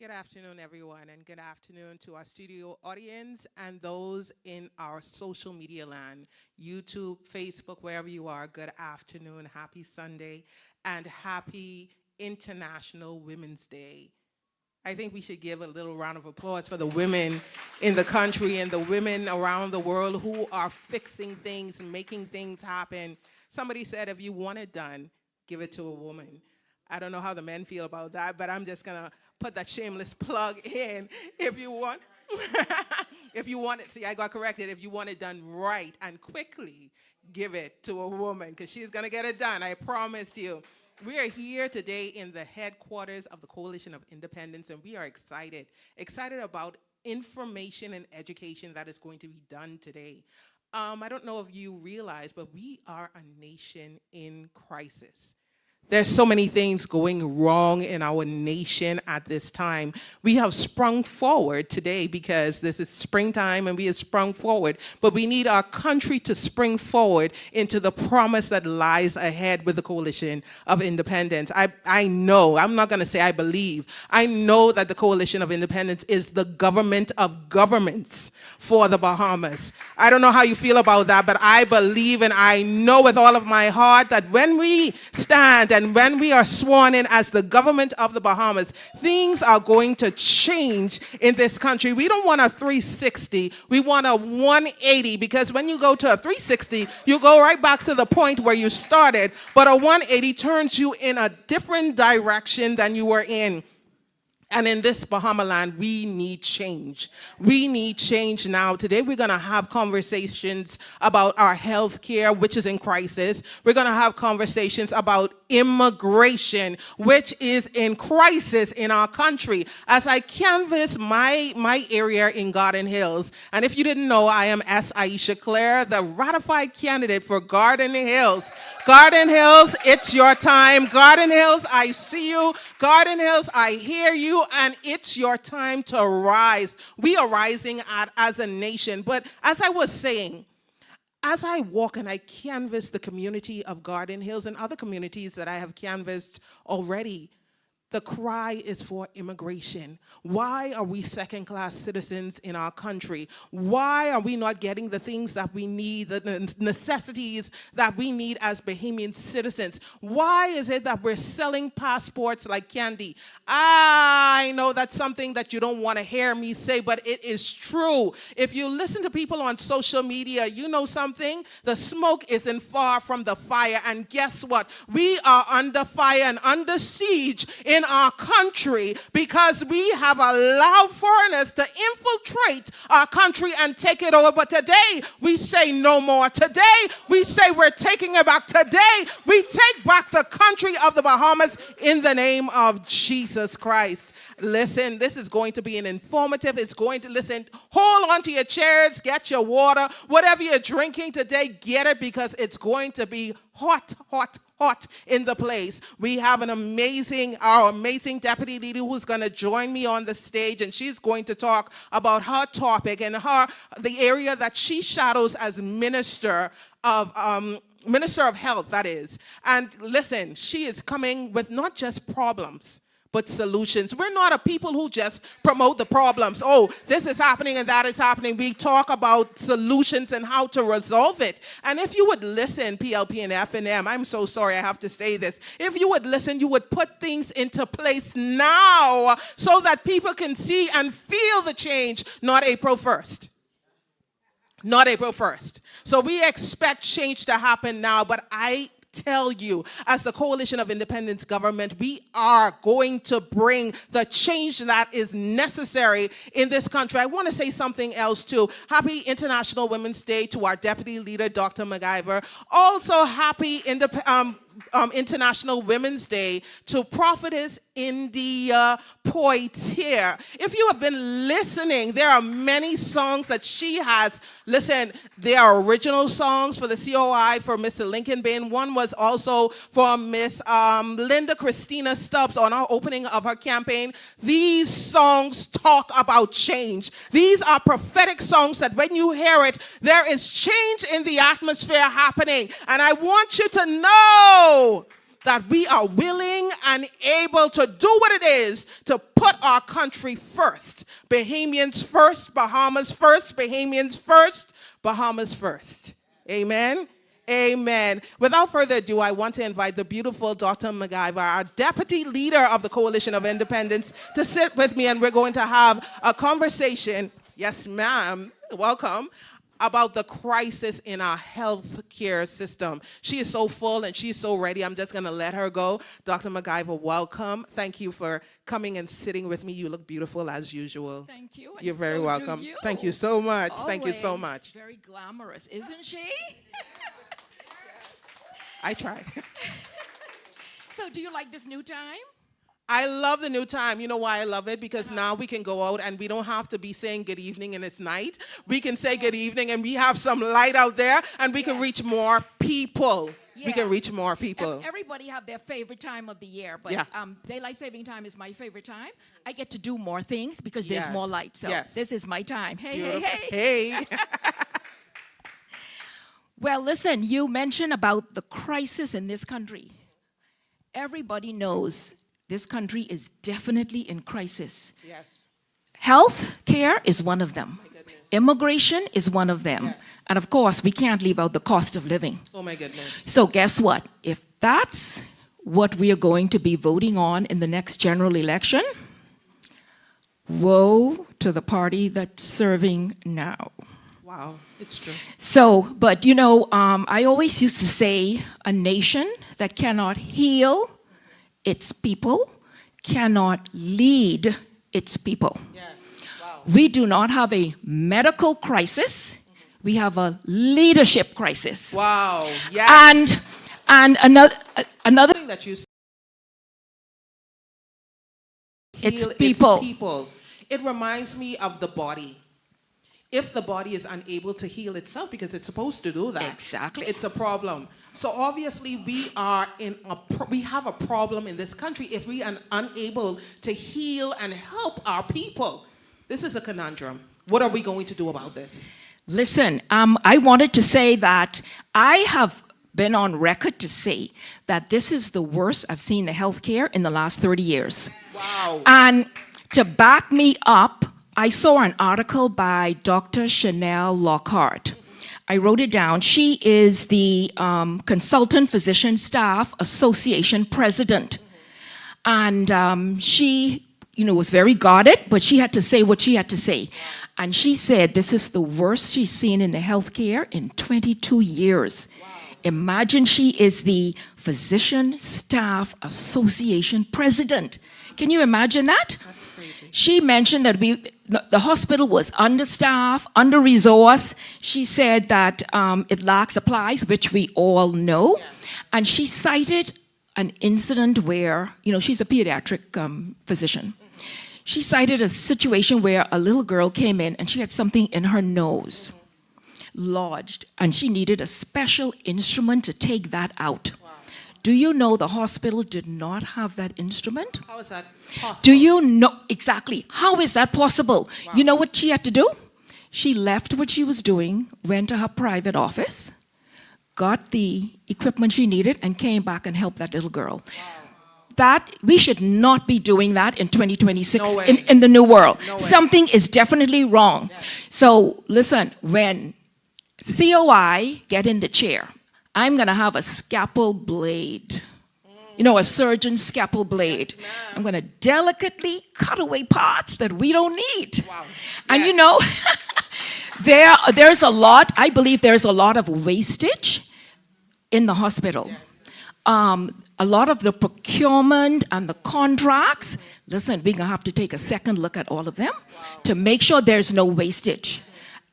Good afternoon, everyone, and good afternoon to our studio audience and those in our social media land, YouTube, Facebook, wherever you are. Good afternoon, happy Sunday, and happy International Women's Day. I think we should give a little round of applause for the women in the country and the women around the world who are fixing things and making things happen. Somebody said if you want it done, give it to a woman. I don't know how the men feel about that, but I'm just gonna put that shameless plug in. If you want, if you want it, see, I got corrected. If you want it done right and quickly, give it to a woman because she's gonna get it done. I promise you. We are here today in the headquarters of the Coalition of Independence, and we are excited about information and education that is going to be done today. I don't know if you realize, but we are a nation in crisis. There's so many things going wrong in our nation at this time. We have sprung forward today because this is springtime and we have sprung forward. But we need our country to spring forward into the promise that lies ahead with the Coalition of Independence. I know, I'm not going to say I believe. I know that the Coalition of Independence is the government of governments for the Bahamas. I don't know how you feel about that, but I believe and I know with all of my heart that when we stand and when we are sworn in as the government of the Bahamas, things are going to change in this country. We don't want a 360, we want a 180, because when you go to a 360, you go right back to the point where you started, but a 180 turns you in a different direction than you were in. And in this Bahama land, we need change. We need change now. Today, we're going to have conversations about our health care, which is in crisis. We're going to have conversations about immigration, which is in crisis in our country. As I canvass my area in Garden Hills, and if you didn't know, I am S. Aisha Claire, the ratified candidate for Garden Hills. Garden Hills, it's your time. Garden Hills, I see you. Garden Hills, I hear you, and it's your time to rise. We are rising as a nation. But as I was saying, as I walk and I canvass the community of Garden Hills and other communities that I have canvassed already, the cry is for immigration. Why are we second-class citizens in our country? Why are we not getting the things that we need, the necessities that we need as Bahamian citizens? Why is it that we're selling passports like candy? I know that's something that you don't want to hear me say, but it is true. If you listen to people on social media, you know something? The smoke isn't far from the fire, and guess what? We are under fire and under siege in our country because we have allowed foreigners to infiltrate our country and take it over. But today we say no more. Today we say we're taking it back. Today we take back the country of the Bahamas in the name of Jesus Christ. Listen, this is going to be an informative. It's going to, listen, hold on to your chairs, get your water, whatever you're drinking today, get it because it's going to be hot in the place. We have our amazing deputy leader who's going to join me on the stage, and she's going to talk about her topic and the area that she shadows as Minister of Health, that is. And listen, she is coming with not just problems, but solutions. We're not a people who just promote the problems. Oh, this is happening and that is happening. We talk about solutions and how to resolve it. And if you would listen, PLP and FNM, I'm so sorry I have to say this. If you would listen, you would put things into place now so that people can see and feel the change, not April 1st. Not April 1st. So we expect change to happen now, but I tell you, as the Coalition of Independence government, we are going to bring the change that is necessary in this country. I want to say something else too. Happy International Women's Day to our Deputy Leader, Dr. MacGyver. Also happy International Women's Day to Prophetess India Poitier. If you have been listening, there are many songs that she has. Listen, they are original songs for the COI for Mr. Lincoln Bain. One was also for Miss Linda Christina Stubbs on our opening of her campaign. These songs talk about change. These are prophetic songs that when you hear it, there is change in the atmosphere happening. And I want you to know that we are willing and able to do what it is to put our country first. Bahamians first, Bahamas first, Bahamians first, Bahamas first. Amen. Amen. Without further ado, I want to invite the beautiful Dr. MacGyver, our deputy leader of the Coalition of Independents, to sit with me, and we're going to have a conversation, yes ma'am, welcome, about the crisis in our health care system. She is so full and she's so ready. I'm just going to let her go. Dr. MacGyver, welcome. Thank you for coming and sitting with me. You look beautiful as usual. Thank you. You're very so welcome. Do you. Thank you so much. Always Thank you so much. Very glamorous, isn't she? I tried. So do you like this new time? I love the new time. You know why I love it? Because now we can go out and we don't have to be saying good evening and it's night. We can say good evening and we have some light out there and we can reach more people. Yeah. We can reach more people. Everybody have their favorite time of the year, but Yeah. daylight saving time is my favorite time. I get to do more things because there's more light. So this is my time. Hey, Beautiful. hey, hey. Hey. Well, listen, you mentioned about the crisis in this country. Everybody knows this country is definitely in crisis. Yes. Health care is one of them. Oh my goodness. Immigration is one of them. Yes. And of course, we can't leave out the cost of living. Oh my goodness. So guess what? If that's what we are going to be voting on in the next general election, woe to the party that's serving now. Wow, it's true. So, but you know, I always used to say a nation that cannot heal its people cannot lead its people. Yes. Wow. We do not have a medical crisis. We have a leadership crisis. Wow. Yes. And another thing that you said, it's heal people. its people. It reminds me of the body. If the body is unable to heal itself, because it's supposed to do that, Exactly. it's a problem. So obviously we have a problem in this country if we are unable to heal and help our people. This is a conundrum. What are we going to do about this? Listen, I wanted to say that I have been on record to say that this is the worst I've seen in healthcare in the last 30 years. Wow. And to back me up, I saw an article by Dr. Chanel Lockhart. I wrote it down. She is the Consultant Physician Staff Association president. And she, was very guarded, but she had to say what she had to say. And she said this is the worst she's seen in the healthcare in 22 years. Wow. Imagine she is the Physician Staff Association president. Can you imagine that? That's crazy. She mentioned that the hospital was understaffed, under-resourced. She said that it lacks supplies, which we all know. Yeah. And she cited an incident where, she's a pediatric physician. Mm-hmm. She cited a situation where a little girl came in and she had something in her nose, lodged, and she needed a special instrument to take that out. Wow. Do you know the hospital did not have that instrument? How is that possible? Do you know exactly? How is that possible? Wow. You know what she had to do? She left what she was doing, went to her private office, got the equipment she needed, and came back and helped that little girl. Wow. That we should not be doing that in 2026 no in the new world. No Something is definitely wrong. Yeah. So listen, when COI get in the chair, I'm going to have a scalpel blade. A surgeon's scalpel blade. Yes, I'm going to delicately cut away parts that we don't need. Wow. And there's a lot, I believe there's a lot of wastage in the hospital. Yes. A lot of the procurement and the contracts, listen, we're going to have to take a second look at all of them to make sure there's no wastage.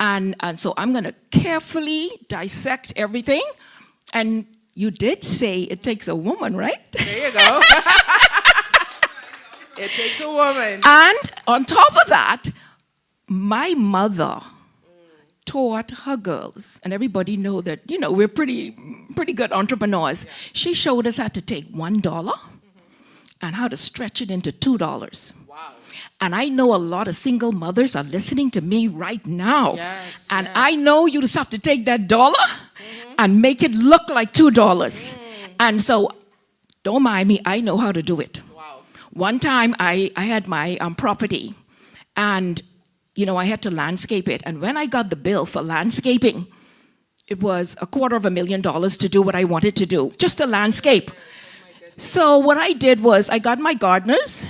And so I'm going to carefully dissect everything. And you did say it takes a woman, right? There you go. It takes a woman. And on top of that, my mother taught her girls, and everybody know that, we're pretty good entrepreneurs. Yeah. She showed us how to take $1 and how to stretch it into $2. Wow. And I know a lot of single mothers are listening to me right now. Yes, and yes. I know you just have to take that dollar and make it look like $2. And so Don't mind me, I know how to do it. Wow. One time I had my property and, I had to landscape it. And when I got the bill for landscaping, it was $250,000 to do what I wanted to do, just to landscape. So what I did was I got my gardeners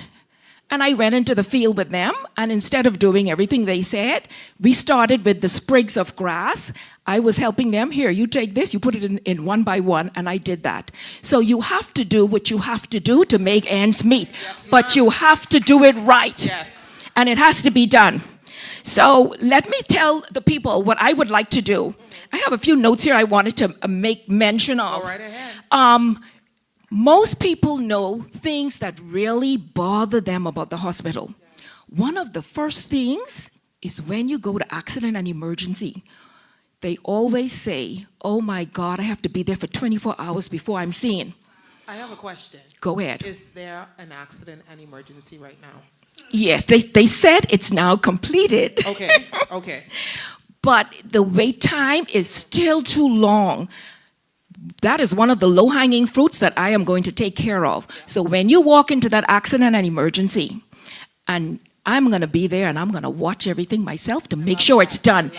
and I went into the field with them. And instead of doing everything they said, we started with the sprigs of grass. I was helping them. Here, you take this, you put it in one by one, and I did that. So you have to do what you have to do to make ends meet, but you have to do it right. Yes. And it has to be done. So let me tell the people what I would like to do. I have a few notes here I wanted to make mention of. Go right ahead. Most people know things that really bother them about the hospital. One of the first things is when you go to accident and emergency, they always say, oh my God, I have to be there for 24 hours before I'm seen. I have a question. Go ahead. Is there an accident and emergency right now? Yes, they said it's now completed. Okay, okay. But the wait time is still too long. That is one of the low-hanging fruits that I am going to take care of. So when you walk into that accident and emergency, and I'm going to be there and I'm going to watch everything myself to make sure it's done.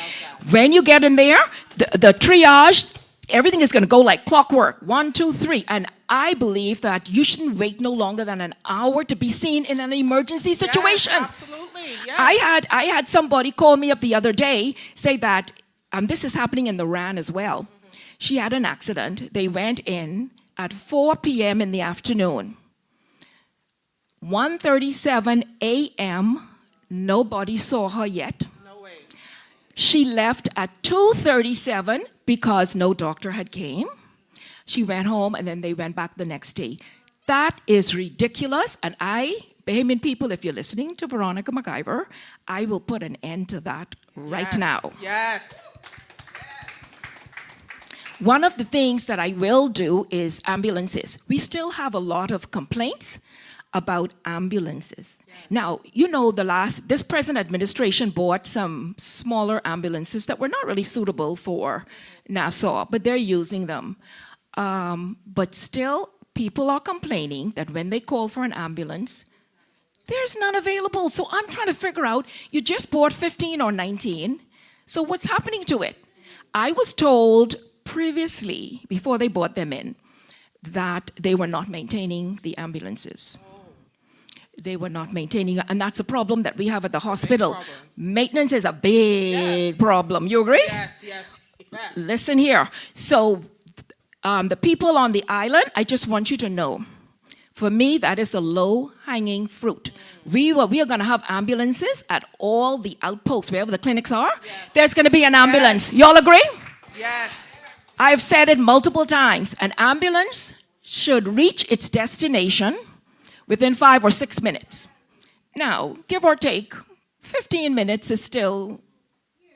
When you get in there, the triage, everything is going to go like clockwork. 1, 2, 3. And I believe that you shouldn't wait no longer than an hour to be seen in an emergency situation. Yes, absolutely. Yes. I had somebody call me up the other day, say that, this is happening in the RAN as well. She had an accident. They went in at 4 p.m. in the afternoon. 1:37 a.m., nobody saw her yet. No way. She left at 2:37 because no doctor had came. She went home and then they went back the next day. That is ridiculous, and Bahamian people, if you're listening to Veronica McIver, I will put an end to that right now. Yes. One of the things that I will do is ambulances. We still have a lot of complaints about ambulances. Now, this present administration bought some smaller ambulances that were not really suitable for Nassau, but they're using them. But still, people are complaining that when they call for an ambulance, there's none available. So I'm trying to figure out, you just bought 15 or 19, so what's happening to it? I was told previously, before they brought them in, that they were not maintaining the ambulances. They were not maintaining, and that's a problem that we have at the hospital. Maintenance is a big problem. You agree? Yes, yes. Listen here. So the people on the island, I just want you to know, for me, that is a low-hanging fruit. We are going to have ambulances at all the outposts, wherever the clinics are. Yes. There's going to be an ambulance. Y'all agree? Yes. I've said it multiple times. An ambulance should reach its destination within 5 or 6 minutes. Now, give or take, 15 minutes is still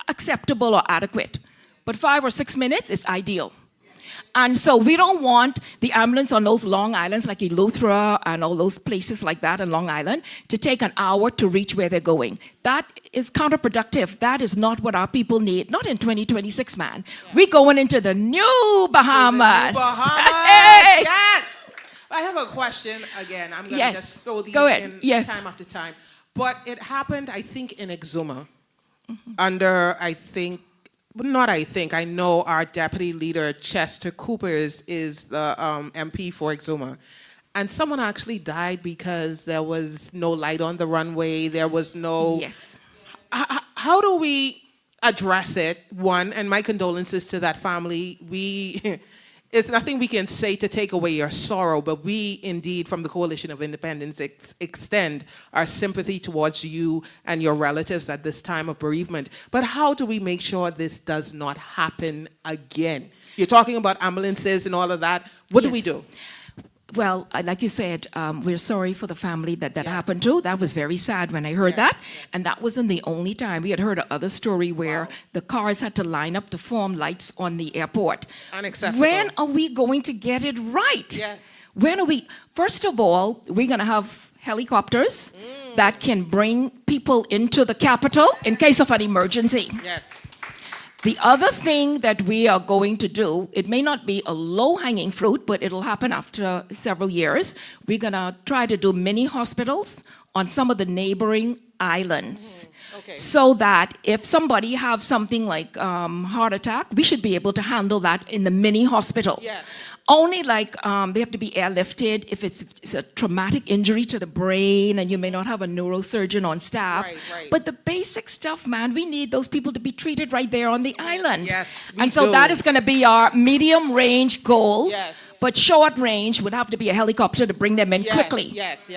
acceptable or adequate, but 5 or 6 minutes is ideal. And so we don't want the ambulance on those Long Islands like Eleuthera and all those places like that in Long Island to take an hour to reach where they're going. That is counterproductive. That is not what our people need. Not in 2026, man. Yeah. We're going into the new Bahamas. Hey! Yes! I have a question again. I'm going to just throw these in time after time. But it happened, I think, in Exuma. Under, I know our deputy leader, Chester Cooper, is the MP for Exuma. And someone actually died because there was no light on the runway. There was no... Yes. How do we address it? One, and my condolences to that family. It's nothing we can say to take away your sorrow, but we indeed, from the Coalition of Independence, extend our sympathy towards you and your relatives at this time of bereavement. But how do we make sure this does not happen again? You're talking about ambulances and all of that. What do we do? Well, like you said, we're sorry for the family that happened to. That was very sad when I heard that. Yes. And that wasn't the only time. We had heard another story where the cars had to line up to form lights on the airport. Unacceptable. When are we going to get it right? Yes. When are we? First of all, we're going to have helicopters that can bring people into the capital in case of an emergency. Yes. The other thing that we are going to do, it may not be a low-hanging fruit, but it'll happen after several years. We're going to try to do mini hospitals on some of the neighboring islands. Okay. So that if somebody have something like heart attack, we should be able to handle that in the mini hospital. Yes. Only like they have to be airlifted if it's a traumatic injury to the brain and you may not have a neurosurgeon on staff. Right. But the basic stuff, man, we need those people to be treated right there on the island. Yes, and so that is going to be our medium range goal. Yes. But short range would have to be a helicopter to bring them in quickly. Yes.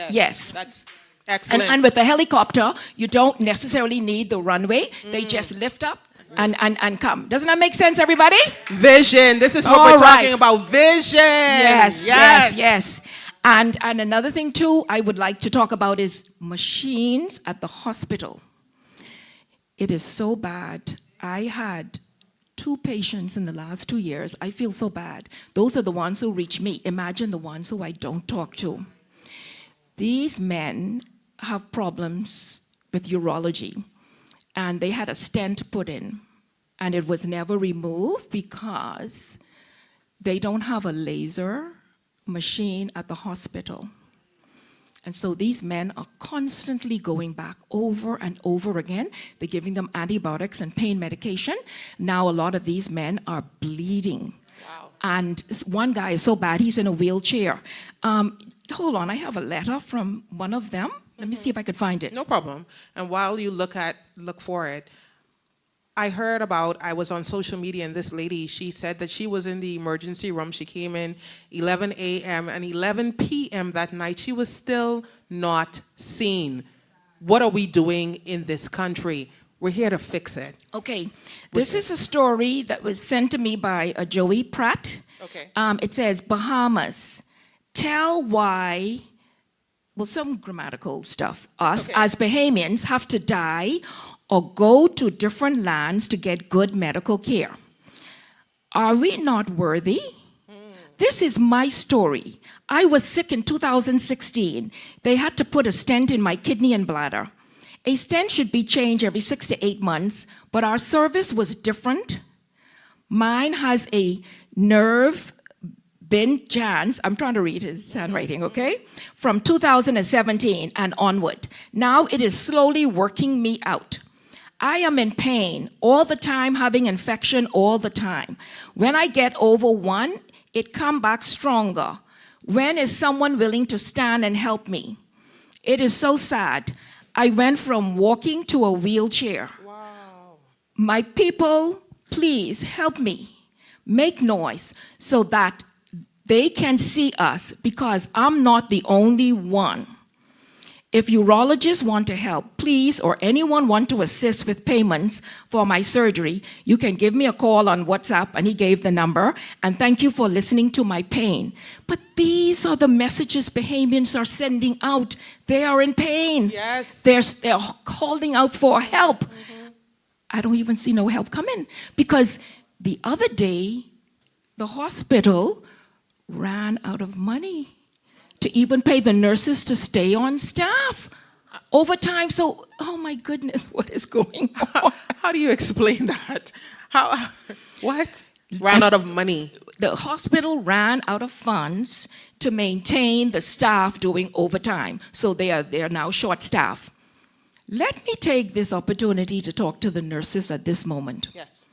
That's excellent. And with the helicopter, you don't necessarily need the runway. They just lift up and come. Doesn't that make sense, everybody? Vision. This is what we're talking about. Vision. Yes. And another thing, too, I would like to talk about is machines at the hospital. It is so bad. I had 2 patients in the last 2 years. I feel so bad. Those are the ones who reach me. Imagine the ones who I don't talk to. These men have problems with urology, and they had a stent put in, and it was never removed because they don't have a laser machine at the hospital. And so these men are constantly going back over and over again. They're giving them antibiotics and pain medication. Now a lot of these men are bleeding. Wow. And one guy is so bad, he's in a wheelchair. Hold on, I have a letter from one of them. Let me see if I could find it. No problem. And while you look for it, I was on social media, and this lady, she said that she was in the emergency room. She came in 11 a.m. and 11 p.m. that night, she was still not seen. What are we doing in this country? We're here to fix it. Okay, this is a story that was sent to me by Joey Pratt. Okay. It says, Bahamas, tell why, well, some grammatical stuff. Us, as Bahamians, have to die or go to different lands to get good medical care. Are we not worthy? This is my story. I was sick in 2016. They had to put a stent in my kidney and bladder. A stent should be changed every 6 to 8 months, but our service was different. Mine has a nerve Ben Jans, I'm trying to read his handwriting, okay? From 2017 and onward. Now it is slowly working me out. I am in pain all the time, having infection all the time. When I get over one, it come back stronger. When is someone willing to stand and help me? It is so sad. I went from walking to a wheelchair. Wow. My people, please help me. Make noise so that they can see us, because I'm not the only one. If urologists want to help, please, or anyone want to assist with payments for my surgery, you can give me a call on WhatsApp, and he gave the number, and thank you for listening to my pain. But these are the messages Bahamians are sending out. They are in pain. Yes. They're holding out for help. I don't even see no help coming, because the other day, the hospital ran out of money to even pay the nurses to stay on staff overtime. So, oh my goodness, what is going on? How do you explain that? What? Ran out of money. The hospital ran out of funds to maintain the staff doing overtime. So they are now short staff. Let me take this opportunity to talk to the nurses at this moment. Yes.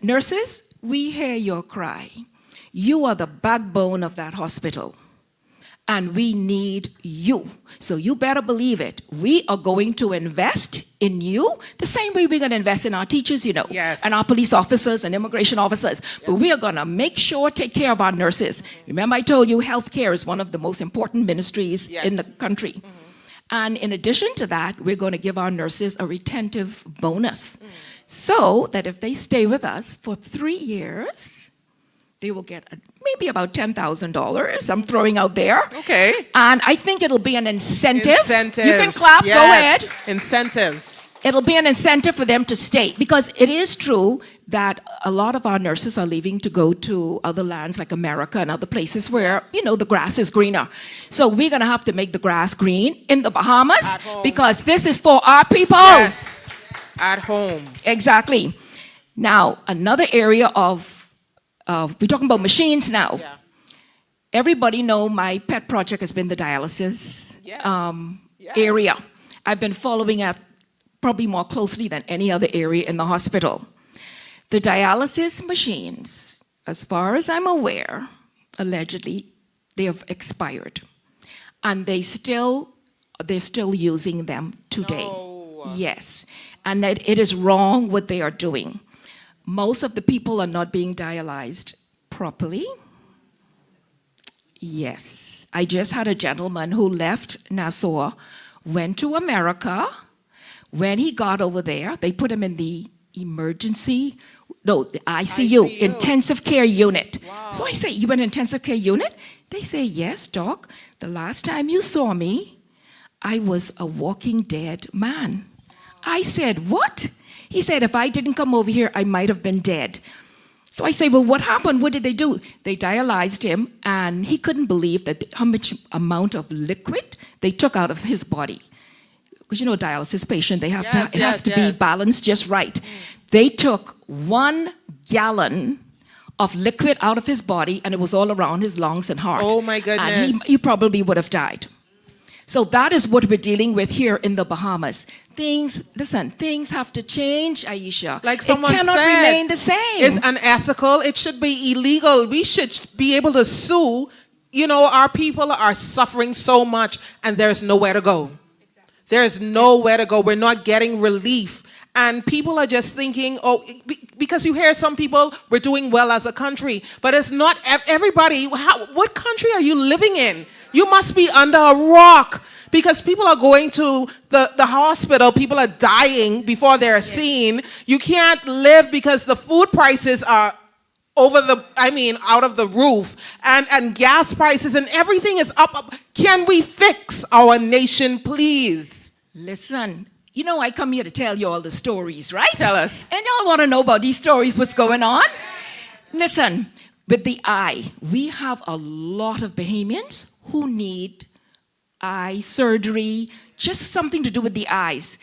Nurses, we hear your cry. You are the backbone of that hospital. And we need you. So you better believe it. We are going to invest in you the same way we're going to invest in our teachers, Yes. and our police officers and immigration officers. Yes. But we are going to make sure, take care of our nurses. Remember, I told you healthcare is one of the most important ministries in the country. And in addition to that, we're going to give our nurses a retentive bonus. So that if they stay with us for 3 years, they will get maybe about $10,000. I'm throwing out there. Okay. And I think it'll be an incentive. Incentives. You can clap, yes. Go ahead. Incentives. It'll be an incentive for them to stay. Because it is true that a lot of our nurses are leaving to go to other lands like America and other places where, the grass is greener. So we're going to have to make the grass green in the Bahamas. Because this is for our people. Yes. At home. Exactly. Now, another area we're talking about machines now. Yeah. Everybody know my pet project has been the dialysis Yes. Yes. area. I've been following it probably more closely than any other area in the hospital. The dialysis machines, as far as I'm aware, allegedly, they have expired. And they're still using them today. No. Yes. And that it is wrong what they are doing. Most of the people are not being dialyzed properly. Yes. I just had a gentleman who left Nassau, went to America. When he got over there, they put him in the the ICU, intensive care unit. Wow. So I say, you in intensive care unit? They say, yes, doc. The last time you saw me, I was a walking dead man. I said, what? He said, if I didn't come over here, I might have been dead. So I say, well, what happened? What did they do? They dialyzed him, and he couldn't believe that how much amount of liquid they took out of his body. Because, a dialysis patient, it has to be balanced just right. They took 1 gallon of liquid out of his body, and it was all around his lungs and heart. Oh, my goodness. And he probably would have died. So that is what we're dealing with here in the Bahamas. Things have to change, Aisha. Like someone it cannot said, remain the same. It's unethical. It should be illegal. We should be able to sue. Our people are suffering so much, and there's nowhere to go. Exactly. There's nowhere to go. We're not getting relief. And people are just thinking, because you hear some people, we're doing well as a country. But it's not everybody. What country are you living in? You must be under a rock, because people are going to the hospital. People are dying before they're seen. You can't live because the food prices are out of the roof. And gas prices and everything is up. Can we fix our nation, please? Listen, I come here to tell you all the stories, right? Tell us. And y'all want to know about these stories, what's going on? Listen, with the eye, we have a lot of Bahamians who need eye surgery, just something to do with the eyes.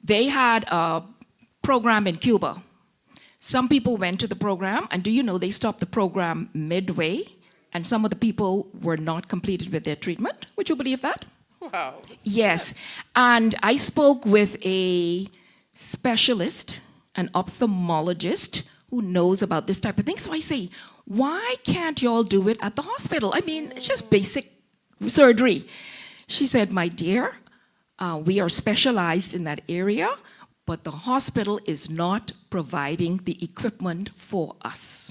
They had a program in Cuba. Some people went to the program, and do you know they stopped the program midway, and some of the people were not completed with their treatment? Would you believe that? Wow. Yes. And I spoke with a specialist, an ophthalmologist, who knows about this type of thing. So I say, why can't y'all do it at the hospital? It's just basic surgery. She said, my dear, we are specialized in that area, but the hospital is not providing the equipment for us.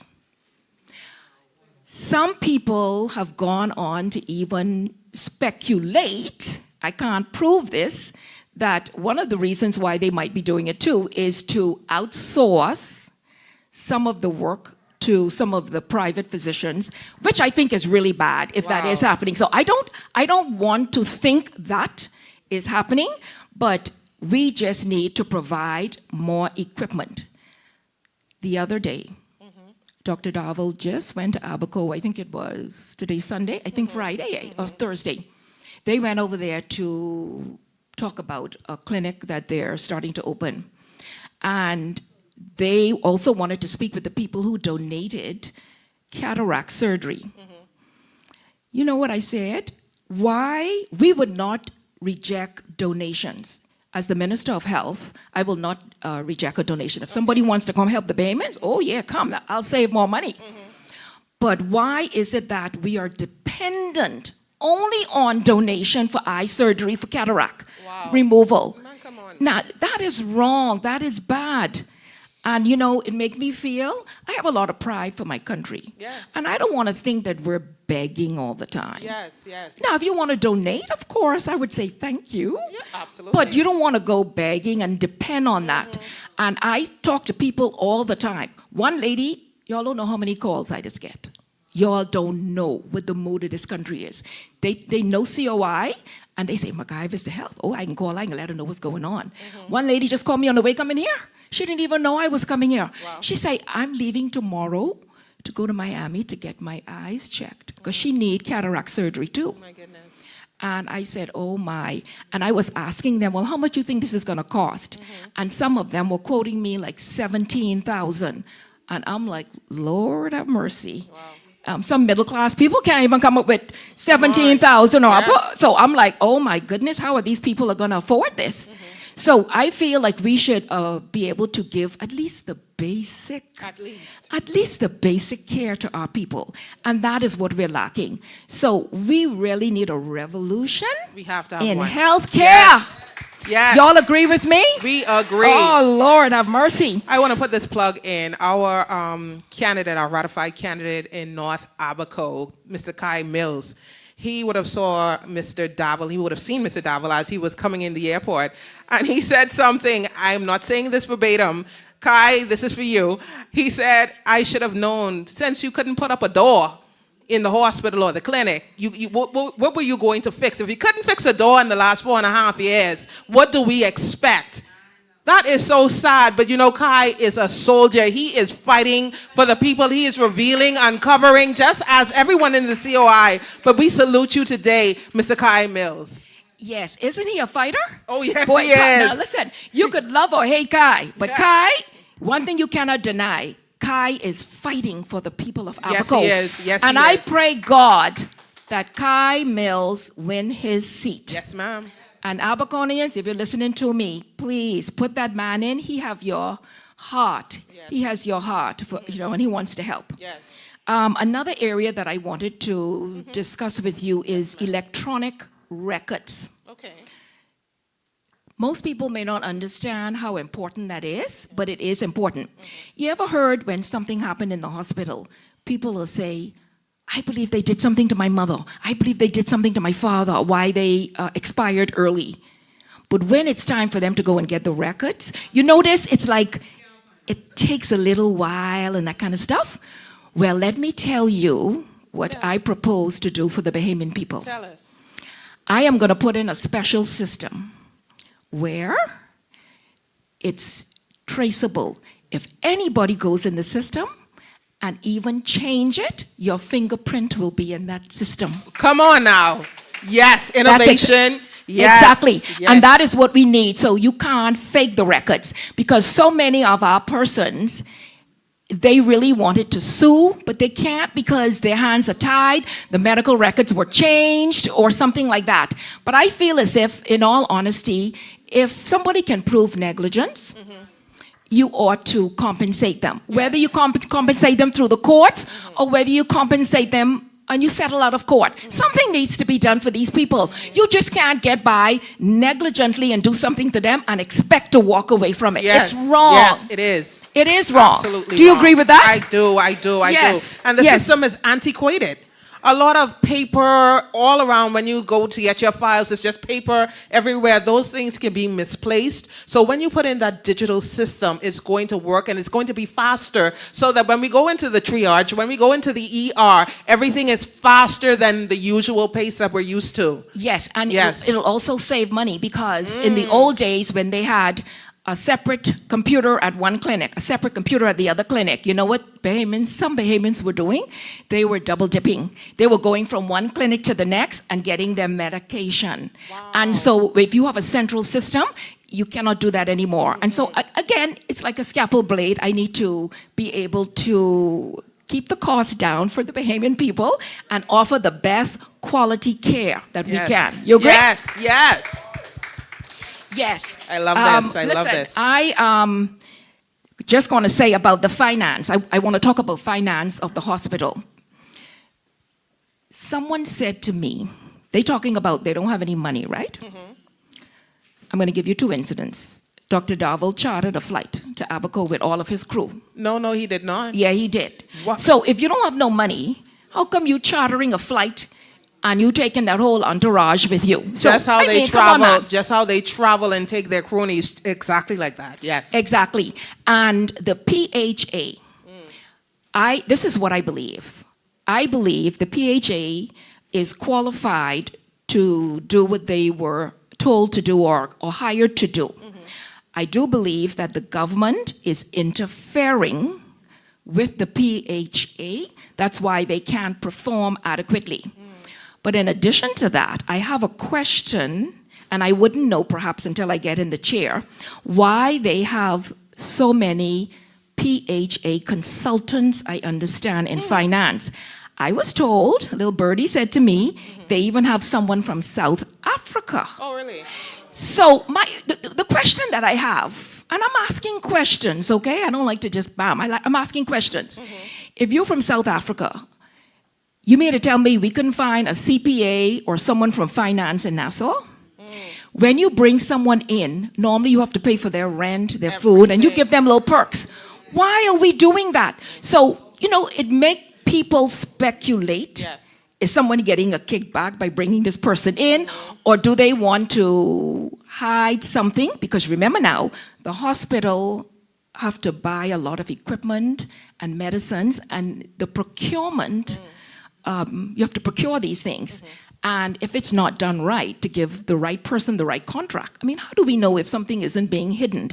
Some people have gone on to even speculate, I can't prove this, that one of the reasons why they might be doing it too is to outsource some of the work to some of the private physicians, which I think is really bad if that is happening. So I don't want to think that is happening, but we just need to provide more equipment. The other day, Dr. Darvel just went to Abaco, I think it was today Sunday, I think Friday or Thursday. They went over there to talk about a clinic that they're starting to open. And they also wanted to speak with the people who donated cataract surgery. You know what I said? Why we would not reject donations. As the Minister of Health, I will not reject a donation. If somebody wants to come help the Bahamians, oh yeah, come, I'll save more money. But why is it that we are dependent only on donation for eye surgery, for cataract removal? Man, come on. Now, that is wrong. That is bad. And, it makes me feel, I have a lot of pride for my country. Yes. And I don't want to think that we're begging all the time. Yes, yes. Now, if you want to donate, of course, I would say thank you. Yeah, absolutely. But you don't want to go begging and depend on that. And I talk to people all the time. One lady, y'all don't know how many calls I just get. Y'all don't know what the mood of this country is. They know COI, and they say, MacGyver's the health. Oh, I can call, I can let her know what's going on. One lady just called me on the way coming here. She didn't even know I was coming here. Wow. She said, I'm leaving tomorrow to go to Miami to get my eyes checked, because she need cataract surgery too. Oh my goodness. And I said, oh my. And I was asking them, well, how much do you think this is going to cost? And some of them were quoting me like 17,000. And I'm like, Lord have mercy. Some middle class people can't even come up with 17,000 or Yes. so I'm like, oh my goodness, how are these people going to afford this? So I feel like we should be able to give at least the basic care to our people, and that is what we're lacking. So we really need a revolution We have to have in one. healthcare. Yes. Yes. Y'all agree with me? We agree. Oh Lord, have mercy. I want to put this plug in. Our candidate, our ratified candidate in North Abaco, Mr. Kai Mills, he would have saw Mr. Davil. He would have seen Mr. Davil as he was coming in the airport. And he said something, I'm not saying this verbatim. Kai, this is for you. He said, I should have known, since you couldn't put up a door in the hospital or the clinic, what were you going to fix? If you couldn't fix a door in the last 4.5 years, what do we expect? That is so sad, but you know, Kai is a soldier. He is fighting for the people. He is revealing, uncovering, just as everyone in the COI. But we salute you today, Mr. Kai Mills. Yes, isn't he a fighter? Oh, yes, Boy, he is. Now listen, you could love or hate Kai, but Kai, one thing you cannot deny, Kai is fighting for the people of Abaco. Yes, he is. Yes, and he I is. pray God that Kai Mills win his seat. Yes, ma'am. And Abaconians, if you're listening to me, please put that man in. He have your heart. Yes. He has your heart, for, and he wants to help. Yes. Another area that I wanted to discuss with you is electronic records. Okay. Most people may not understand how important that is, but it is important. You ever heard when something happened in the hospital, people will say, I believe they did something to my mother. I believe they did something to my father, why they expired early. But when it's time for them to go and get the records, you notice it's like it takes a little while and that kind of stuff. Well, let me tell you what I propose to do for the Bahamian people. Tell us. I am going to put in a special system where it's traceable. If anybody goes in the system and even change it, your fingerprint will be in that system. Come on now. Yes, innovation. Yes. Exactly. Yes. And that is what we need. So you can't fake the records because so many of our persons, they really wanted to sue, but they can't because their hands are tied, the medical records were changed or something like that. But I feel as if, in all honesty, if somebody can prove negligence, you ought to compensate them. Whether you compensate them through the courts or whether you compensate them and you settle out of court. Something needs to be done for these people. You just can't get by negligently and do something to them and expect to walk away from it. Yes. It's wrong. Yes, it is. It is wrong. Absolutely do you wrong. agree with that? I do. I Yes. do. And the Yes. system is antiquated. A lot of paper all around when you go to get your files. It's just paper everywhere. Those things can be misplaced. So when you put in that digital system, it's going to work and it's going to be faster so that when we go into the triage, when we go into the ER, everything is faster than the usual pace that we're used to. Yes, and Yes. it'll also save money because in the old days when they had a separate computer at one clinic, a separate computer at the other clinic, you know what some Bahamians were doing? They were double dipping. They were going from one clinic to the next and getting their medication. Wow. And so if you have a central system, you cannot do that anymore. And so again, it's like a scalpel blade. I need to be able to keep the cost down for the Bahamian people and offer the best quality care that we can. You agree? Yes, yes. Yes. I love this. I love this. I just going to say about the finance. I want to talk about finance of the hospital. Someone said to me, they're talking about they don't have any money, right? I'm going to give you two incidents. Dr. Davil chartered a flight to Abaco with all of his crew. No, he did not. Yeah, he did. What? So if you don't have no money, how come you chartering a flight and you taking that whole entourage with you? So, Just how I they mean, come on, travel. man. Just how they travel and take their cronies. Exactly like that. Yes. Exactly. And the PHA, this is what I believe. I believe the PHA is qualified to do what they were told to do or hired to do. I do believe that the government is interfering with the PHA. That's why they can't perform adequately. But in addition to that, I have a question, and I wouldn't know perhaps until I get in the chair, why they have so many PHA consultants, I understand, in finance. I was told, little birdie said to me, they even have someone from South Africa. Oh, really? So the question that I have, and I'm asking questions, okay? I don't like to just bam. I'm asking questions. If you're from South Africa, you mean to tell me we couldn't find a CPA or someone from finance in Nassau? When you bring someone in, normally you have to pay for their rent, their food, and you give them little perks. Why are we doing that? So, it makes people speculate. Yes. Is someone getting a kickback by bringing this person in? Or do they want to hide something? Because remember now, the hospital have to buy a lot of equipment and medicines, and the procurement, you have to procure these things. And if it's not done right, to give the right person the right contract, how do we know if something isn't being hidden?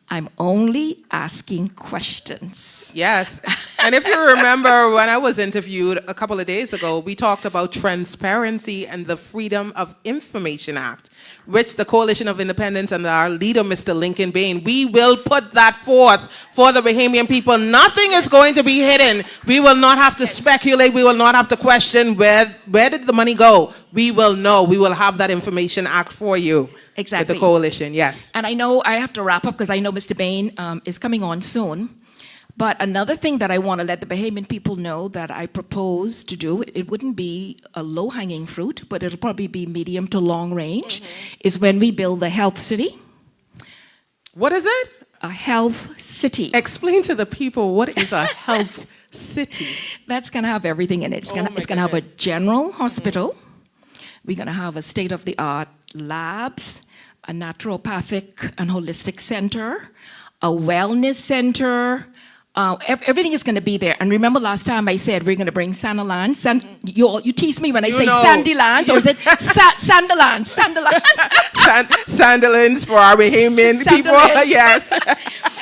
I'm only asking questions. Yes. And if you remember when I was interviewed a couple of days ago, we talked about transparency and the Freedom of Information Act, which the Coalition of Independents and our leader, Mr. Lincoln Bain, we will put that forth for the Bahamian people. Nothing is going to be hidden. We will not have to speculate. We will not have to question where did the money go. We will know. We will have that Information Act for you. Exactly. With the coalition, yes. And I know I have to wrap up because I know Mr. Bain is coming on soon. But another thing that I want to let the Bahamian people know that I propose to do, it wouldn't be a low-hanging fruit, but it'll probably be medium to long range, is when we build the health city. What is it? A health city. Explain to the people, what is a health city? That's going to have everything in it. It's going to have a general hospital. We're going to have a state-of-the-art labs, a naturopathic and holistic center, a wellness center. Everything is going to be there. And remember last time I said we're going to bring Sandaland. You tease me when I say Sandylands, or is it Sandaland? Sandalands for our Bahamian people, yes.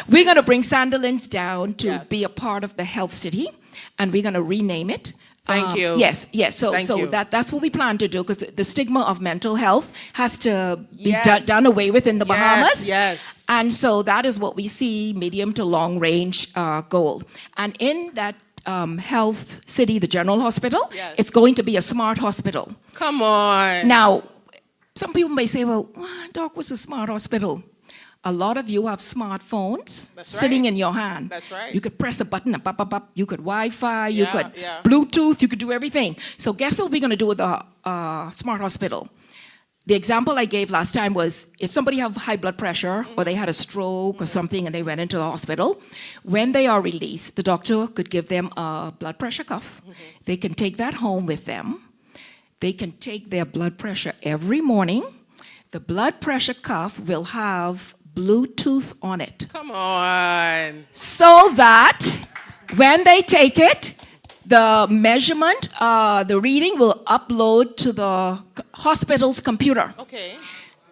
We're going to bring Sandalands down to be a part of the health city, and we're going to rename it. Thank you. Yes. So that's what we plan to do, because the stigma of mental health has to be done away with in the Bahamas. Yes. And so that is what we see, medium to long range goal. And in that health city, the general hospital, it's going to be a smart hospital. Come on. Now, some people may say, well, Doc, what's a smart hospital? A lot of you have smartphones sitting in your hand. That's right. You could press a button and pop, pop, pop. You could Wi-Fi, you could Bluetooth, you could do everything. So guess what we're going to do with the smart hospital? The example I gave last time was if somebody have high blood pressure or they had a stroke or something and they went into the hospital, when they are released, the doctor could give them a blood pressure cuff. They can take that home with them. They can take their blood pressure every morning. The blood pressure cuff will have Bluetooth on it. Come on. So that when they take it, the measurement, the reading will upload to the hospital's computer. Okay.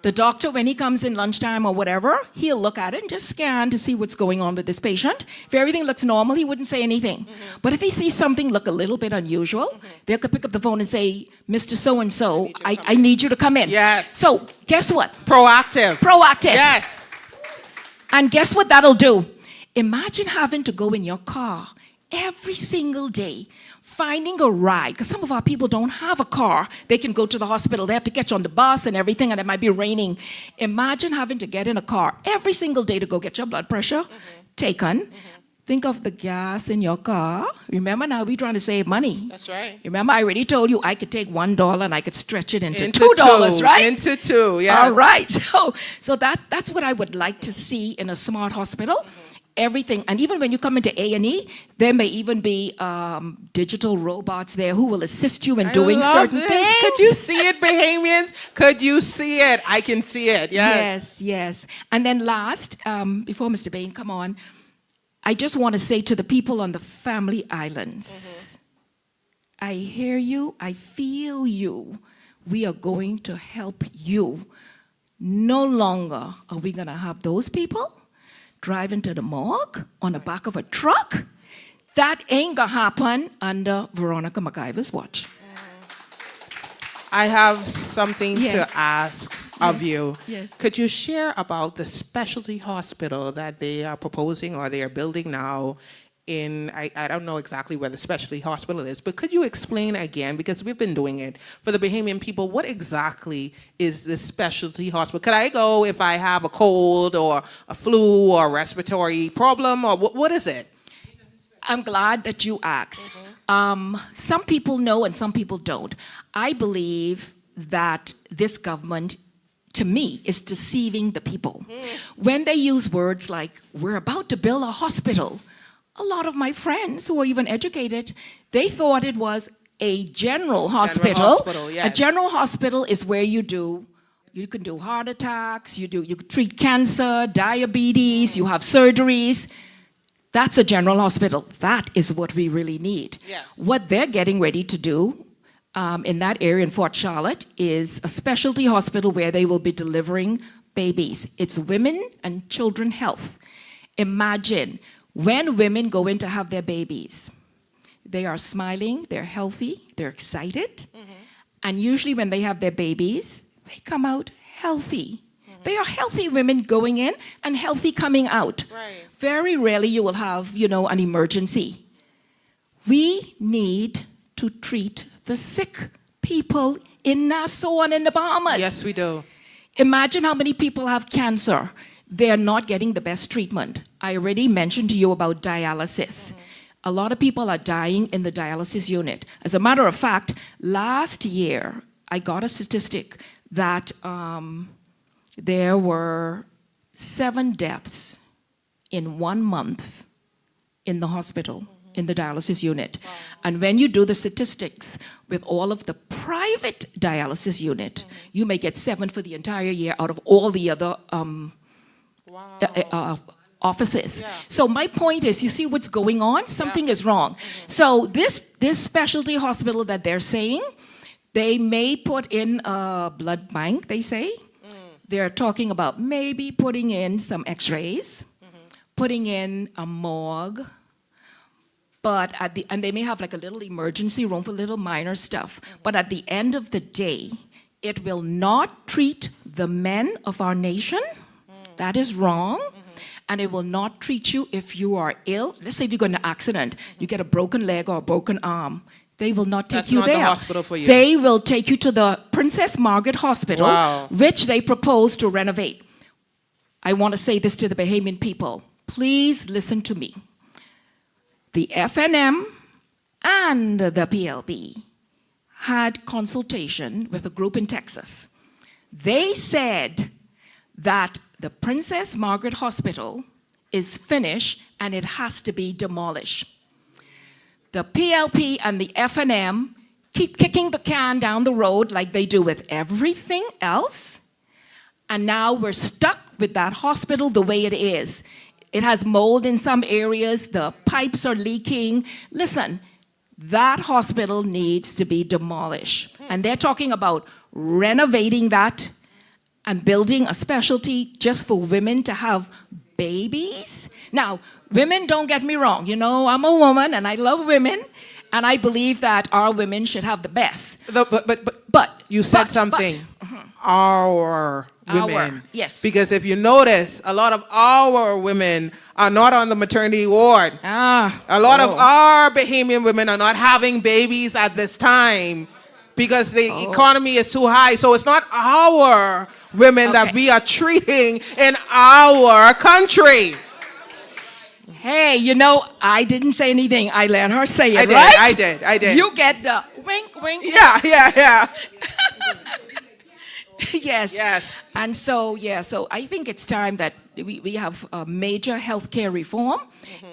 The doctor, when he comes in lunchtime or whatever, he'll look at it and just scan to see what's going on with this patient. If everything looks normal, he wouldn't say anything. But if he sees something look a little bit unusual, they'll pick up the phone and say, Mr. So-and-so, I need you to come in. Yes. So guess what? Proactive. Yes. And guess what that'll do? Imagine having to go in your car every single day, finding a ride, because some of our people don't have a car. They can go to the hospital. They have to catch on the bus and everything, and it might be raining. Imagine having to get in a car every single day to go get your blood pressure taken. Think of the gas in your car. Remember, now we're trying to save money. That's right. Remember, I already told you I could take $1 and I could stretch it into $2, right? Into two, yes. All right. So that's what I would like to see in a smart hospital. Everything, and even when you come into A&E, there may even be digital robots there who will assist you in doing certain things. Could you see it, Bahamians? Could you see it? I can see it, Yes. And then last, before Mr. Bain come on, I just want to say to the people on the family islands, I hear you, I feel you. We are going to help you. No longer are we going to have those people driving to the morgue on the back of a truck. That ain't gonna happen under Veronica McIver's watch. I have something to Yes. ask of you. Yes. Could you share about the specialty hospital that they are proposing or they are building now in, I don't know exactly where the specialty hospital is, but could you explain again, because we've been doing it for the Bahamian people, what exactly is this specialty hospital? Could I go if I have a cold or a flu or a respiratory problem, or what is it? I'm glad that you asked. Some people know and some people don't. I believe that this government, to me, is deceiving the people. When they use words like, we're about to build a hospital, a lot of my friends who are even educated, they thought it was a general hospital. hospital, yes. A general hospital is where you can do heart attacks, you can treat cancer, diabetes, you have surgeries. That's a general hospital. That is what we really need. Yes. What they're getting ready to do in that area in Fort Charlotte is a specialty hospital where they will be delivering babies. It's women and children health. Imagine when women go in to have their babies, they are smiling, they're healthy, they're excited, and usually when they have their babies, they come out healthy. They are healthy women going in and healthy coming out. Right. Very rarely you will have, an emergency. We need to treat the sick people in Nassau and in the Bahamas. Yes, we do. Imagine how many people have cancer. They're not getting the best treatment. I already mentioned to you about dialysis. A lot of people are dying in the dialysis unit. As a matter of fact, last year, I got a statistic that there were 7 deaths in 1 month in the hospital, in the dialysis unit. Wow. And when you do the statistics with all of the private dialysis unit, you may get 7 for the entire year out of all the other offices. Yeah. So my point is, you see what's going on? Something is wrong. So this specialty hospital that they're saying, they may put in a blood bank, they say. They're talking about maybe putting in some x-rays, putting in a morgue, but and they may have like a little emergency room for little minor stuff. But at the end of the day, it will not treat the men of our nation. That is wrong. And it will not treat you if you are ill. Let's say if you got in an accident, you get a broken leg or a broken arm. They will not take That's you not there. the hospital for you. They will take you to the Princess Margaret Hospital, Wow. which they propose to renovate. I want to say this to the Bahamian people. Please listen to me. The FNM and the PLB had consultation with a group in Texas. They said that the Princess Margaret Hospital is finished and it has to be demolished. The PLP and the FNM keep kicking the can down the road like they do with everything else. And now we're stuck with that hospital the way it is. It has mold in some areas. The pipes are leaking. Listen, that hospital needs to be demolished. And they're talking about renovating that and building a specialty just for women to have babies. Now, women, don't get me wrong. I'm a woman and I love women, and I believe that our women should have the best. But you said something. Our women. Yes. Because if you notice, a lot of our women are not on the maternity ward. A lot of our Bahamian women are not having babies at this time because the economy is too high. So it's not our women that we are treating in our country. Hey, I didn't say anything. I let her say it, I right? I did. You get the wink, wink. Yeah. Yes. And so I think it's time that we have a major healthcare reform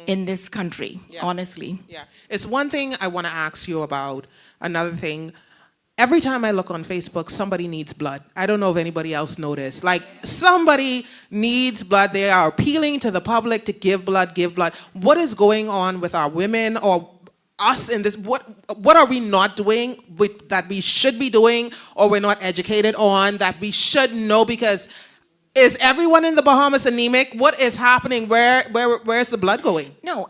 in this country, honestly. Yeah. It's one thing I want to ask you about. Another thing, every time I look on Facebook, somebody needs blood. I don't know if anybody else noticed. Like, somebody needs blood. They are appealing to the public to give blood, give blood. What is going on with our women or us in this? What are we not doing that we should be doing, or we're not educated on that we should know? Because is everyone in the Bahamas anemic? What is happening? Where's the blood going? No,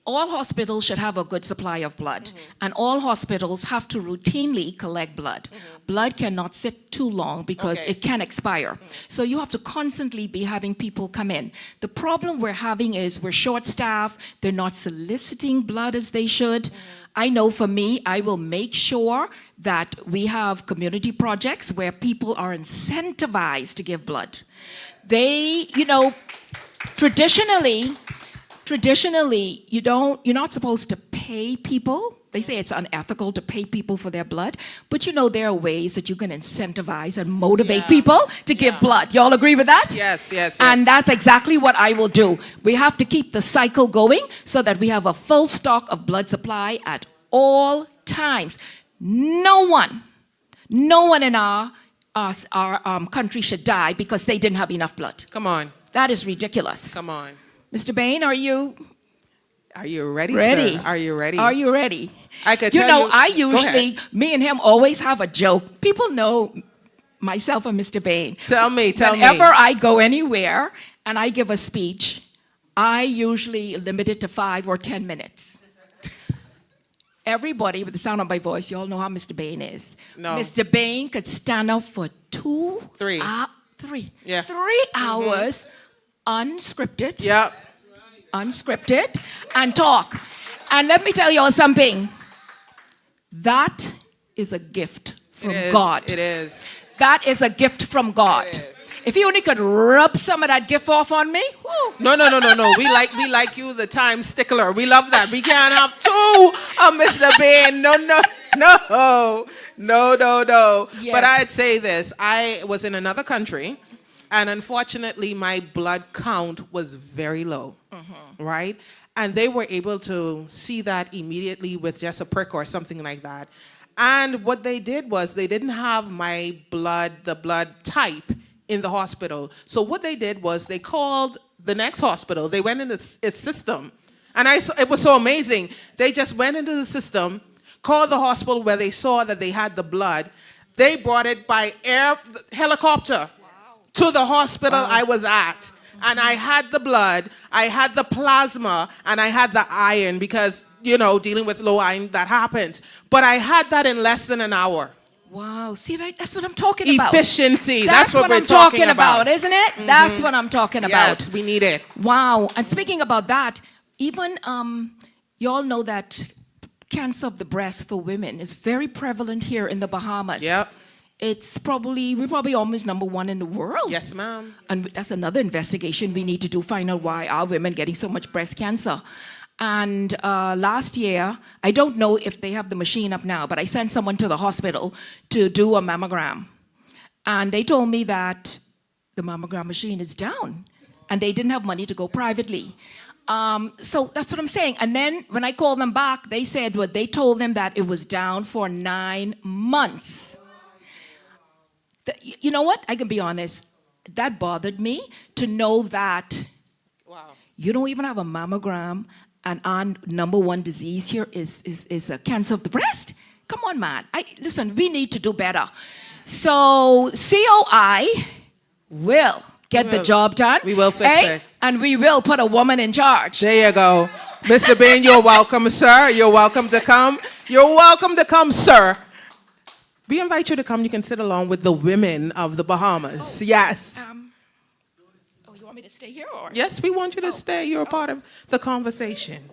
all hospitals should have a good supply of blood, and all hospitals have to routinely collect blood. Blood cannot sit too long because Okay. it can expire. So you have to constantly be having people come in. The problem we're having is we're short-staffed, they're not soliciting blood as they should. I know for me, I will make sure that we have community projects where people are incentivized to give blood. They, traditionally, you're not supposed to pay people. They say it's unethical to pay people for their blood, but there are ways that you can incentivize and motivate Yeah. people to give blood. Y'all agree with that? Yes. And that's exactly what I will do. We have to keep the cycle going so that we have a full stock of blood supply at all times. No one in our country should die because they didn't have enough blood. Come on. That is ridiculous. Come on. Mr. Bain, are you ready, ready? sir? Are you ready? Are you ready? I could tell you. I Go usually, ahead. me and him always have a joke. People know myself and Mr. Bain. Tell me. Whenever I go anywhere and I give a speech, I usually limit it to 5 or 10 minutes. Everybody, with the sound of my voice, you all know how Mr. Bain is. No. Mr. Bain could stand up for 3. 3 Yeah. 3 hours unscripted. Yep. Unscripted, and talk. And let me tell you all something. That is a gift from God. It is. That is a gift from God. It is. If you only could rub some of that gift off on me, whoo. No. We like you, the time stickler. We love that. We can't have 2 of Mr. Bain. No. Yes. But I'd say this. I was in another country, and unfortunately, my blood count was very low, right? And they were able to see that immediately with just a prick or something like that. And what they did was they didn't have the blood type in the hospital. So what they did was they called the next hospital. They went into its system. And it was so amazing. They just went into the system, called the hospital where they saw that they had the blood. They brought it by helicopter to the hospital I was at. And I had the blood, I had the plasma, and I had the iron because, dealing with low iron, that happens. But I had that in less than an hour. Wow, see, that's what I'm talking about. Efficiency, that's what we're I'm talking about. Isn't it? That's what I'm talking about. Yes, we need it. Wow, and speaking about that, even you all know that cancer of the breast for women is very prevalent here in the Bahamas. Yep. We're probably almost number 1 in the world. Yes, ma'am. And that's another investigation we need to do, find out why are women getting so much breast cancer. And last year, I don't know if they have the machine up now, but I sent someone to the hospital to do a mammogram. And they told me that the mammogram machine is down, and they didn't have money to go privately. So that's what I'm saying. And then when I called them back, they said they told them that it was down for 9 months. You know what? I can be honest. That bothered me to know that you don't even have a mammogram, and our number 1 disease here is cancer of the breast. Come on, man. Listen, we need to do better. So COI will get the job done. We will fix it. And we will put a woman in charge. There you go. Mr. Bain, you're welcome, sir. You're welcome to come. You're welcome to come, sir. We invite you to come. You can sit along with the women of the Bahamas. Yes. You want me to stay here? Or? Yes, we want you to stay. You're a part of the conversation.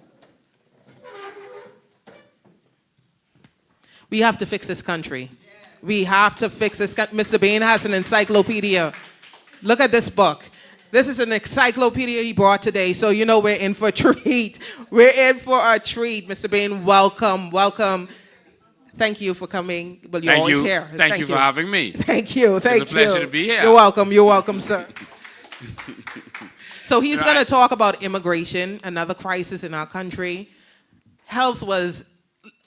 We have to fix this country. We have to fix this. Mr. Bain has an encyclopedia. Look at this book. This is an encyclopedia he brought today, so we're in for a treat. We're in for a treat. Mr. Bain, welcome. Thank you for coming. Well, you're always here. Thank you for having me. Thank you. It's a pleasure to be here. You're welcome, sir. So he's going to talk about immigration, another crisis in our country. Health was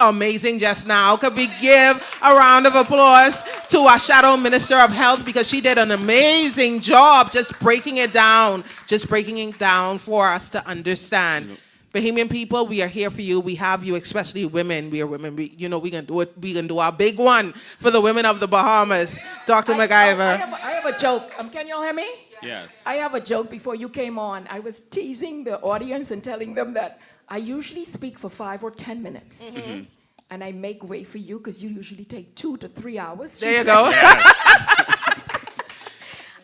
amazing just now. Could we give a round of applause to our Shadow Minister of Health, because she did an amazing job just breaking it down for us to understand. Bahamian people, we are here for you. We have you, especially women. We are women. We can do it. We can do our big one for the women of the Bahamas. Dr. McIver. I have a joke. Can you all hear me? Yes. I have a joke before you came on. I was teasing the audience and telling them that I usually speak for 5 or 10 minutes. And I make way for you because you usually take 2 to 3 hours. There you go.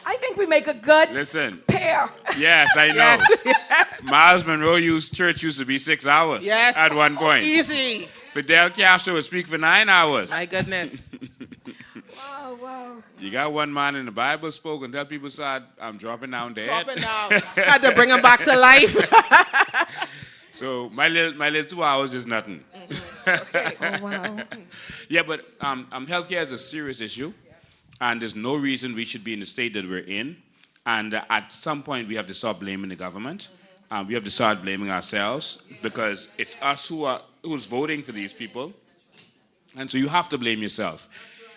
I think we make a good Listen. pair. Yes, I know. Miles Monroe church used to be 6 hours Yes. at one point. Easy. Fidel Castro would speak for 9 hours. My goodness. Wow. You got one man in the Bible spoke until people said, I'm dropping down dead. Dropping down. Had to bring him back to life. So my little 2 hours is nothing. Okay. Oh, wow. Yeah, but healthcare is a serious issue, and there's no reason we should be in the state that we're in. And at some point, we have to stop blaming the government. We have to start blaming ourselves because it's us who's voting for these people, and so you have to blame yourself.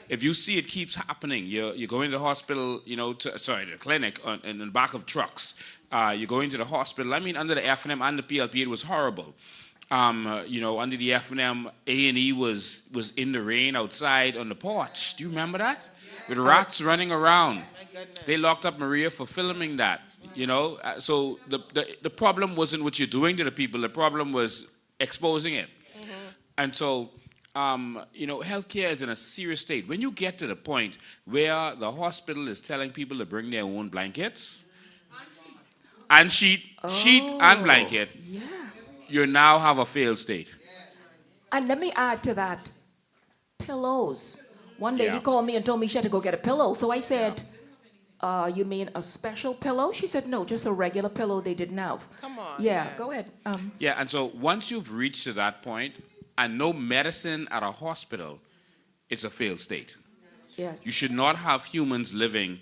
If you see it keeps happening, you're going to the hospital, the clinic in the back of trucks. You're going to the hospital. I mean, under the FNM and the PLP, it was horrible. Under the FNM, A&E was in the rain outside on the porch. Do you remember that? With rats running around. They locked up Maria for filming that. So the problem wasn't what you're doing to the people. The problem was exposing it. And so, healthcare is in a serious state. When you get to the point where the hospital is telling people to bring their own blankets and sheet and blanket, Yeah. you now have a failed state. And let me add to that, pillows. One lady Yeah. called me and told me she had to go get a pillow. So I said, you mean a special pillow? She said, no, just a regular pillow they didn't have. Come on. Yeah, go ahead. Yeah, and so once you've reached to that point and no medicine at a hospital, it's a failed state. Yes. You should not have humans living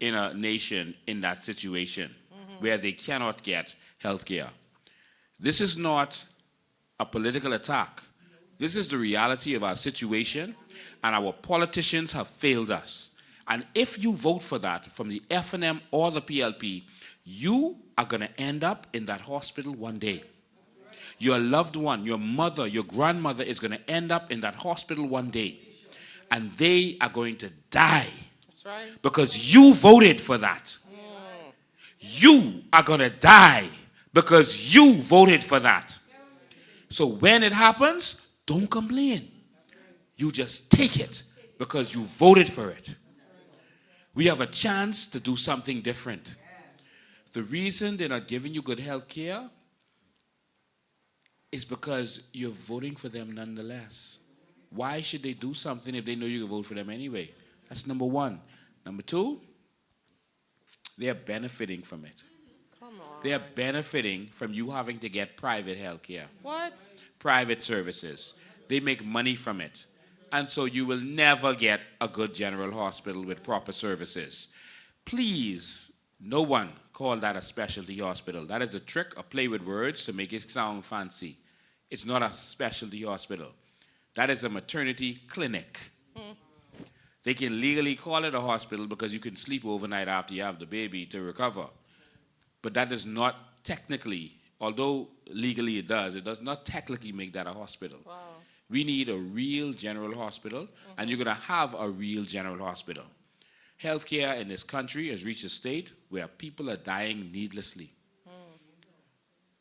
in a nation in that situation where they cannot get health care. This is not a political attack. This is the reality of our situation, and our politicians have failed us. And if you vote for that from the FNM or the PLP, you are going to end up in that hospital one day. Your loved one, your mother, your grandmother is going to end up in that hospital one day. And they are going to die. That's right. Because you voted for that. You are going to die because you voted for that. So when it happens, don't complain. You just take it because you voted for it. We have a chance to do something different. The reason they're not giving you good health care is because you're voting for them nonetheless. Why should they do something if they know you can vote for them anyway? That's number one. Number two, they are benefiting from it. Come on. They are benefiting from you having to get private health care, What? private services. They make money from it. And so you will never get a good general hospital with proper services. Please, no one call that a specialty hospital. That is a trick, a play with words to make it sound fancy. It's not a specialty hospital. That is a maternity clinic. They can legally call it a hospital because you can sleep overnight after you have the baby to recover. But that does not technically, although legally it does not technically make that a hospital. Wow. We need a real general hospital, and you're going to have a real general hospital. Healthcare in this country has reached a state where people are dying needlessly.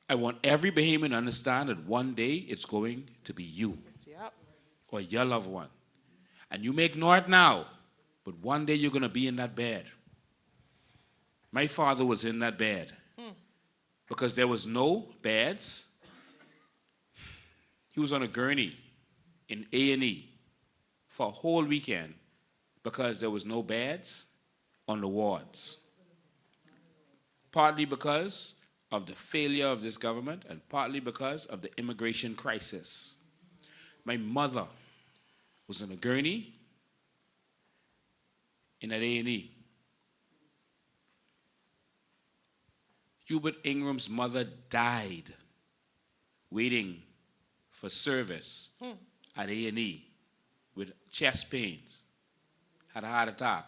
I want every Bahamian to understand that one day it's going to be you Yep. or your loved one. And you may ignore it now, but one day you're going to be in that bed. My father was in that bed because there was no beds. He was on a gurney in A&E for a whole weekend because there was no beds on the wards. Partly because of the failure of this government and partly because of the immigration crisis. My mother was on a gurney in at A&E. Hubert Ingram's mother died waiting for service at A&E with chest pains, had a heart attack.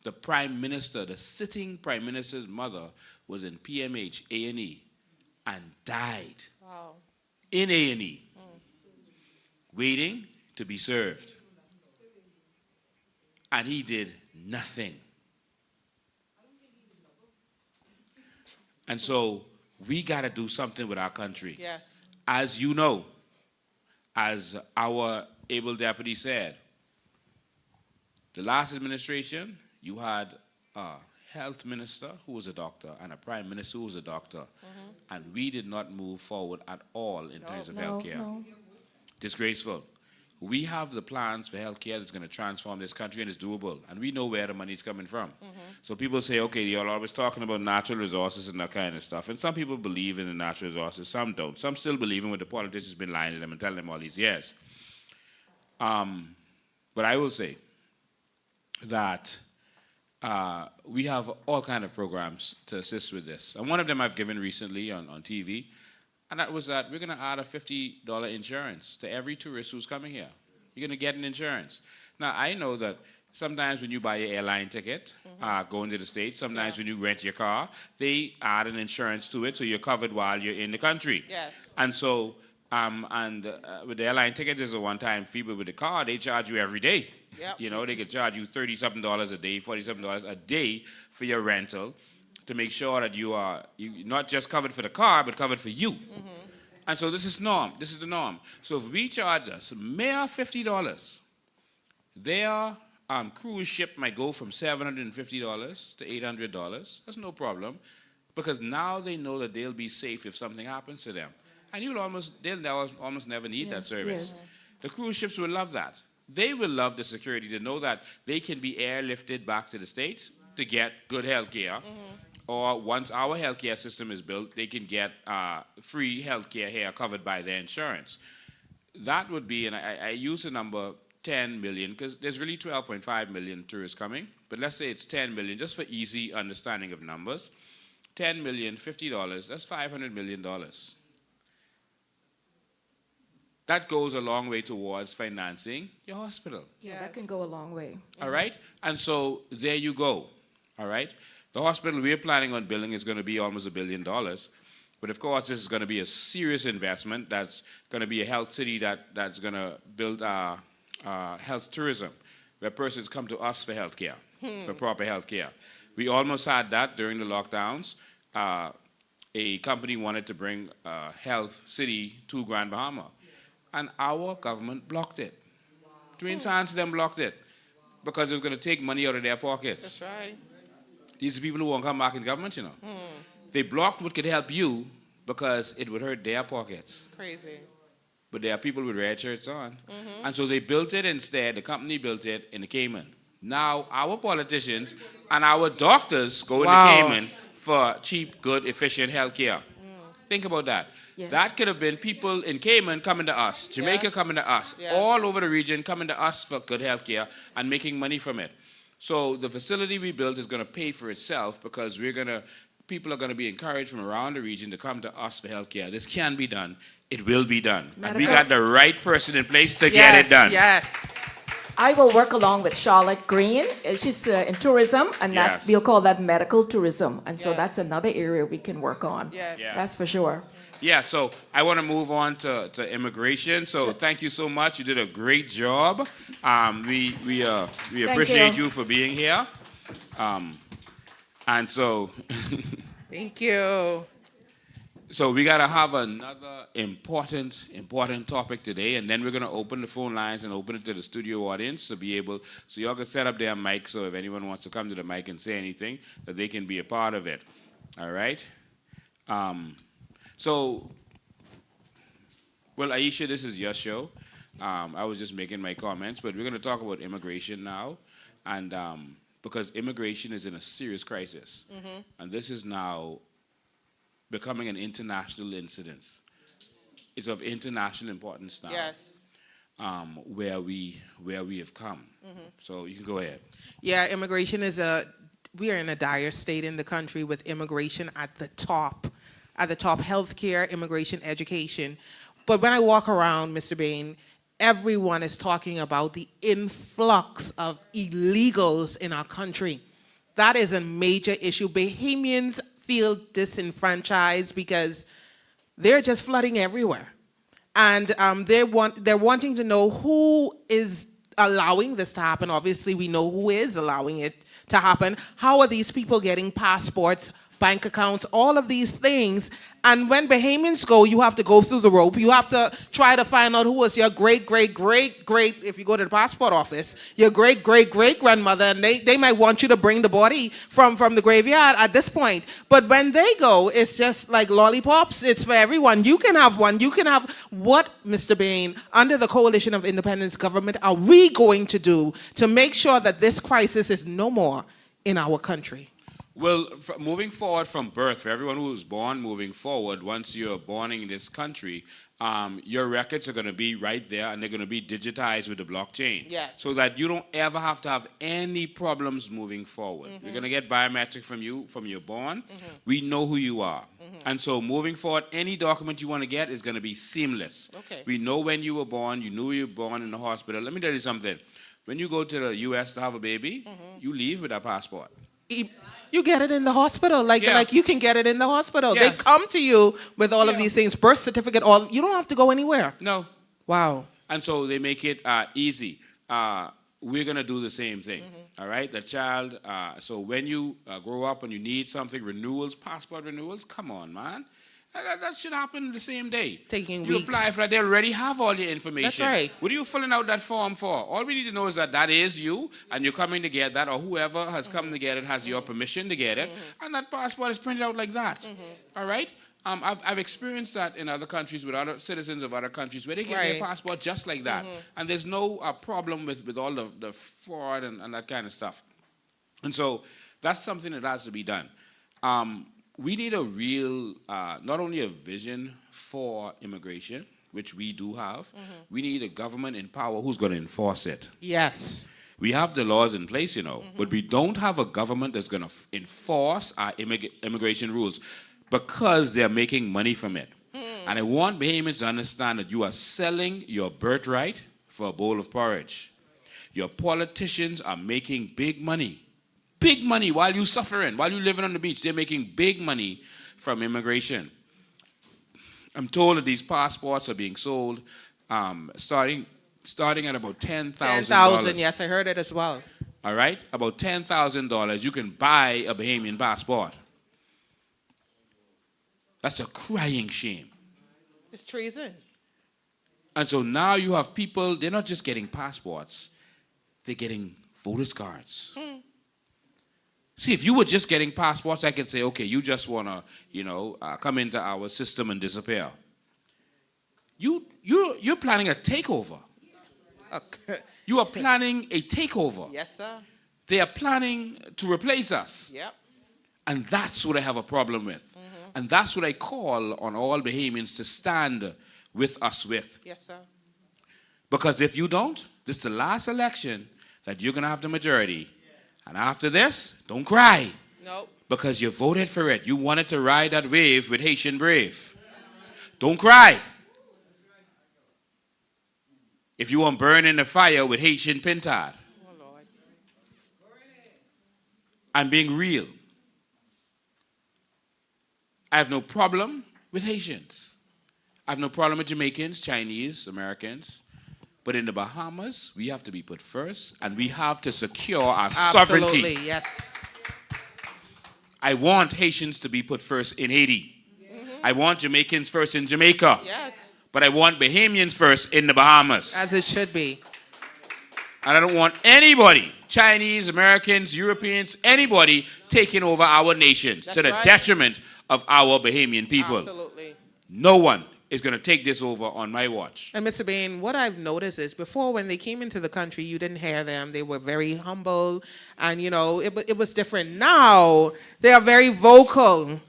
The prime minister, the sitting prime minister's mother, was in PMH A&E and died. Wow. In A&E, waiting to be served. And he did nothing. And so We got to do something with our country. Yes. As you know, as our able deputy said, the last administration, you had a health minister who was a doctor and a prime minister who was a doctor, and we did not move forward at all in terms of healthcare. Disgraceful. We have the plans for healthcare that's going to transform this country, and it's doable, and we know where the money's coming from. So people say, okay, you're always talking about natural resources and that kind of stuff, and some people believe in the natural resources, some don't. Some still believe in what the politicians have been lying to them and telling them all these years. But I will say that we have all kind of programs to assist with this. And one of them I've given recently on TV, and that was that we're going to add a $50 insurance to every tourist who's coming here. You're going to get an insurance. Now, I know that sometimes when you buy your airline ticket, going to the States, sometimes when you rent your car, they add an insurance to it so you're covered while you're in the country. Yes. And so, with the airline ticket, there's a one-time fee, but with the car, they charge you every day. Yep. You know, they could charge you $30-something a day, $47 a day for your rental to make sure that you not just covered for the car, but covered for you. And so this is norm. This is the norm. So if we charge us mere $50, their cruise ship might go from $750 to $800. That's no problem, because now they know that they'll be safe if something happens to them. And they'll almost never need that service. The cruise ships will love that. They will love the security to know that they can be airlifted back to the States to get good health care. Or once our healthcare system is built, they can get free healthcare here covered by their insurance. That would be, and I use the number 10 million, because there's really 12.5 million tourists coming, but let's say it's 10 million, just for easy understanding of numbers. 10 million, $50, that's $500 million. That goes a long way towards financing your hospital. Yeah, that can go a long way. All right? And so there you go. All right? The hospital we're planning on building is going to be almost $1 billion. But of course, this is going to be a serious investment. That's going to be a health city that's going to build health tourism, where persons come to us for health care, for proper health care. We almost had that during the lockdowns. A company wanted to bring a health city to Grand Bahama, and our government blocked it. Twin Sands them blocked it because it was going to take money out of their pockets. That's right. These are people who won't come back in government, you know. They blocked what could help you because it would hurt their pockets. Crazy. But there are people with red shirts on. And so they built it instead, the company built it in the Cayman. Now our politicians and our doctors go in the Cayman for cheap, good, efficient health care. Think about that. Yes. That could have been people in Cayman coming to us, Jamaica coming to us, all over the region coming to us for good health care and making money from it. So the facility we built is going to pay for itself because people are going to be encouraged from around the region to come to us for health care. This can be done. It will be done. And we got the right person in place to get it done. Yes. I will work along with Charlotte Green. She's in tourism, and that we'll call that medical tourism. And so that's another area we can work on. Yes. Yeah. That's for sure. Yeah, so I want to move on to immigration. So thank you so much. You did a great job. We appreciate you for being here. And so Thank you. So we got to have another important topic today, and then we're going to open the phone lines and open it to the studio audience to be able, so y'all can set up their mic, so if anyone wants to come to the mic and say anything, that they can be a part of it. All right? So, well, Aisha, this is your show. I was just making my comments, but we're going to talk about immigration now, and because immigration is in a serious crisis, and this is now becoming an international incident. It's of international importance now. Yes. Where we have come. So you can go ahead. Yeah, immigration we are in a dire state in the country with immigration at the top. At the top, healthcare, immigration, education. But when I walk around, Mr. Bain, everyone is talking about the influx of illegals in our country. That is a major issue. Bahamians feel disenfranchised because they're just flooding everywhere. And they're wanting to know who is allowing this to happen. Obviously, we know who is allowing it to happen. How are these people getting passports bank accounts, all of these things. And when Bahamians go, you have to go through the rope. You have to try to find out who was your great, if you go to the passport office, your great, grandmother, and they might want you to bring the body from the graveyard at this point. But when they go, it's just like lollipops. It's for everyone. You can have one. You can have what, Mr. Bain, under the Coalition of Independence Government, are we going to do to make sure that this crisis is no more in our country? Well, moving forward from birth, for everyone who was born moving forward, once you're born in this country, your records are going to be right there, and they're going to be digitized with the blockchain. Yes. So that you don't ever have to have any problems moving forward. We're going to get biometric from you from you're born. We know who you are. And so moving forward, any document you want to get is going to be seamless. Okay. We know when you were born. You knew you were born in the hospital. Let me tell you something. When you go to the U.S. to have a baby, you leave with a passport. You get it in the hospital, like you can get it in the hospital. Yes. They come to you with all of these things, birth certificate, all. You don't have to go anywhere. No. Wow. And so they make it easy. We're going to do the same thing, all right? The child, so when you grow up and you need something, renewals, passport renewals, come on, man. That should happen the same day. Taking you weeks. apply for that, they already have all your information. That's right. What are you filling out that form for? All we need to know is that is you, and you're coming to get that, or whoever has come to get it has your permission to get it, and that passport is printed out like that, all right? I've experienced that in other countries with other citizens of other countries where they get their passport just like that, and there's no problem with all the fraud and that kind of stuff. And so that's something that has to be done. We need a real, not only a vision for immigration, which we do have, we need a government in power who's going to enforce it. Yes. We have the laws in place, but we don't have a government that's going to enforce our immigration rules because they're making money from it. And I want Bahamians to understand that you are selling your birthright for a bowl of porridge. Your politicians are making big money. Big money while you're suffering, while you're living on the beach. They're making big money from immigration. I'm told that these passports are being sold starting at about $10,000. $10,000, yes, I heard it as well. All right? About $10,000, you can buy a Bahamian passport. That's a crying shame. It's treason. And so now you have people, they're not just getting passports, they're getting voters cards. See, if you were just getting passports, I could say, okay, you just want to, come into our system and disappear. You're planning a takeover. Okay. You are planning a takeover. Yes, sir. They are planning to replace us. Yep. And that's what I have a problem with. And that's what I call on all Bahamians to stand with us with. Yes, sir. Because if you don't, this is the last election that you're going to have the majority. And after this, don't cry. Nope. Because you voted for it. You wanted to ride that wave with Haitian Brave. Don't cry. If you want to burn in the fire with Haitian Pintard. Oh, Lord. I'm being real. I have no problem with Haitians. I have no problem with Jamaicans, Chinese, Americans. But in the Bahamas, we have to be put first, and we have to secure our sovereignty. Absolutely, yes. I want Haitians to be put first in Haiti. I want Jamaicans first in Jamaica. Yes. But I want Bahamians first in the Bahamas. As it should be. And I don't want anybody, Chinese, Americans, Europeans, anybody taking over our nations to the detriment of our Bahamian people. Absolutely. No one is going to take this over on my watch. And Mr. Bain, what I've noticed is before when they came into the country, you didn't hear them. They were very humble and, it was different. Now, they are very vocal.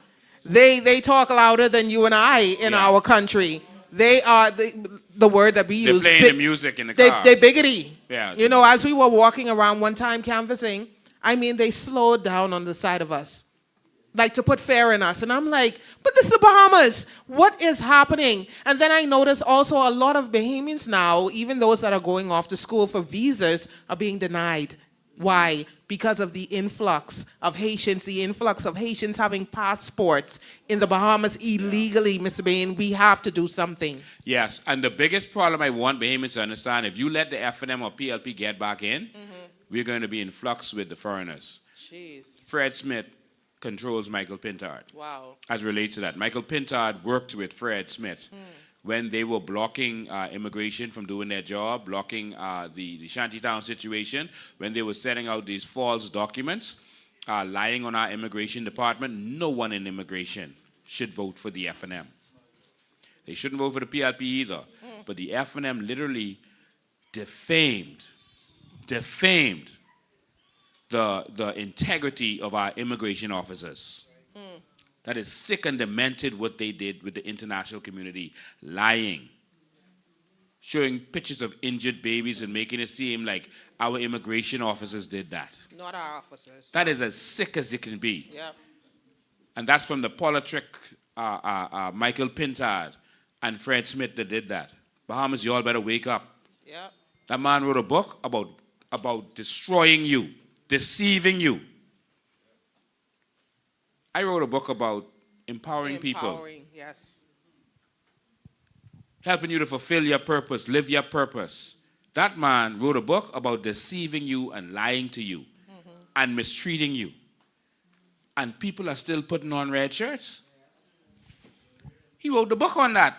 They talk louder than you and I in our country. They are the word that we use. They're playing the music in the car. They're biggity. Yeah. As we were walking around one time canvassing, they slowed down on the side of us. Like to put fear in us. And I'm like, but this is the Bahamas. What is happening? And then I notice also a lot of Bahamians now, even those that are going off to school for visas, are being denied. Why? Because of the influx of Haitians, having passports in the Bahamas illegally, Mr. Bain. We have to do something. Yes, and the biggest problem I want Bahamians to understand, if you let the F&M or PLP get back in, we're going to be in flux with the foreigners. Jeez. Fred Smith, controls Michael Pintard. Wow. As relates to that. Michael Pintard worked with Fred Smith when they were blocking immigration from doing their job, blocking the shantytown situation, when they were setting out these false documents, lying on our immigration department. No one in immigration should vote for the FNM. They shouldn't vote for the PLP either. But the FNM literally defamed the integrity of our immigration officers. That is sick and demented what they did with the international community, lying, showing pictures of injured babies and making it seem like our immigration officers did that. Not our officers. That is as sick as it can be. Yep. And that's from the politric Michael Pintard and Fred Smith that did that. Bahamas, you all better wake up. Yep. That man wrote a book about destroying you, deceiving you. I wrote a book about empowering people. Empowering, yes. Helping you to fulfill your purpose, live your purpose. That man wrote a book about deceiving you and lying to you and mistreating you. And people are still putting on red shirts. He wrote the book on that.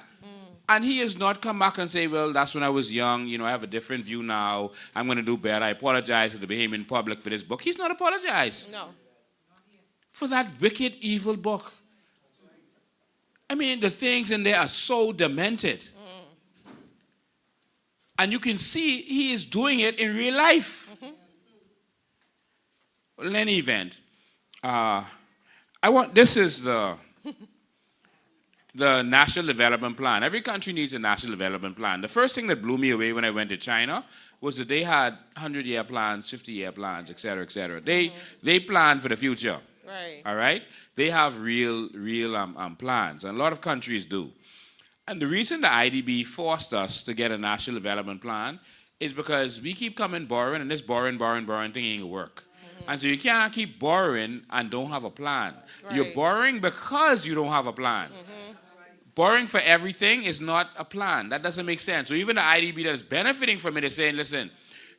And he has not come back and say, well, that's when I was young. You know, I have a different view now. I'm going to do better. I apologize to the Bahamian public for this book. He's not apologized. No. For that wicked, evil book. I mean, the things in there are so demented. And you can see he is doing it in real life. Well, in any event, this is the National Development Plan. Every country needs a National Development Plan. The first thing that blew me away when I went to China was that they had 100-year plans, 50-year plans, et cetera, et cetera. They plan for the future. Right. All right? They have real plans, and a lot of countries do. And the reason the IDB forced us to get a National Development Plan is because we keep coming borrowing, and this borrowing thing ain't gonna work. And so you can't keep borrowing and don't have a plan. Right. You're borrowing because you don't have a plan. Borrowing for everything is not a plan. That doesn't make sense. So even the IDB that is benefiting from it is saying, listen,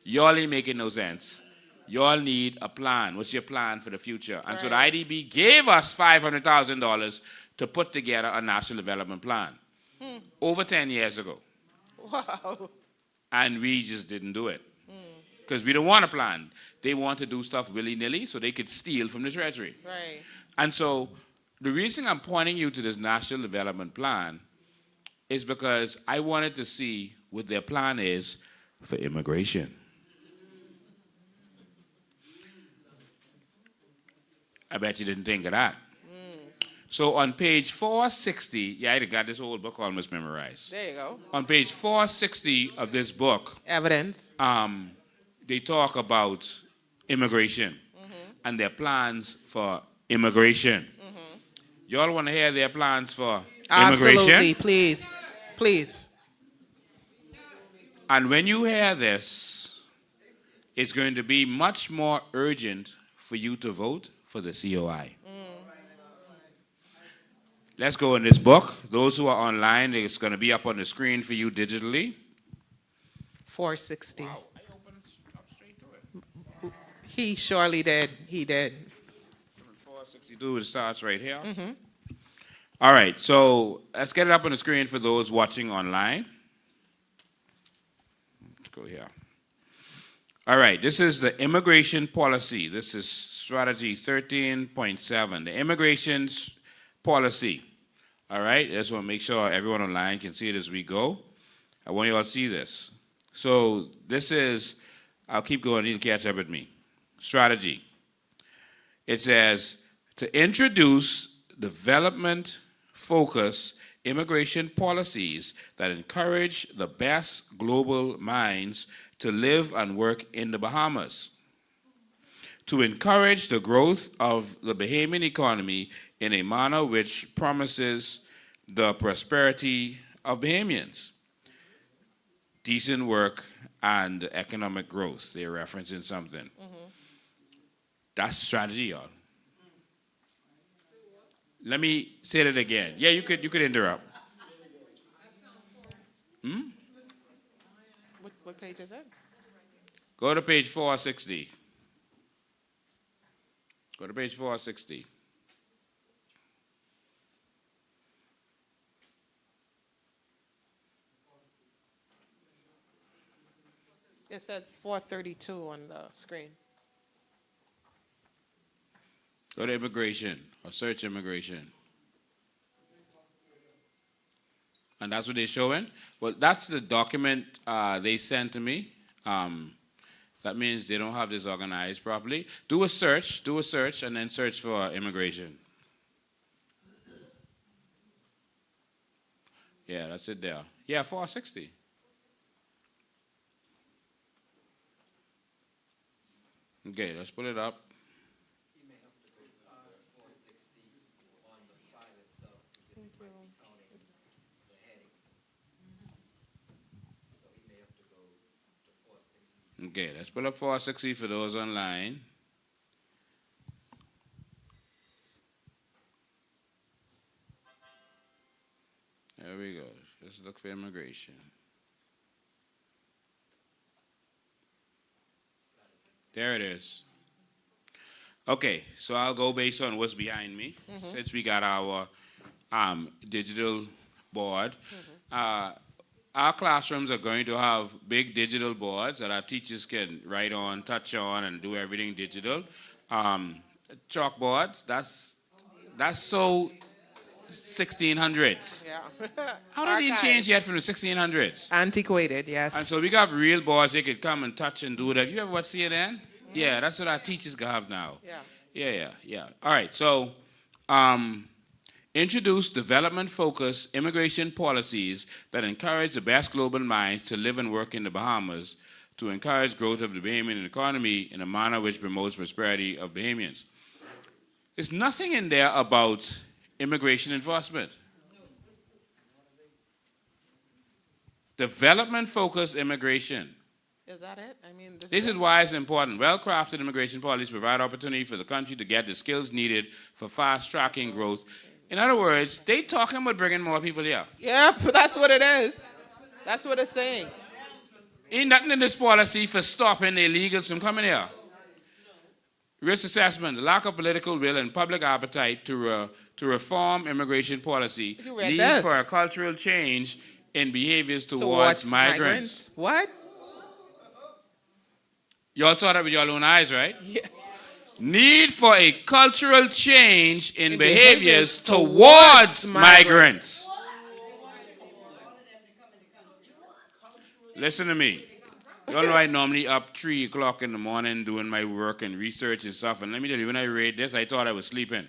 y'all ain't making no sense. Y'all need a plan. What's your plan for the future? And so the IDB gave us $500,000 to put together a national development plan over 10 years ago. Wow. And we just didn't do it. Because we don't want a plan. They want to do stuff willy-nilly so they could steal from the Treasury. Right. And so the reason I'm pointing you to this National Development Plan is because I wanted to see what their plan is for immigration. I bet you didn't think of that. So on page 460, yeah, I got this old book almost memorized. There you go. On page 460 of this book, Evidence. they talk about immigration and their plans for immigration. Y'all want to hear their plans for immigration? Absolutely, please. Please. And when you hear this, it's going to be much more urgent for you to vote for the COI. Let's go in this book. Those who are online, it's going to be up on the screen for you digitally. 460. Wow, I opened up straight to it. He surely did. He did. 462, it starts right here. All right, so let's get it up on the screen for those watching online. Let's go here. All right, this is the immigration policy. This is strategy 13.7, the immigration policy. All right, I just want to make sure everyone online can see it as we go. I want you all to see this. So this is, I'll keep going, you need to catch up with me. Strategy. It says to introduce development-focused immigration policies that encourage the best global minds to live and work in the Bahamas. To encourage the growth of the Bahamian economy in a manner which promises the prosperity of Bahamians. Decent work and economic growth. They're referencing something. That's the strategy, y'all. Let me say that again. Yeah, you could interrupt. What page is it? Go to page 460. Go to page 460. It says 432 on the screen. Go to immigration or search immigration. And that's what they're showing? Well, that's the document they sent to me. That means they don't have this organized properly. Do a search, and then search for immigration. Yeah, that's it there. Yeah, 460. Okay, let's pull it up. You may have to go past 460 on the file itself because it might be counting the headings. So he may have to go to 460. Okay, let's pull up 460 for those online. There we go. Let's look for immigration. There it is. Okay, so I'll go based on what's behind me. Since we got our digital board, our classrooms are going to have big digital boards that our teachers can write on, touch on, and do everything digital. Chalkboards, that's so 1600s. Yeah. How did it change yet from the 1600s? Antiquated, yes. And so we got real boards they could come and touch and do whatever. You ever watch CNN? Yeah, that's what our teachers have now. Yeah. All right, so introduce development-focused immigration policies that encourage the best global minds to live and work in the Bahamas to encourage growth of the Bahamian economy in a manner which promotes prosperity of Bahamians. There's nothing in there about immigration enforcement. Development-focused immigration. Is that it? I mean, This is why it's important. Well-crafted immigration policies provide opportunity for the country to get the skills needed for fast-tracking growth. In other words, they talking about bringing more people here. Yep, that's what it is. That's what it's saying. Ain't nothing in this policy for stopping the illegals from coming here. Risk assessment, the lack of political will and public appetite to reform immigration policy lead for a cultural change in behaviors towards migrants. What? Y'all saw that with your own eyes, right? Yeah. Need for a cultural change in behaviors towards migrants. Listen to me. Y'all know I normally up 3 o'clock in the morning doing my work and research and stuff. And let me tell you, when I read this, I thought I was sleeping.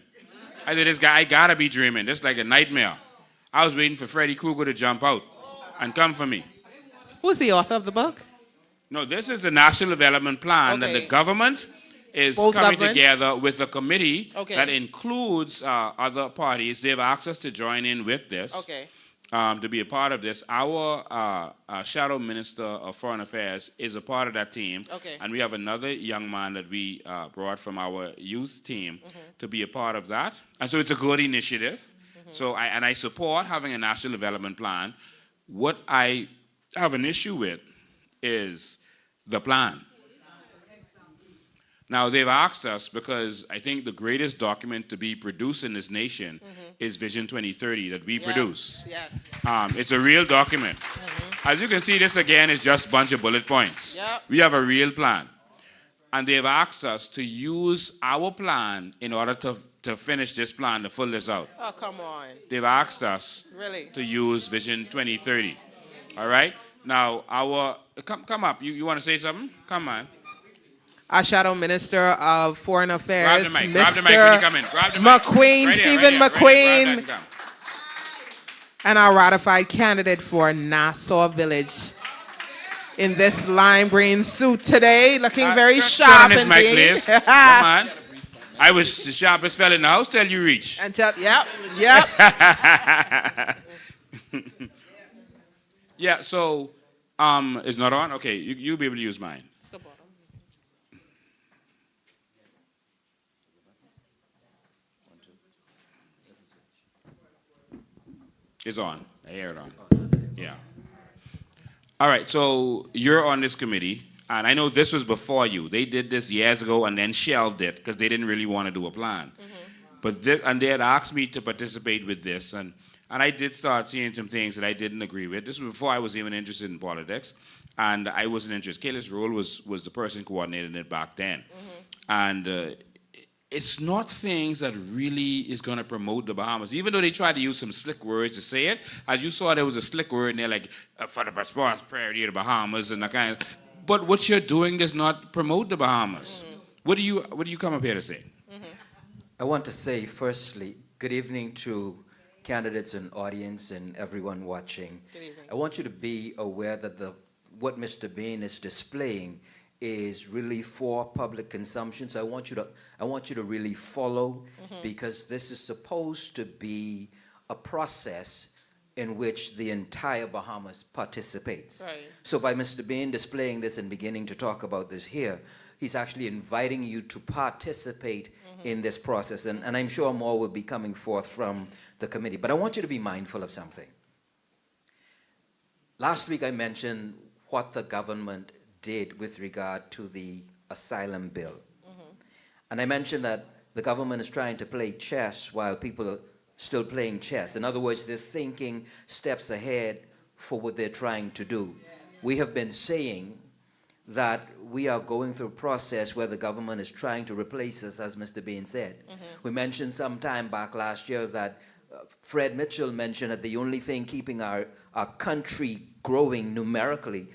I said, this guy, I gotta be dreaming. This is like a nightmare. I was waiting for Freddy Krueger to jump out and come for me. Who's the author of the book? No, this is the National Development Plan that the government is coming together with a committee that includes other parties. They have access to join in with this. To be a part of this. Our Shadow Minister of Foreign Affairs is a part of that team. And we have another young man that we brought from our youth team to be a part of that. And so it's a good initiative. So I support having a national development plan. What I have an issue with is the plan. Now, they've asked us, because I think the greatest document to be produced in this nation is Vision 2030 that we produce. It's a real document. As you can see, this again is just a bunch of bullet points. We have a real plan. And they've asked us to use our plan in order to finish this plan, to fill this out. Oh, come on. They've asked us to use Vision 2030. All right? Now, come up. You want to say something? Come on. Our Shadow Minister of Foreign Affairs, Grab the mic. Mr. Grab the mic when you come in. Grab the mic. McQueen, Right here, Stephen right here, McQueen, right here. and our ratified candidate for Nassau Village in this lime green suit today, looking very sharp Turn on this mic, indeed. please. Come on. I was the sharpest fella in the house till you reach. And yep. Yeah, so it's not on? Okay, you'll be able to use mine. It's on. I hear it on. Yeah. All right, so you're on this committee, and I know this was before you. They did this years ago and then shelved it because they didn't really want to do a plan. But they had asked me to participate with this, and I did start seeing some things that I didn't agree with. This was before I was even interested in politics. And I wasn't interested. Kayla's role was the person coordinating it back then. And it's not things that really is going to promote the Bahamas. Even though they tried to use some slick words to say it, as you saw, there was a slick word in there like for the prosperity of the Bahamas and that kind of. But what you're doing does not promote the Bahamas. What do you come up here to say? I want to say, firstly, good evening to candidates and audience and everyone watching. Good evening. I want you to be aware that what Mr. Bain is displaying is really for public consumption. So I want you to really follow, because this is supposed to be a process in which the entire Bahamas participates. Right. So by Mr. Bain displaying this and beginning to talk about this here, he's actually inviting you to participate in this process. And I'm sure more will be coming forth from the committee. But I want you to be mindful of something. Last week I mentioned what the government did with regard to the asylum bill. And I mentioned that the government is trying to play chess while people are still playing chess. In other words, they're thinking steps ahead for what they're trying to do. We have been saying that we are going through a process where the government is trying to replace us, as Mr. Bain said. We mentioned some time back last year that Fred Mitchell mentioned that the only thing keeping our country growing numerically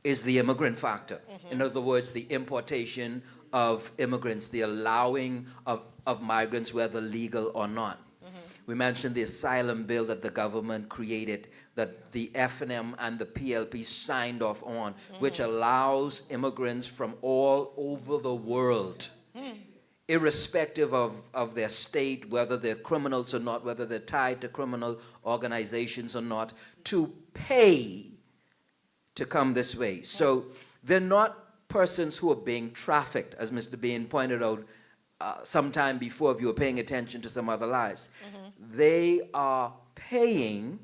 is the immigrant factor. In other words, the importation of immigrants, the allowing of migrants, whether legal or not. We mentioned the asylum bill that the government created, that the FNM and the PLP signed off on, which allows immigrants from all over the world, irrespective of their state, whether they're criminals or not, whether they're tied to criminal organizations or not, to pay to come this way. So they're not persons who are being trafficked, as Mr. Bain pointed out sometime before, if you were paying attention to some other lives. They are paying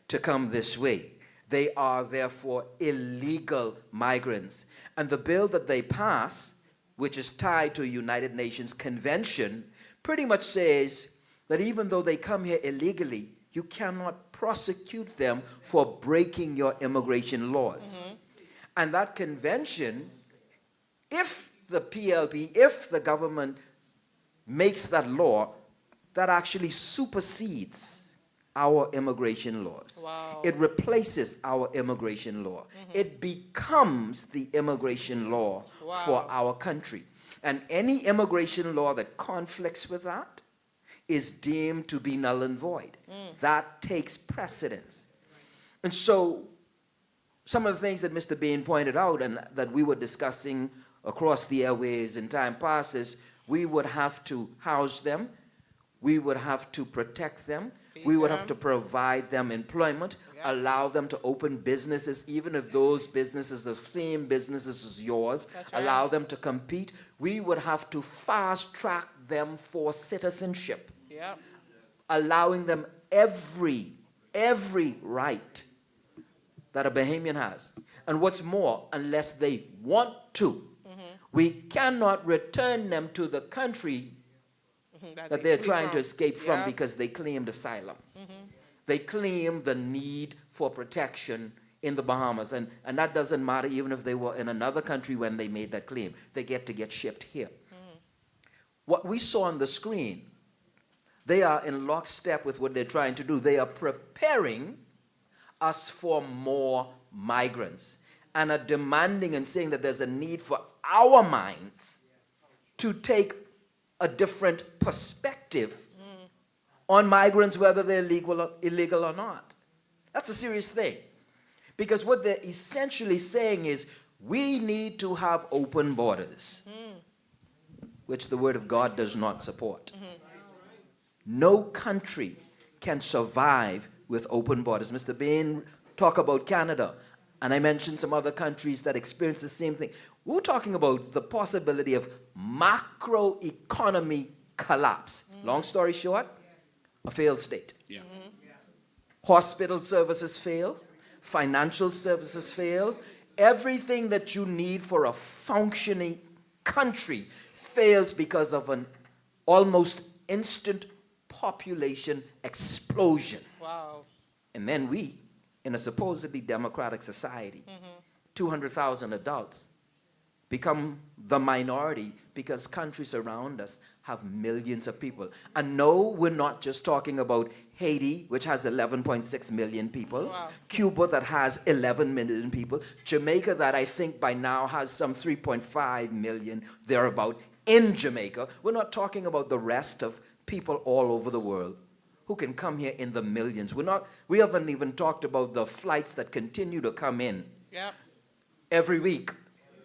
to come this way. They are therefore illegal migrants. And the bill that they pass, which is tied to a United Nations convention, pretty much says that even though they come here illegally, you cannot prosecute them for breaking your immigration laws. And that convention, if the PLP, if the government makes that law, that actually supersedes our immigration laws. Wow. It replaces our immigration law. It becomes the immigration law for our country. And any immigration law that conflicts with that is deemed to be null and void. That takes precedence. And so some of the things that Mr. Bain pointed out and that we were discussing across the airwaves in time passes, we would have to house them, we would have to protect them, we would have to provide them employment, allow them to open businesses, even if those businesses are the same businesses as yours, allow them to compete. We would have to fast track them for citizenship, allowing them every right that a Bahamian has. And what's more, unless they want to, we cannot return them to the country that they're trying to escape from because they claimed asylum. They claim the need for protection in the Bahamas. And that doesn't matter even if they were in another country when they made that claim. They get shipped here. What we saw on the screen, they are in lockstep with what they're trying to do. They are preparing us for more migrants and are demanding and saying that there's a need for our minds to take a different perspective on migrants, whether they're legal or illegal or not. That's a serious thing. Because what they're essentially saying is we need to have open borders, which the Word of God does not support. No country can survive with open borders. Mr. Bain talked about Canada, and I mentioned some other countries that experience the same thing. We're talking about the possibility of macroeconomy collapse. Long story short, a failed state. Hospital services fail, financial services fail. Everything that you need for a functioning country fails because of an almost instant population explosion. Wow. And then we, in a supposedly democratic society, 200,000 adults become the minority because countries around us have millions of people. And no, we're not just talking about Haiti, which has 11.6 million people, Wow. Cuba that has 11 million people, Jamaica that I think by now has some 3.5 million thereabout in Jamaica. We're not talking about the rest of people all over the world who can come here in the millions. We haven't even talked about the flights that continue to come in Yep. every week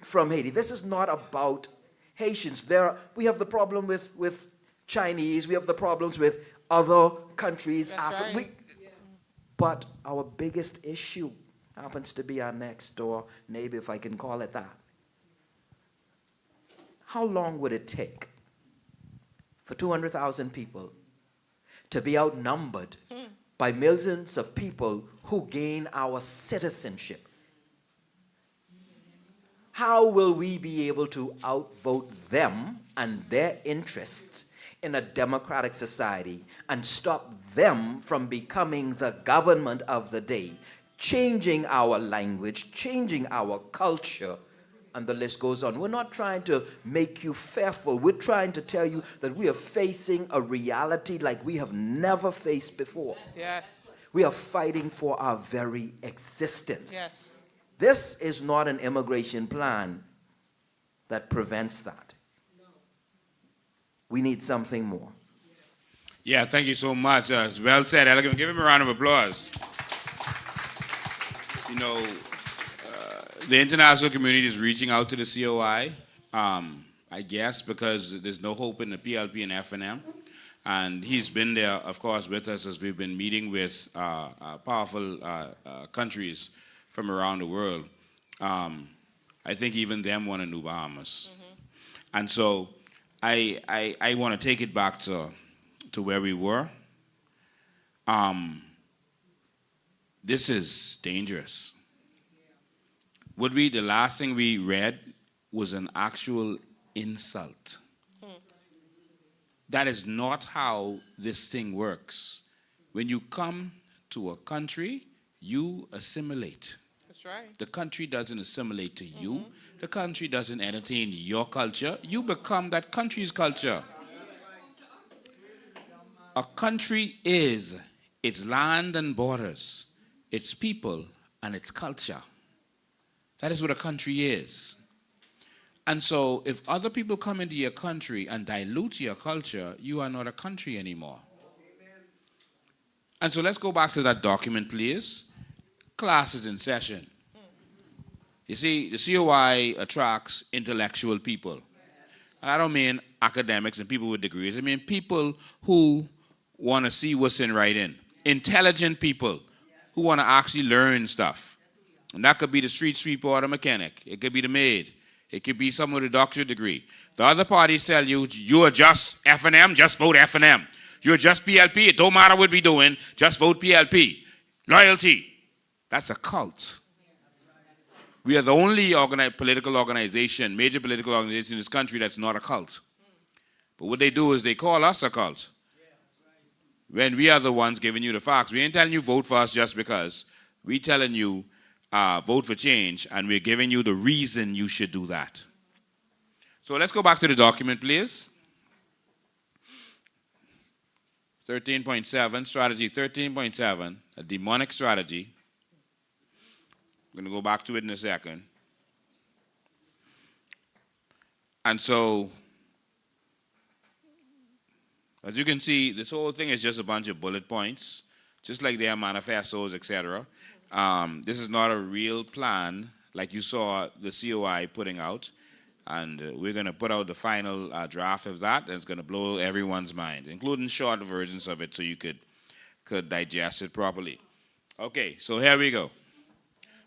from Haiti. This is not about Haitians. We have the problem with Chinese. We have the problems with other countries. That's right. But our biggest issue happens to be our next door neighbor, if I can call it that. How long would it take for 200,000 people to be outnumbered by millions of people who gain our citizenship? How will we be able to outvote them and their interests in a democratic society and stop them from becoming the government of the day, changing our language, changing our culture, and the list goes on. We're not trying to make you fearful. We're trying to tell you that we are facing a reality like we have never faced before. Yes. We are fighting for our very existence. Yes. This is not an immigration plan that prevents that. We need something more. Yeah, thank you so much. Well said, Elegant. Give him a round of applause. You know, the international community is reaching out to the COI, I guess, because there's no hope in the PLP and FNM. And he's been there, of course, with us as we've been meeting with powerful countries from around the world. I think even them want a new Bahamas. And so I want to take it back to where we were. This is dangerous. The last thing we read was an actual insult. That is not how this thing works. When you come to a country, you assimilate. That's right. The country doesn't assimilate to you. The country doesn't entertain your culture. You become that country's culture. A country is its land and borders, its people and its culture. That is what a country is. And so if other people come into your country and dilute your culture, you are not a country anymore. And so let's go back to that document, please. Class is in session. You see, the COI attracts intellectual people. And I don't mean academics and people with degrees. I mean people who want to see what's in writing. Intelligent people who want to actually learn stuff. And that could be the street sweeper or the mechanic. It could be the maid. It could be someone with a doctorate degree. The other parties tell you, you are just F&M, just vote F&M. You're just PLP, it don't matter what we're doing, just vote PLP. Loyalty. That's a cult. We are the only political organization, major political organization in this country that's not a cult. But what they do is they call us a cult. When we are the ones giving you the facts. We ain't telling you vote for us just because. We telling you vote for change, and we're giving you the reason you should do that. So let's go back to the document, please. 13.7, strategy 13.7, a demonic strategy. I'm going to go back to it in a second. And so, as you can see, this whole thing is just a bunch of bullet points, just like their manifestos, etc. This is not a real plan like you saw the COI putting out. And we're going to put out the final draft of that, and it's going to blow everyone's mind, including short versions of it so you could digest it properly. Okay, so here we go.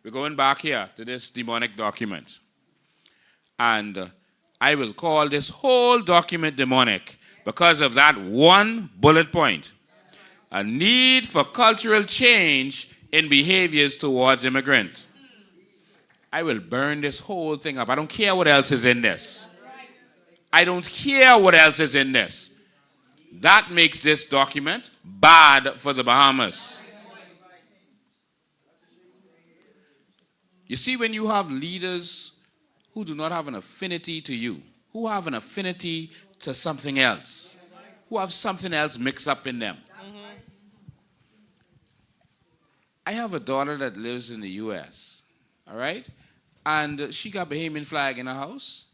We're going back here to this demonic document. And I will call this whole document demonic because of that one bullet point. A need for cultural change in behaviors towards immigrants. I will burn this whole thing up. I don't care what else is in this. I don't care what else is in this. That makes this document bad for the Bahamas. You see, when you have leaders who do not have an affinity to you, who have an affinity to something else, who have something else mixed up in them. I have a daughter that lives in the U.S., all right? And she got Bahamian flag in her house,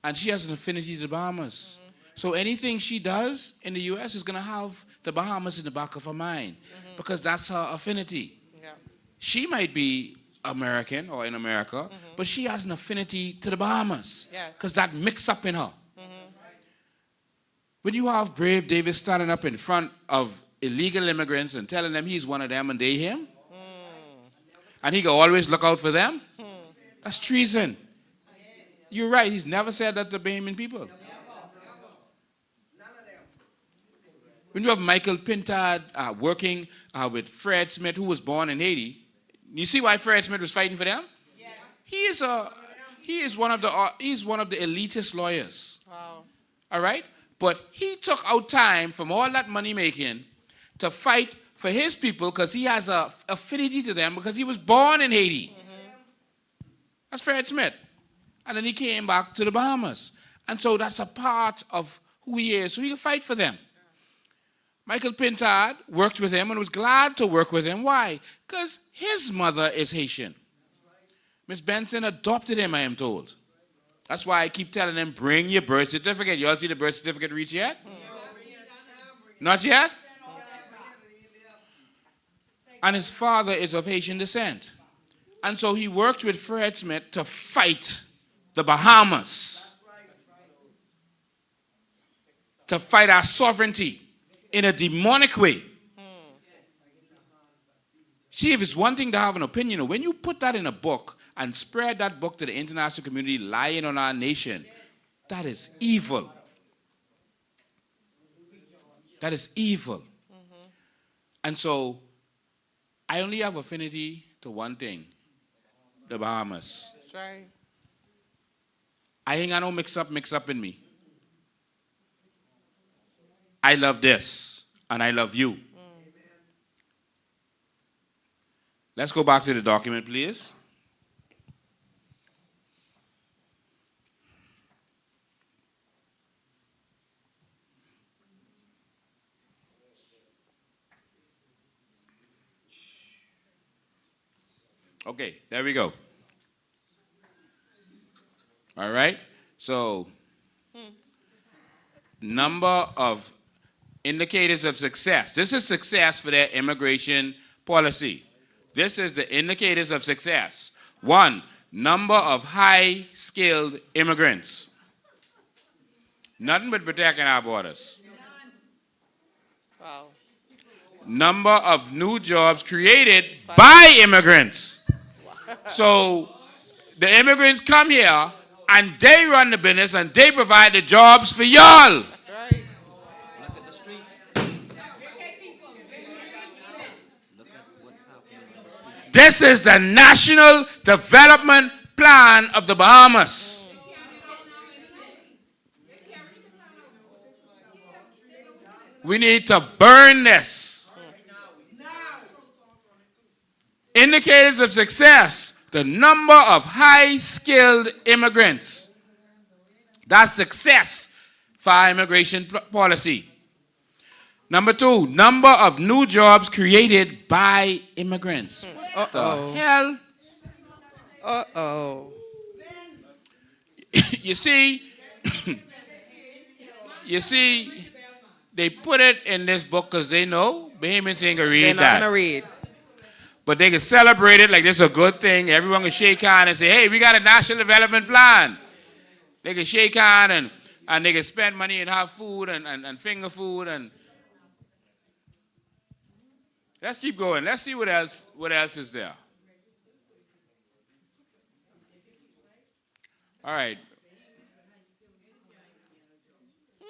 and she has an affinity to the Bahamas. So anything she does in the U.S. is going to have the Bahamas in the back of her mind, because that's her affinity. Yeah. She might be American or in America, but she has an affinity to the Bahamas, Yes. because that mix up in her. When you have Brave Davis standing up in front of illegal immigrants and telling them he's one of them and they him, and he can always look out for them, that's treason. You're right, he's never said that to Bahamian people. When you have Michael Pintard working with Fred Smith, who was born in Haiti, you see why Fred Smith was fighting for them? Yes. He's one of the elitist lawyers. Wow. All right? But he took out time from all that money making to fight for his people because he has a affinity to them because he was born in Haiti. That's Fred Smith. And then he came back to the Bahamas. And so that's a part of who he is. So he can fight for them. Michael Pintard worked with him and was glad to work with him. Why? Because his mother is Haitian. Miss Benson adopted him, I am told. That's why I keep telling them, bring your birth certificate. You all see the birth certificate reach yet? Not yet? And his father is of Haitian descent. And so he worked with Fred Smith to fight the Bahamas. To fight our sovereignty in a demonic way. See, if it's one thing to have an opinion, when you put that in a book and spread that book to the international community lying on our nation, that is evil. That is evil. And so, I only have affinity to one thing, the Bahamas. That's right. I ain't got no mix up in me. I love this, and I love you. Let's go back to the document, please. Okay, there we go. All right, so number of indicators of success. This is success for their immigration policy. This is the indicators of success. 1, number of high-skilled immigrants. Nothing but protecting our borders. Wow. Number of new jobs created by immigrants. So the immigrants come here and they run the business and they provide the jobs for y'all. That's right. Look at the streets. Look at what's happening on the streets. This is the National Development Plan of the Bahamas. We need to burn this. Indicators of success. The number of high-skilled immigrants. That's success for our immigration policy. Number 2, number of new jobs created by immigrants. What the hell? Uh-oh. You see, they put it in this book because they know Bahamians ain't gonna read They're that. not going to read. But they can celebrate it like this is a good thing. Everyone can shake hand and say, hey, we got a national development plan. They can shake hand and they can spend money and have food and finger food. And let's keep going. Let's see what else is there. All right.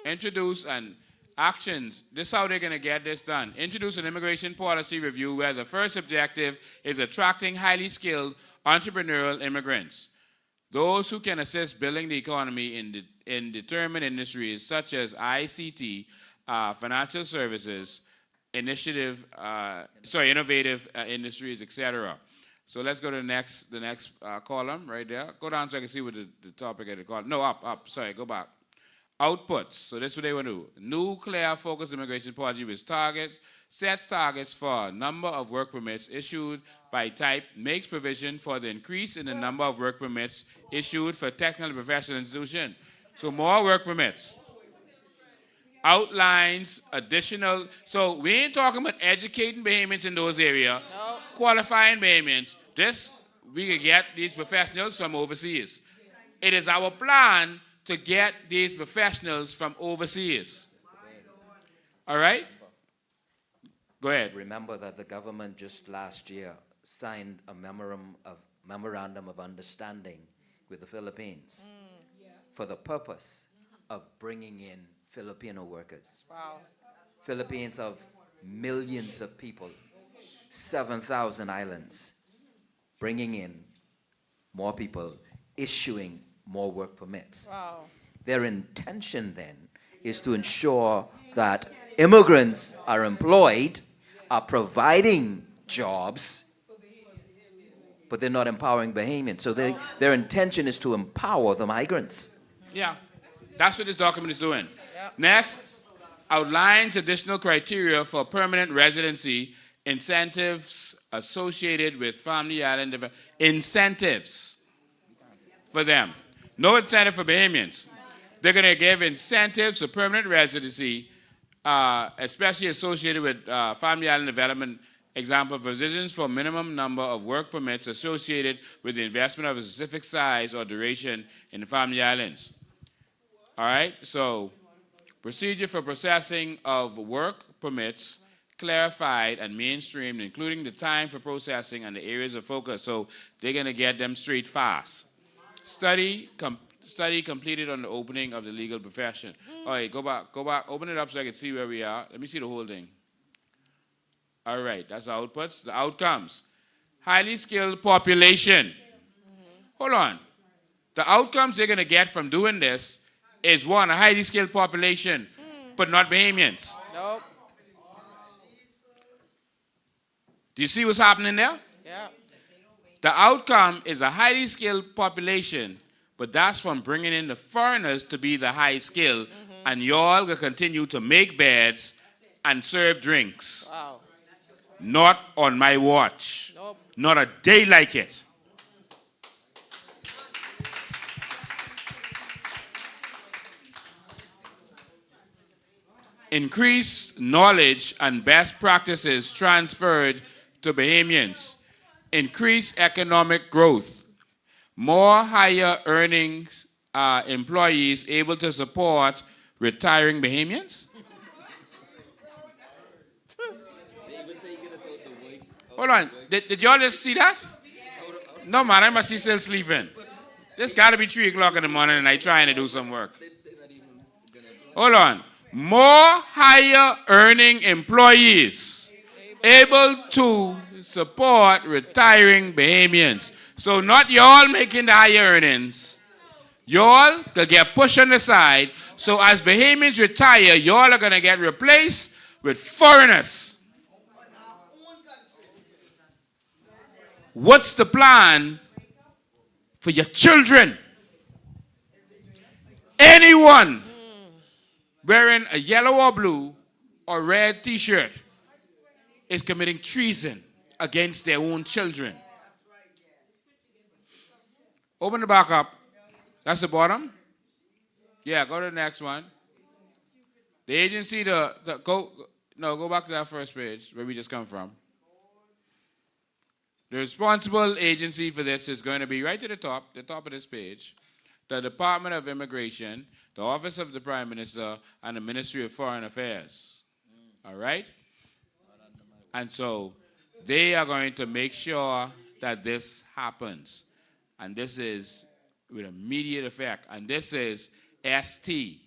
Introduce and actions. This is how they're going to get this done. Introduce an immigration policy review where the first objective is attracting highly skilled entrepreneurial immigrants. Those who can assist building the economy in determined industries such as ICT, financial services, innovative industries, etc. So let's go to the next column right there. Go down so I can see what the topic of the column. No, up. Sorry, go back. Outputs. So this is what they want to do. New clear focused immigration policy with sets targets for number of work permits issued by type, makes provision for the increase in the number of work permits issued for technical and professional institutions. So more work permits. Outlines additional, so we ain't talking about educating Bahamians in those areas, qualifying Bahamians. We can get these professionals from overseas. It is our plan to get these professionals from overseas. All right? Go ahead. Remember that the government just last year signed a memorandum of understanding with the Philippines for the purpose of bringing in Filipino workers. Wow. Philippines of millions of people, 7,000 islands, bringing in more people, issuing more work permits. Wow. Their intention then is to ensure that immigrants are employed, are providing jobs, but they're not empowering Bahamians. So their intention is to empower the migrants. Yeah, that's what this document is doing. Yep. Next, outlines additional criteria for permanent residency, incentives associated with family island development. Incentives for them. No incentive for Bahamians. They're going to give incentives for permanent residency, especially associated with family island development. Example, provisions for minimum number of work permits associated with the investment of a specific size or duration in the family islands. All right, so procedure for processing of work permits clarified and mainstreamed, including the time for processing and the areas of focus. So they're going to get them straight fast. Study completed on the opening of the legal profession. All right, go back, open it up so I can see where we are. Let me see the whole thing. All right, that's the outputs. The outcomes. Highly skilled population. Hold on. The outcomes they're going to get from doing this is one, a highly skilled population, but not Bahamians. Nope. Do you see what's happening there? Yeah. The outcome is a highly skilled population, but that's from bringing in the foreigners to be the high skill, and y'all will continue to make beds and serve drinks. Wow. Not on my watch. Nope. Not a day like it. Increase knowledge and best practices transferred to Bahamians. Increase economic growth. More higher earnings employees able to support retiring Bahamians. Hold on. Did y'all just see that? No, man, I must be still sleeping. It's got to be 3 o'clock in the morning and I trying to do some work. Hold on. More higher earning employees able to support retiring Bahamians. So not y'all making the higher earnings. Y'all could get pushed on the side. So as Bahamians retire, y'all are going to get replaced with foreigners. What's the plan for your children? Anyone wearing a yellow or blue or red t-shirt is committing treason against their own children. Open the back up. That's the bottom. Yeah, go to the next one. The agency, go back to that first page where we just come from. The responsible agency for this is going to be right to the top of this page. The Department of Immigration, the Office of the Prime Minister, and the Ministry of Foreign Affairs. All right? And so they are going to make sure that this happens. And this is with immediate effect. And this is ST,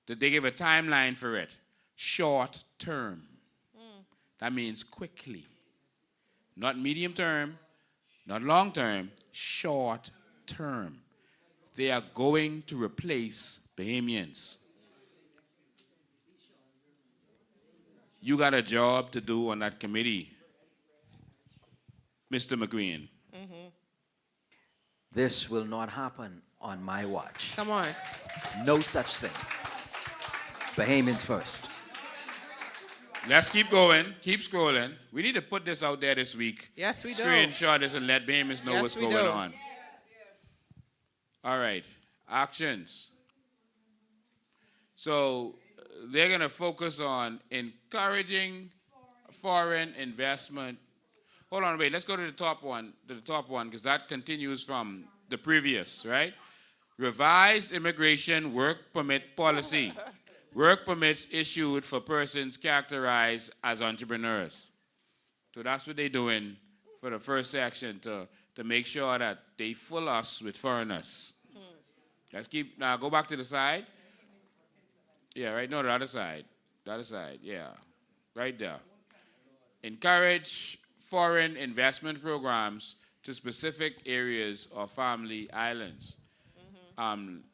that they give a timeline for it. Short term. That means quickly. Not medium term, not long term, short term. They are going to replace Bahamians. You got a job to do on that committee, Mr. McGreen. This will not happen on my watch. Come on. No such thing. Bahamians first. Let's keep going. Keep scrolling. We need to put this out there this week. Yes, we do. Screenshot this and let Bahamians know Yes, what's we going do. on. All right. Actions. So they're going to focus on encouraging foreign investment. Hold on, wait. Let's go to the top one, because that continues from the previous, right? Revised immigration work permit policy. Work permits issued for persons characterized as entrepreneurs. So that's what they're doing for the first section to make sure that they fill us with foreigners. Let's keep, now go back to the side. Yeah, right, no, the other side. The other side, yeah. Right there. Encourage foreign investment programs to specific areas or family islands.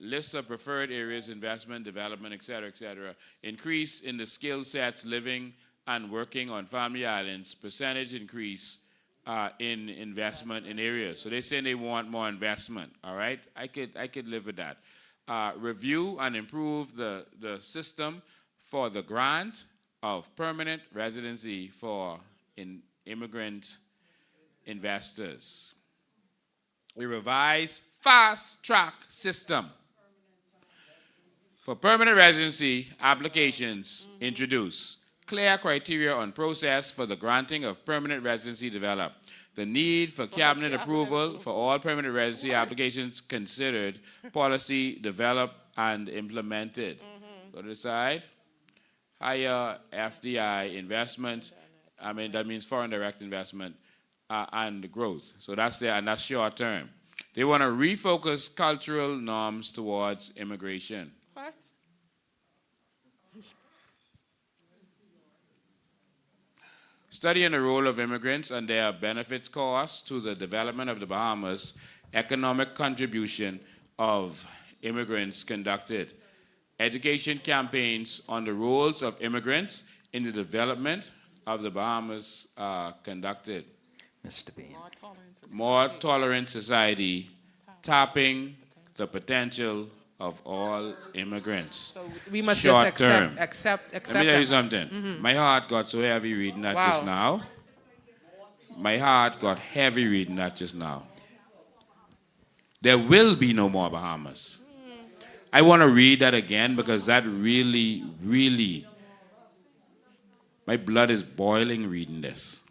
List of preferred areas, investment, development, et cetera, increase in the skill sets living and working on family islands, percentage increase in investment in areas. So they're saying they want more investment, all right? I could live with that. Review and improve the system for the grant of permanent residency for immigrant investors. A revised fast-track system for permanent residency applications introduced. Clear criteria on process for the granting of permanent residency developed. The need for cabinet approval for all permanent residency applications considered. Policy developed and implemented. Go to the side. Higher FDI investment. I mean, that means foreign direct investment and growth. So that's there, and that's short term. They want to refocus cultural norms towards immigration. What? Studying the role of immigrants and their benefits costs to the development of the Bahamas, economic contribution of immigrants conducted. Education campaigns on the roles of immigrants in the development of the Bahamas conducted. Mr. Bean. More tolerant society, tapping the potential of all immigrants. So we must Short just term. accept Let me tell you them. something. My heart got so heavy reading that Wow. just now. My heart got heavy reading that just now. There will be no more Bahamas. I want to read that again because that really, really, my blood is boiling reading this.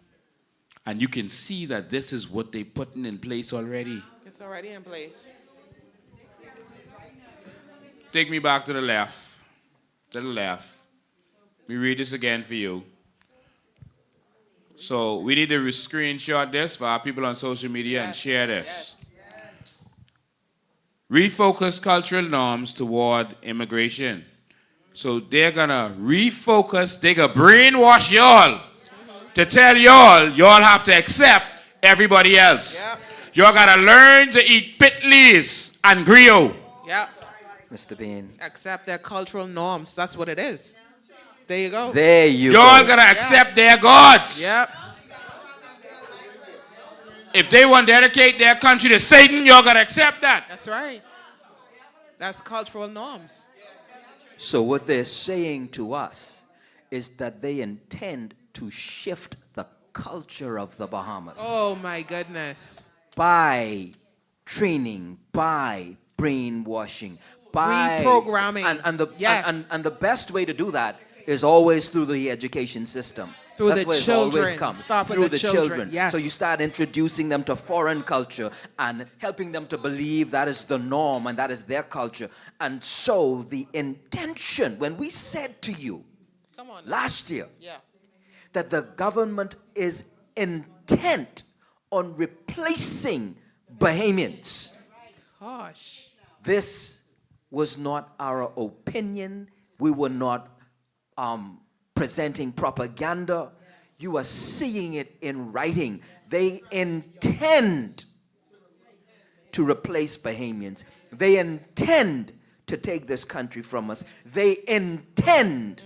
And you can see that this is what they're putting in place already. It's already in place. Take me back to the left. To the left. Let me read this again for you. So we need to screenshot this for our people on social media and share this. Refocus cultural norms toward immigration. So they're going to refocus, they're going to brainwash y'all to tell y'all have to accept everybody else. Yep. Y'all got to learn to eat pitlis and griot. Yep. Mr. Bean. Accept their cultural norms. That's what it is. There you go. There you Y'all go. got to accept their gods. Yep. If they want to dedicate their country to Satan, y'all got to accept that. That's right. That's cultural norms. So what they're saying to us is that they intend to shift the culture of the Bahamas. Oh my goodness. By training, by brainwashing, by reprogramming. and the best way to do that is always through the education system. Through That's the where it's children. always come. Start with through the the children. Yes. So you start introducing them to foreign culture and helping them to believe that is the norm and that is their culture. And so the intention, when we said to you Come on. last year Yeah. that the government is intent on replacing Bahamians, Gosh. this was not our opinion. We were not presenting propaganda. You are seeing it in writing. They intend to replace Bahamians. They intend to take this country from us. They intend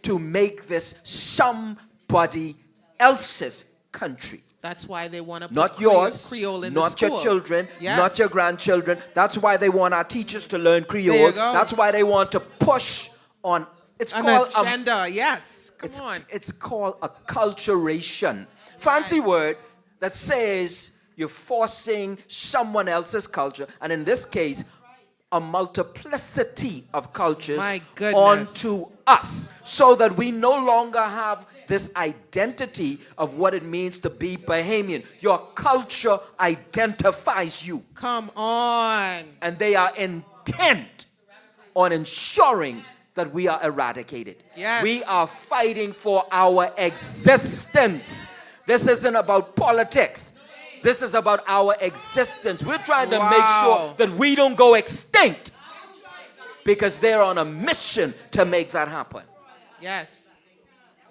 to make this somebody else's country. That's why they want to put Not yours, Creole in not the school. your children, Yes. not your grandchildren. That's why they want our teachers to learn Creole. There you go. That's why they want to push on. It's An called agenda, yes. Come on. it's called acculturation. Fancy word that says you're forcing someone else's culture, and in this case, a multiplicity of cultures My goodness. onto us, so that we no longer have this identity of what it means to be Bahamian. Your culture identifies you, Come on. and they are intent on ensuring that we are eradicated. Yes. We are fighting for our existence. This isn't about politics. This is about our existence. We're trying to make Wow. sure that we don't go extinct, because they're on a mission to make that happen. Yes.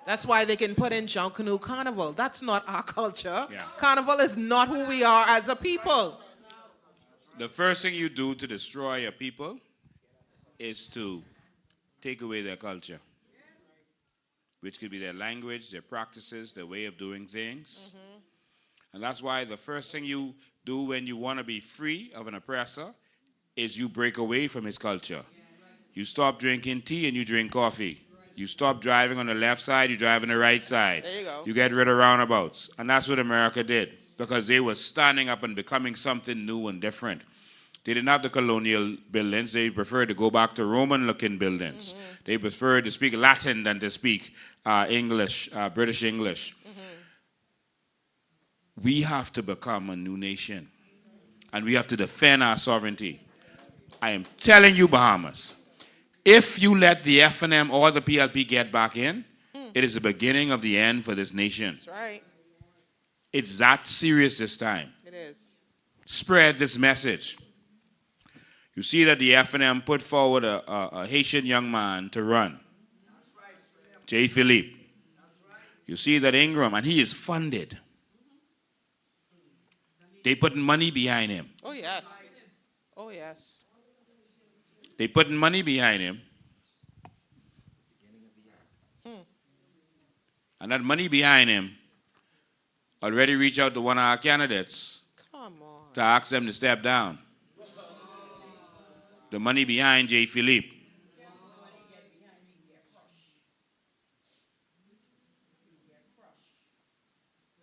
That's why they can put in Junkanoo Carnival. That's not our culture. Yeah. Carnival is not who we are as a people. The first thing you do to destroy a people is to take away their culture, which could be their language, their practices, their way of doing things. And that's why the first thing you do when you want to be free of an oppressor is you break away from his culture. You stop drinking tea and you drink coffee. You stop driving on the left side, you drive on the right side. There you go. You get rid of roundabouts. And that's what America did, because they were standing up and becoming something new and different. They didn't have the colonial buildings. They preferred to go back to Roman-looking buildings. They preferred to speak Latin than to speak English, British English. We have to become a new nation, and we have to defend our sovereignty. I am telling you, Bahamas, if you let the FNM or the PLP get back in, it is the beginning of the end for this nation. That's right. It's that serious this time. It is. Spread this message. You see that the FNM put forward a Haitian young man to run, J. Philippe. You see that Ingram, and he is funded. They putting money behind him. Oh, yes. Oh, yes. They putting money behind him. And that money behind him already reached out to one of our candidates Come on. to ask them to step down. The money behind J. Philippe.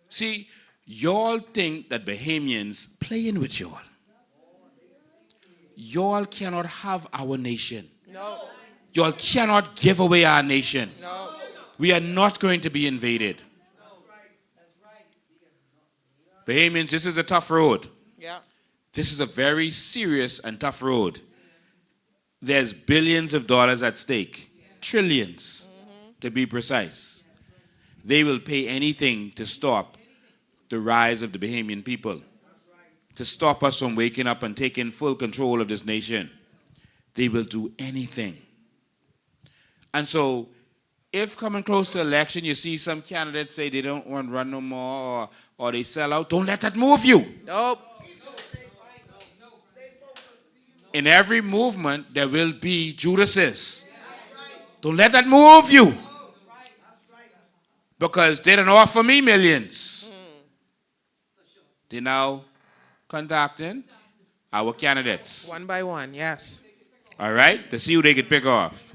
See, y'all think that Bahamians playing with y'all. Y'all cannot have our nation. No. Y'all cannot give away our nation. No. We are not going to be invaded. Bahamians, this is a tough road. Yeah. This is a very serious and tough road. There's billions of dollars at stake. Trillions, to be precise. They will pay anything to stop the rise of the Bahamian people, to stop us from waking up and taking full control of this nation. They will do anything. And so, if coming close to election, you see some candidates say they don't want to run no more, or they sell out, don't let that move you. Nope. In every movement, there will be Judases. Don't let that move you. Because they don't offer me millions. They're now contacting our candidates. One by one, yes. All right? To see who they could pick off.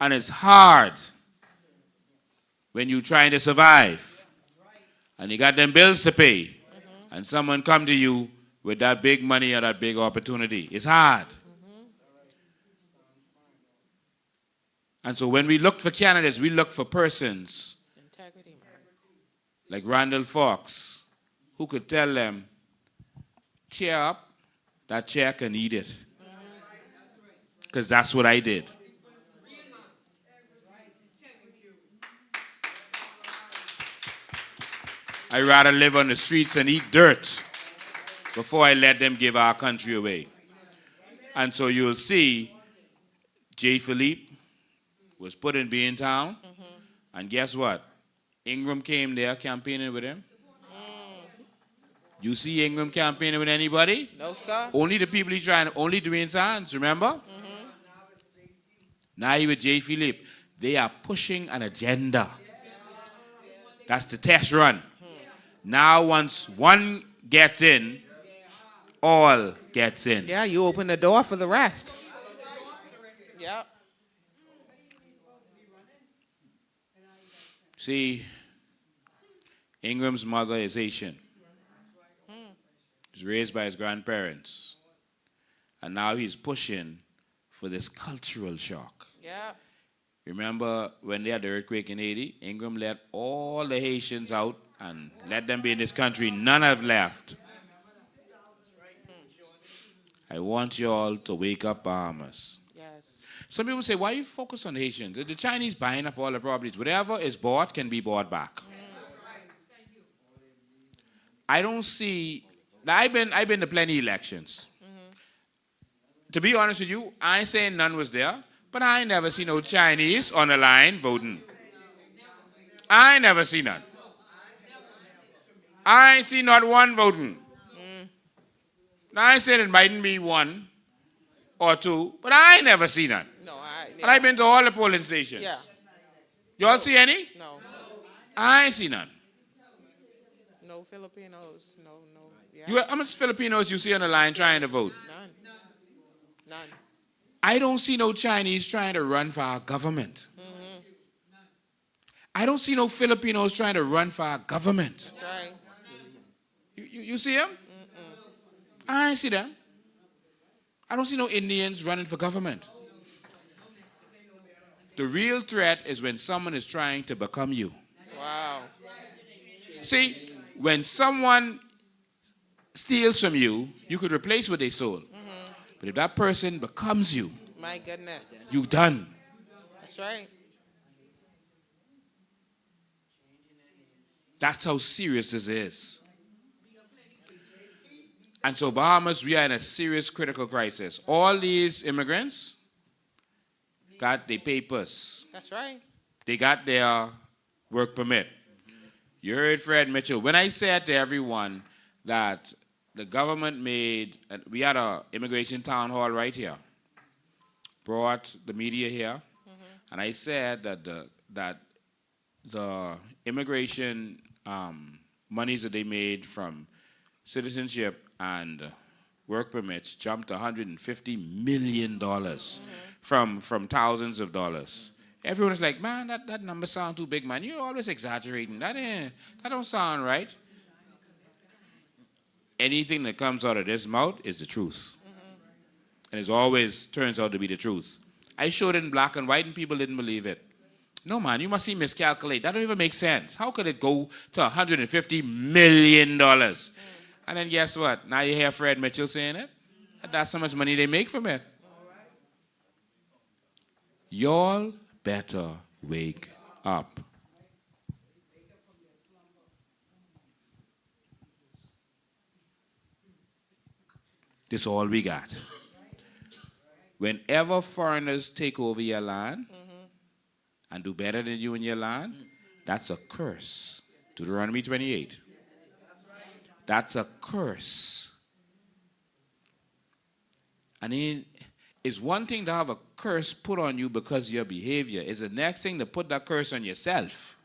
And it's hard when you're trying to survive. And you got them bills to pay. And someone come to you with that big money or that big opportunity. It's hard. And so when we look for candidates, we look for persons Integrity, man. like Randall Fox, who could tell them, tear up that check and eat it. Because that's what I did. I'd rather live on the streets and eat dirt before I let them give our country away. And so you'll see J. Philippe was put in Beantown, and guess what? Ingram came there campaigning with him. You see Ingram campaigning with anybody? No, sir. Only the people he's trying, only Dwayne Sands, remember? Now he with J. Philippe. They are pushing an agenda. That's the test run. Now, once one gets in, all gets in. Yeah, you open the door for the rest. Yep. See, Ingram's mother is Haitian. He was raised by his grandparents. And now he's pushing for this cultural shock. Yep. Remember when they had the earthquake in Haiti? Ingram let all the Haitians out and let them be in this country. None have left. I want you all to wake up, Bahamas. Yes. Some people say, why you focus on the Haitians? The Chinese buying up all the properties. Whatever is bought can be bought back. I don't see... Now, I've been to plenty elections. To be honest with you, I ain't saying none was there, but I ain't never seen no Chinese on the line voting. I ain't never seen none. I ain't seen not one voting. Now, I ain't saying it mightn't be one or two, but I ain't never seen none. No, And I've been to all the polling stations. Yeah. Y'all see any? No. I ain't seen none. No Filipinos. No. Yeah. How much Filipinos you see on the line trying to vote? None. I don't see no Chinese trying to run for our government. I don't see no Filipinos trying to run for our government. That's right. You see them? I ain't see them. I don't see no Indians running for government. The real threat is when someone is trying to become you. Wow. See, when someone steals from you, you could replace what they stole. But if that person becomes you, My goodness. you done. That's right. That's how serious this is. And so Bahamas, we are in a serious critical crisis. All these immigrants got their papers. That's right. They got their work permit. You heard Fred Mitchell. When I said to everyone that the government made, we had an immigration town hall right here, brought the media here, and I said that the immigration monies that they made from citizenship and work permits jumped $150 million from thousands of dollars. Everyone is like, man, that number sounds too big, man. You're always exaggerating. That don't sound right. Anything that comes out of this mouth is the truth. And it always turns out to be the truth. I showed it in black and white and people didn't believe it. No, man, you must see miscalculate. That don't even make sense. How could it go to $150 million? And then guess what? Now you hear Fred Mitchell saying it. That's how much money they make from it. Y'all better wake up. This is all we got. Whenever foreigners take over your land and do better than you in your land, that's a curse. Deuteronomy 28. That's a curse. And it's one thing to have a curse put on you because of your behavior. It's the next thing to put that curse on yourself.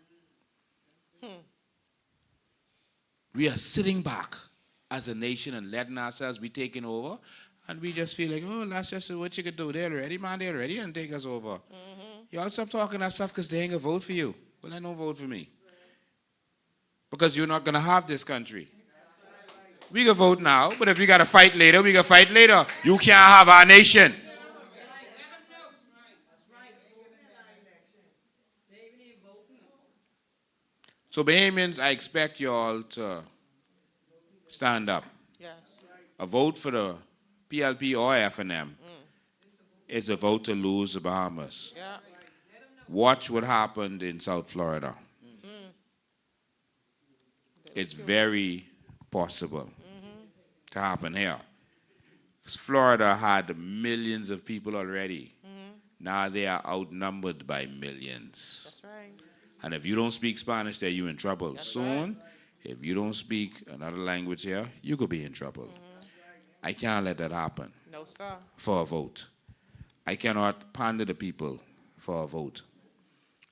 We are sitting back as a nation and letting ourselves be taken over. And we just feel like, oh, that's just what you could do. They're ready, man. They're ready and take us over. Y'all stop talking that stuff because they ain't going to vote for you. Well, they don't vote for me. Because you're not going to have this country. We can vote now, but if we got to fight later, we can fight later. You can't have our nation. So Bahamians, I expect you all to stand up. Yes. A vote for the PLP or FNM is a vote to lose the Bahamas. Yeah. Watch what happened in South Florida. It's very possible to happen here. 'Cause Florida had millions of people already. Now they are outnumbered by millions. That's right. And if you don't speak Spanish there, you're in trouble. That's Soon, if you don't speak another language here, you could be in trouble. I can't let that happen No, sir. for a vote. I cannot pander the people for a vote.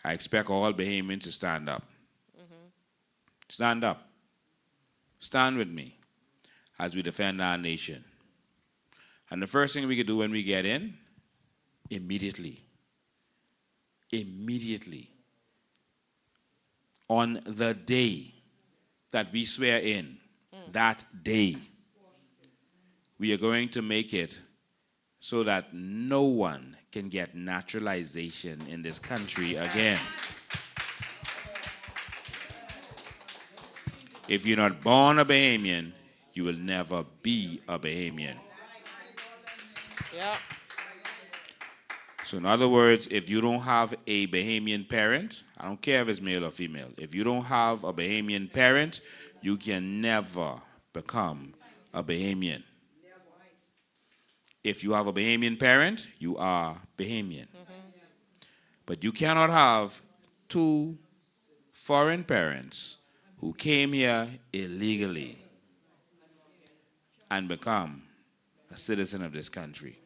I expect all Bahamians to stand up. Stand up. stand with me as we defend our nation. And the first thing we could do when we get in, immediately, on the day that we swear in, that day, we are going to make it so that no one can get naturalization in this country again. If you're not born a Bahamian, you will never be a Bahamian. Yeah. So in other words, if you don't have a Bahamian parent, I don't care if it's male or female, if you don't have a Bahamian parent, you can never become a Bahamian. If you have a Bahamian parent, you are Bahamian. But you cannot have two foreign parents who came here illegally and become a citizen of this country.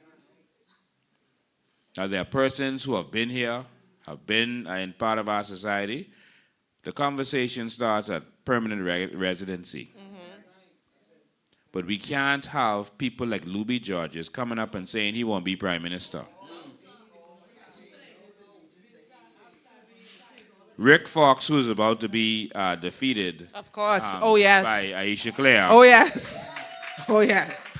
Now, there are persons who have been here, have been in part of our society. The conversation starts at permanent residency. But we can't have people like Luby Georges coming up and saying he won't be prime minister. Rick Fox, who's about to be defeated, Of course. Oh, yes. by Aisha Clare. Oh, yes. Oh, yes.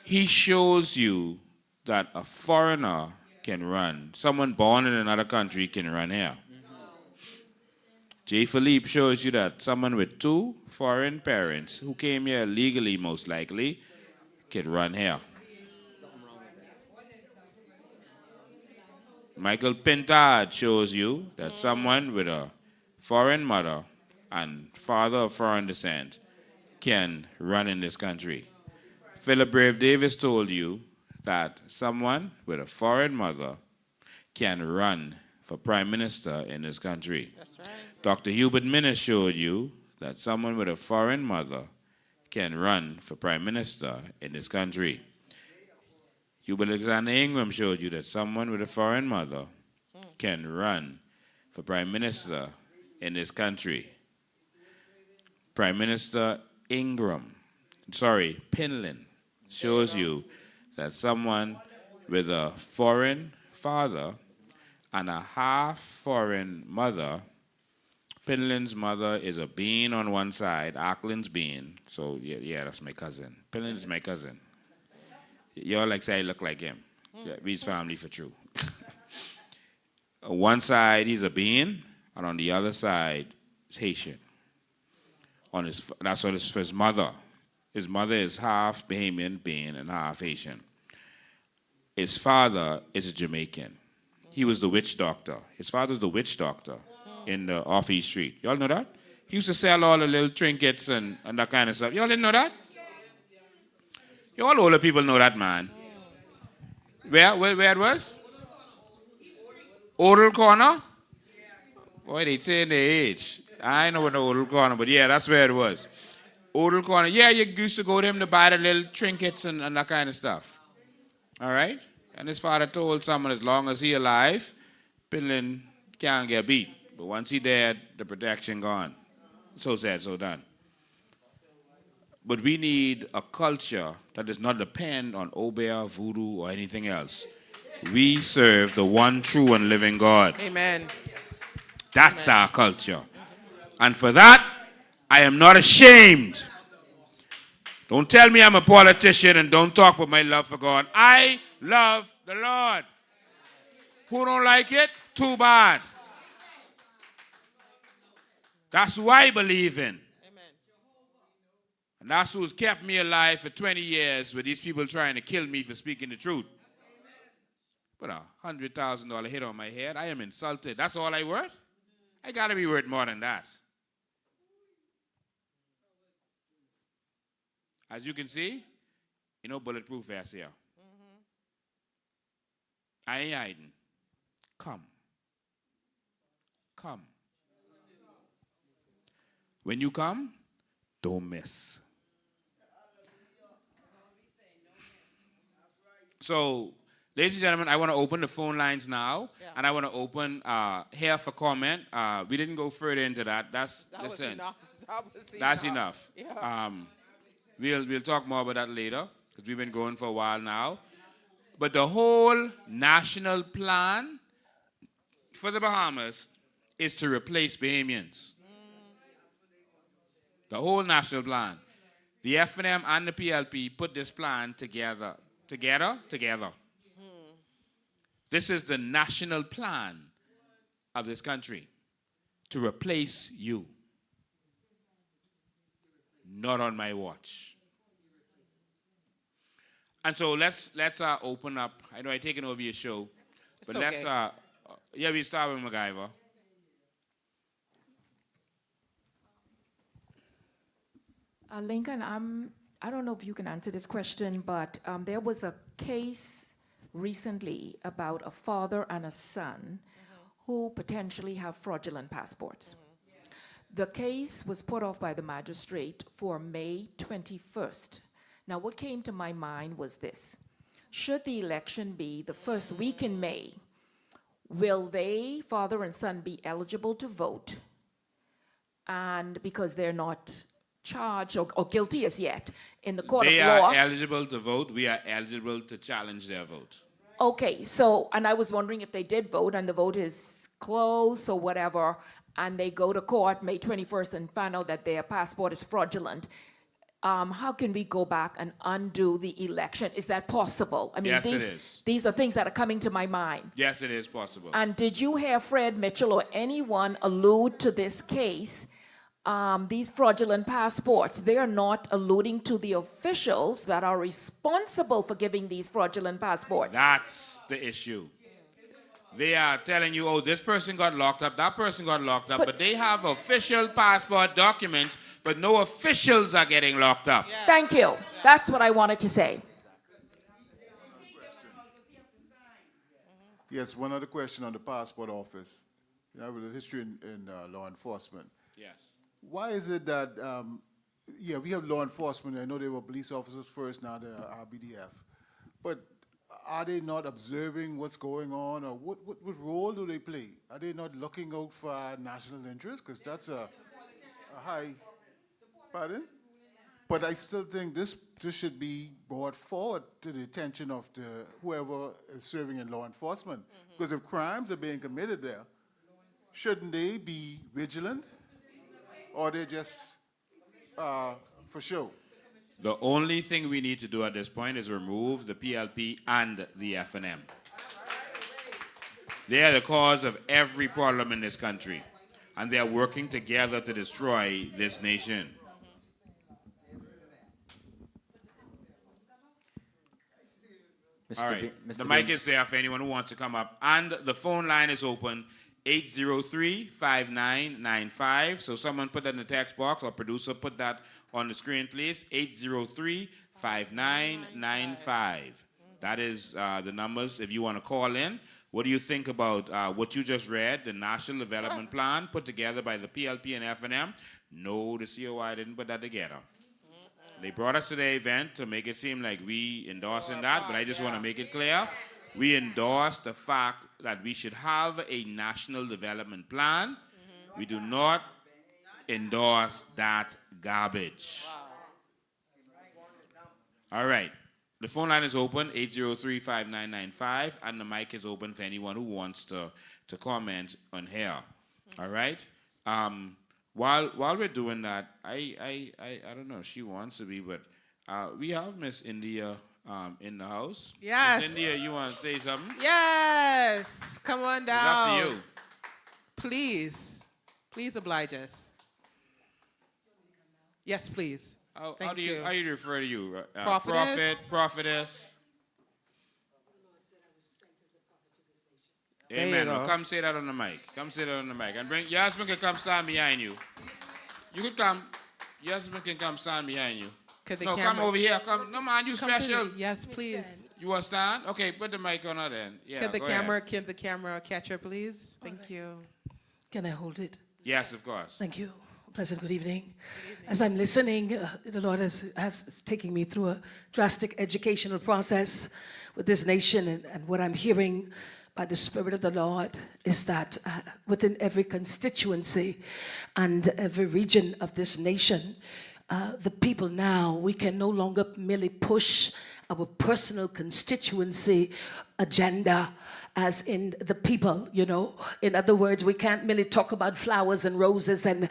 He shows you that a foreigner can run. Someone born in another country can run here. J. Philippe shows you that someone with two foreign parents who came here legally, most likely, can run here. Michael Pintard shows you that someone with a foreign mother and father of foreign descent can run in this country. Philip Brave Davis told you that someone with a foreign mother can run for prime minister in this country. That's right. Dr. Hubert Minnis showed you that someone with a foreign mother can run for prime minister in this country. Hubert Alexander Ingram showed you that someone with a foreign mother can run for prime minister in this country. Prime Minister Pinlin shows you that someone with a foreign father and a half-foreign mother. Pinlin's mother is a bean on one side, Ackland's bean. So, yeah, that's my cousin. Pinlin is my cousin. Y'all like say I look like him. Yeah, we's family for true. On one side, he's a bean, and on the other side, it's Haitian. That's what it's for his mother. His mother is half Bahamian bean and half Haitian. His father is a Jamaican. He was the witch doctor. His father was the witch doctor in the off East Street. Y'all know that? He used to sell all the little trinkets and that kind of stuff. Y'all didn't know that? Y'all older people know that, man. Where it was? Odal Corner? Boy, they saying their age. I know what the Odal Corner, but yeah, that's where it was. Odal Corner. Yeah, you used to go to him to buy the little trinkets and that kind of stuff. All right? And his father told someone as long as he alive, Pinlin can't get beat. But once he dead, the protection gone. So said, so done. But we need a culture that does not depend on Obeah, voodoo, or anything else. We serve the one true and living God. Amen. That's our culture. And for that, I am not ashamed. Don't tell me I'm a politician and don't talk about my love for God. I love the Lord. Who don't like it? Too bad. That's who I believe in. And that's who's kept me alive for 20 years with these people trying to kill me for speaking the truth. Put $100,000 hit on my head. I am insulted. That's all I worth? I got to be worth more than that. As you can see, bulletproof vest here. I ain't hiding. Come. Come. When you come, don't miss. So, ladies and gentlemen, I want to open the phone lines now, and I want to open here for comment. We didn't go further into that. That was enough. That's enough. We'll talk more about that later because we've been going for a while now. But the whole national plan for the Bahamas is to replace Bahamians. The whole national plan. The FNM and the PLP put this plan together. Together. This is the national plan of this country to replace you. Not on my watch. And so let's open up. I know I've taken over your show, but okay. we start with MacGyver. Lincoln, I don't know if you can answer this question, but there was a case recently about a father and a son who potentially have fraudulent passports. The case was put off by the magistrate for May 21st. Now, what came to my mind was this. Should the election be the first week in May, will they, father and son, be eligible to vote? And because they're not charged or guilty as yet in the court of law. They are eligible to vote. We are eligible to challenge their vote. Okay, so, and I was wondering if they did vote and the vote is closed or whatever, and they go to court May 21st and find out that their passport is fraudulent. How can we go back and undo the election? Is that possible? I mean, Yes, it is. These are things that are coming to my mind. Yes, it is possible. And did you hear Fred Mitchell or anyone allude to this case? These fraudulent passports, they are not alluding to the officials that are responsible for giving these fraudulent passports. That's the issue. They are telling you, oh, this person got locked up, that person got locked up, but they have official passport documents, but no officials are getting locked up. Thank you. That's what I wanted to say. Yes, one other question on the passport office. You know, with the history in law enforcement. Yes. Why is it that, we have law enforcement. I know they were police officers first, now they're RBDF. But are they not observing what's going on, or what role do they play? Are they not looking out for our national interest? Because that's a high, pardon? But I still think this should be brought forward to the attention of whoever is serving in law enforcement. Because if crimes are being committed there, shouldn't they be vigilant? Or they're just for show? The only thing we need to do at this point is remove the PLP and the FNM. They are the cause of every problem in this country, and they are working together to destroy this nation. Mr. All right, Mr. the mic is there for anyone who wants to come up, and the phone line is open, 803-5995. So someone put that in the text box, or producer put that on the screen, please. 803-5995. That is the numbers if you want to call in. What do you think about what you just read, the National Development Plan put together by the PLP and FNM? No, the COI didn't put that together. They brought us to the event to make it seem like we endorsing that, but I just want to make it clear. We endorse the fact that we should have a national development plan. We do not endorse that garbage. All right. The phone line is open, 803-5995, and the mic is open for anyone who wants to comment on here. All right? While we're doing that, I don't know if she wants to be, but we have Miss India in the house. Yes. Miss India, you want to say something? Yes. Come on down. It's up to you. Please. Please oblige us. Yes, please. How Thank do you. How you refer to you? Prophetess? Prophetess. There you Amen. go. Well, come say that on the mic. Come say that on the mic. And bring your husband can come stand behind you. You could come. Your husband can come stand behind you. Could the No, come camera- over here. Come. No, man, you Come to the- special. Yes, please. You want to stand? Okay, put the mic on her then. Yeah, Can the go ahead. camera catch her, please? Thank you. Can I hold it? Yes, of course. Thank you. Pleasant good evening. As I'm listening, the Lord is taking me through a drastic educational process with this nation, and what I'm hearing by the Spirit of the Lord is that within every constituency and every region of this nation, the people now, we can no longer merely push our personal constituency agenda as in the people, you know. In other words, we can't merely talk about flowers and roses and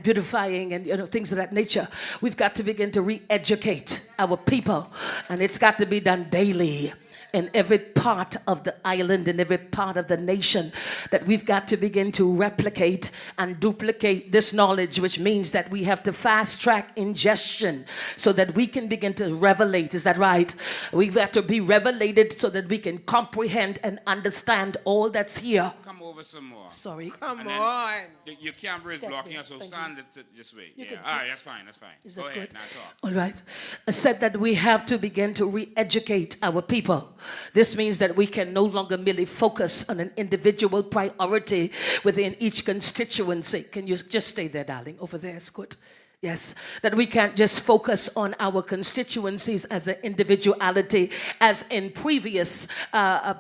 beautifying and, you know, things of that nature. We've got to begin to re-educate our people, and it's got to be done daily. In every part of the island, in every part of the nation, that we've got to begin to replicate and duplicate this knowledge, which means that we have to fast track ingestion so that we can begin to revelate. Is that right? We've got to be revelated so that we can comprehend and understand all that's here. Come over some more. Sorry. Come And then on. Your camera is Step blocking in. us, so Thank stand it this way. You Yeah, can- all right, that's fine, that's fine. Is Go that ahead, good? now talk. All right. I said that we have to begin to re-educate our people. This means that we can no longer merely focus on an individual priority within each constituency. Can you just stay there, darling? Over there is good. Yes, that we can't just focus on our constituencies as an individuality as in previous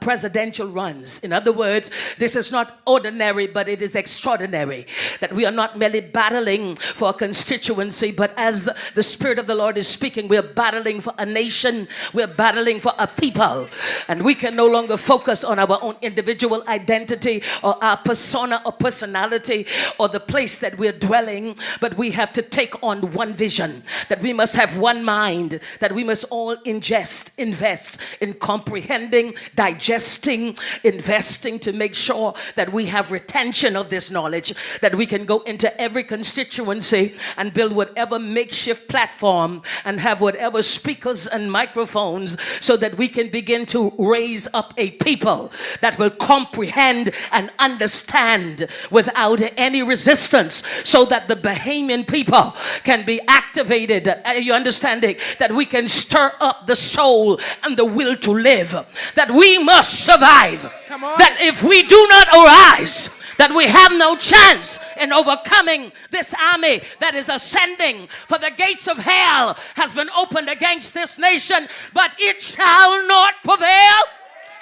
presidential runs. In other words, this is not ordinary, but it is extraordinary. That we are not merely battling for a constituency, but as the Spirit of the Lord is speaking, we are battling for a nation, we are battling for a people. And we can no longer focus on our own individual identity or our persona or personality or the place that we're dwelling, but we have to take on one vision, that we must have one mind, that we must all invest in comprehending, digesting, investing to make sure that we have retention of this knowledge, that we can go into every constituency and build whatever makeshift platform and have whatever speakers and microphones so that we can begin to raise up a people that will comprehend and understand without any resistance, so that the Bahamian people can be activated. Are you understanding? That we can stir up the soul and the will to live. That we must survive. Come on. That if we do not arise, that we have no chance in overcoming this army that is ascending. For the gates of hell has been opened against this nation, but it shall not prevail.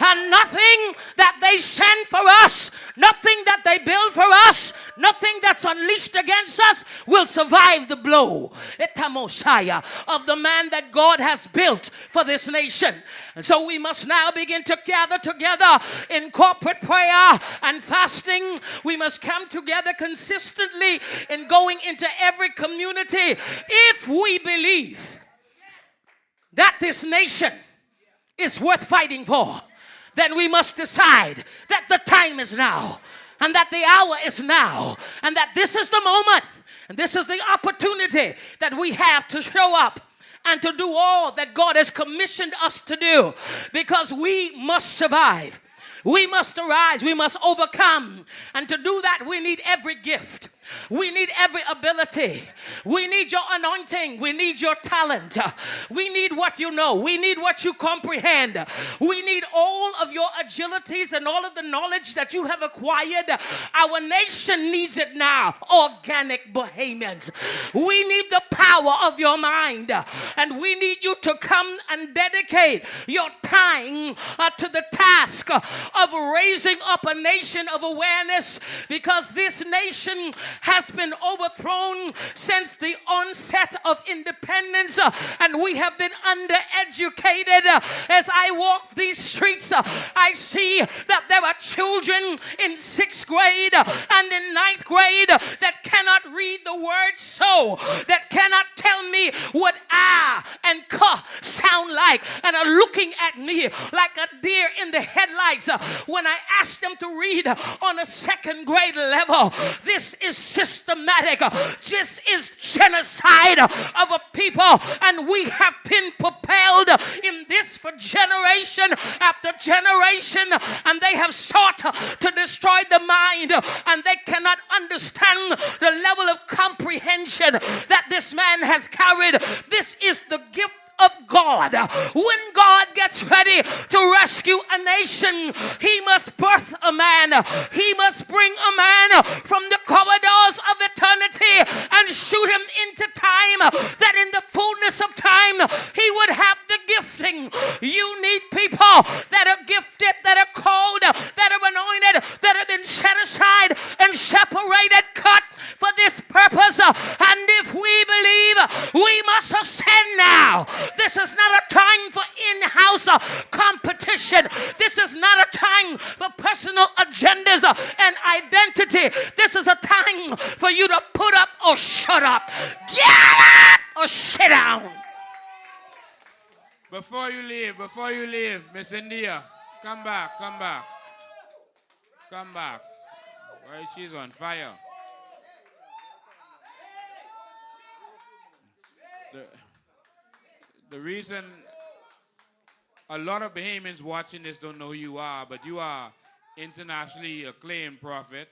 And nothing that they send for us, nothing that they build for us, nothing that's unleashed against us will survive the blow of the man that God has built for this nation. And so we must now begin to gather together in corporate prayer and fasting. We must come together consistently in going into every community. If we believe that this nation is worth fighting for, then we must decide that the time is now, and that the hour is now, and that this is the moment, and this is the opportunity that we have to show up and to do all that God has commissioned us to do, because we must survive. We must arise. We must overcome. And to do that, we need every gift. We need every ability. We need your anointing. We need your talent. We need what you know. We need what you comprehend. We need all of your agilities and all of the knowledge that you have acquired. Our nation needs it now. Organic Bahamians. We need the power of your mind. And we need you to come and dedicate your time to the task of raising up a nation of awareness, because this nation has been overthrown since the onset of independence, and we have been undereducated. As I walk these streets, I see that there are children in 6th grade and in 9th grade that cannot read the word so, that cannot tell me what ah and ka sound like, and are looking at me like a deer in the headlights when I ask them to read on a 2nd grade level. This is systematic. This is genocide of a people, and we have been propelled in this for generation after generation, and they have sought to destroy the mind, and they cannot understand the level of comprehension that this man has carried. This is the gift of God. When God gets ready to rescue a nation, he must birth a man. He must bring a man from the corridors of eternity and shoot him into time, that in the fullness of time he would have the gifting. You need people that are gifted, that are called, that This is not a time for personal agendas and identity. This is a time for you to put up or shut up. Get up or sit down. Before you leave, Miss India, come back. Well, she's on fire. The reason a lot of Bahamians watching this don't know who you are, but you are internationally acclaimed prophet,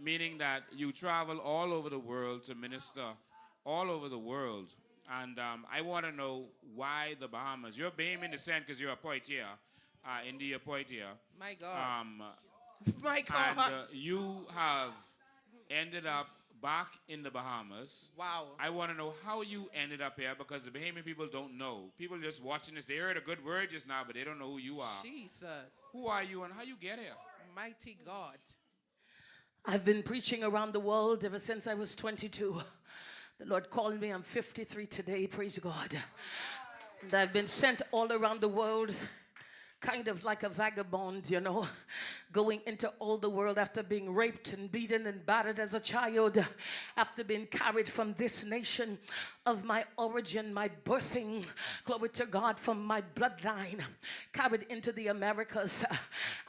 meaning that you travel all over the world to minister all over the world. And I want to know why the Bahamas. You're Bahamian descent because you're a Poitier, India Poitier. My God. My And God. you have ended up back in the Bahamas. Wow. I want to know how you ended up here because the Bahamian people don't know. People just watching this, they heard a good word just now, but they don't know who you are. Jesus. Who are you and how you get here? Mighty God. I've been preaching around the world ever since I was 22. The Lord called me. I'm 53 today. Praise God. And I've been sent all around the world, kind of like a vagabond, you know, going into all the world after being raped and beaten and battered as a child, after being carried from this nation of my origin, my birthing, glory to God, from my bloodline, carried into the Americas.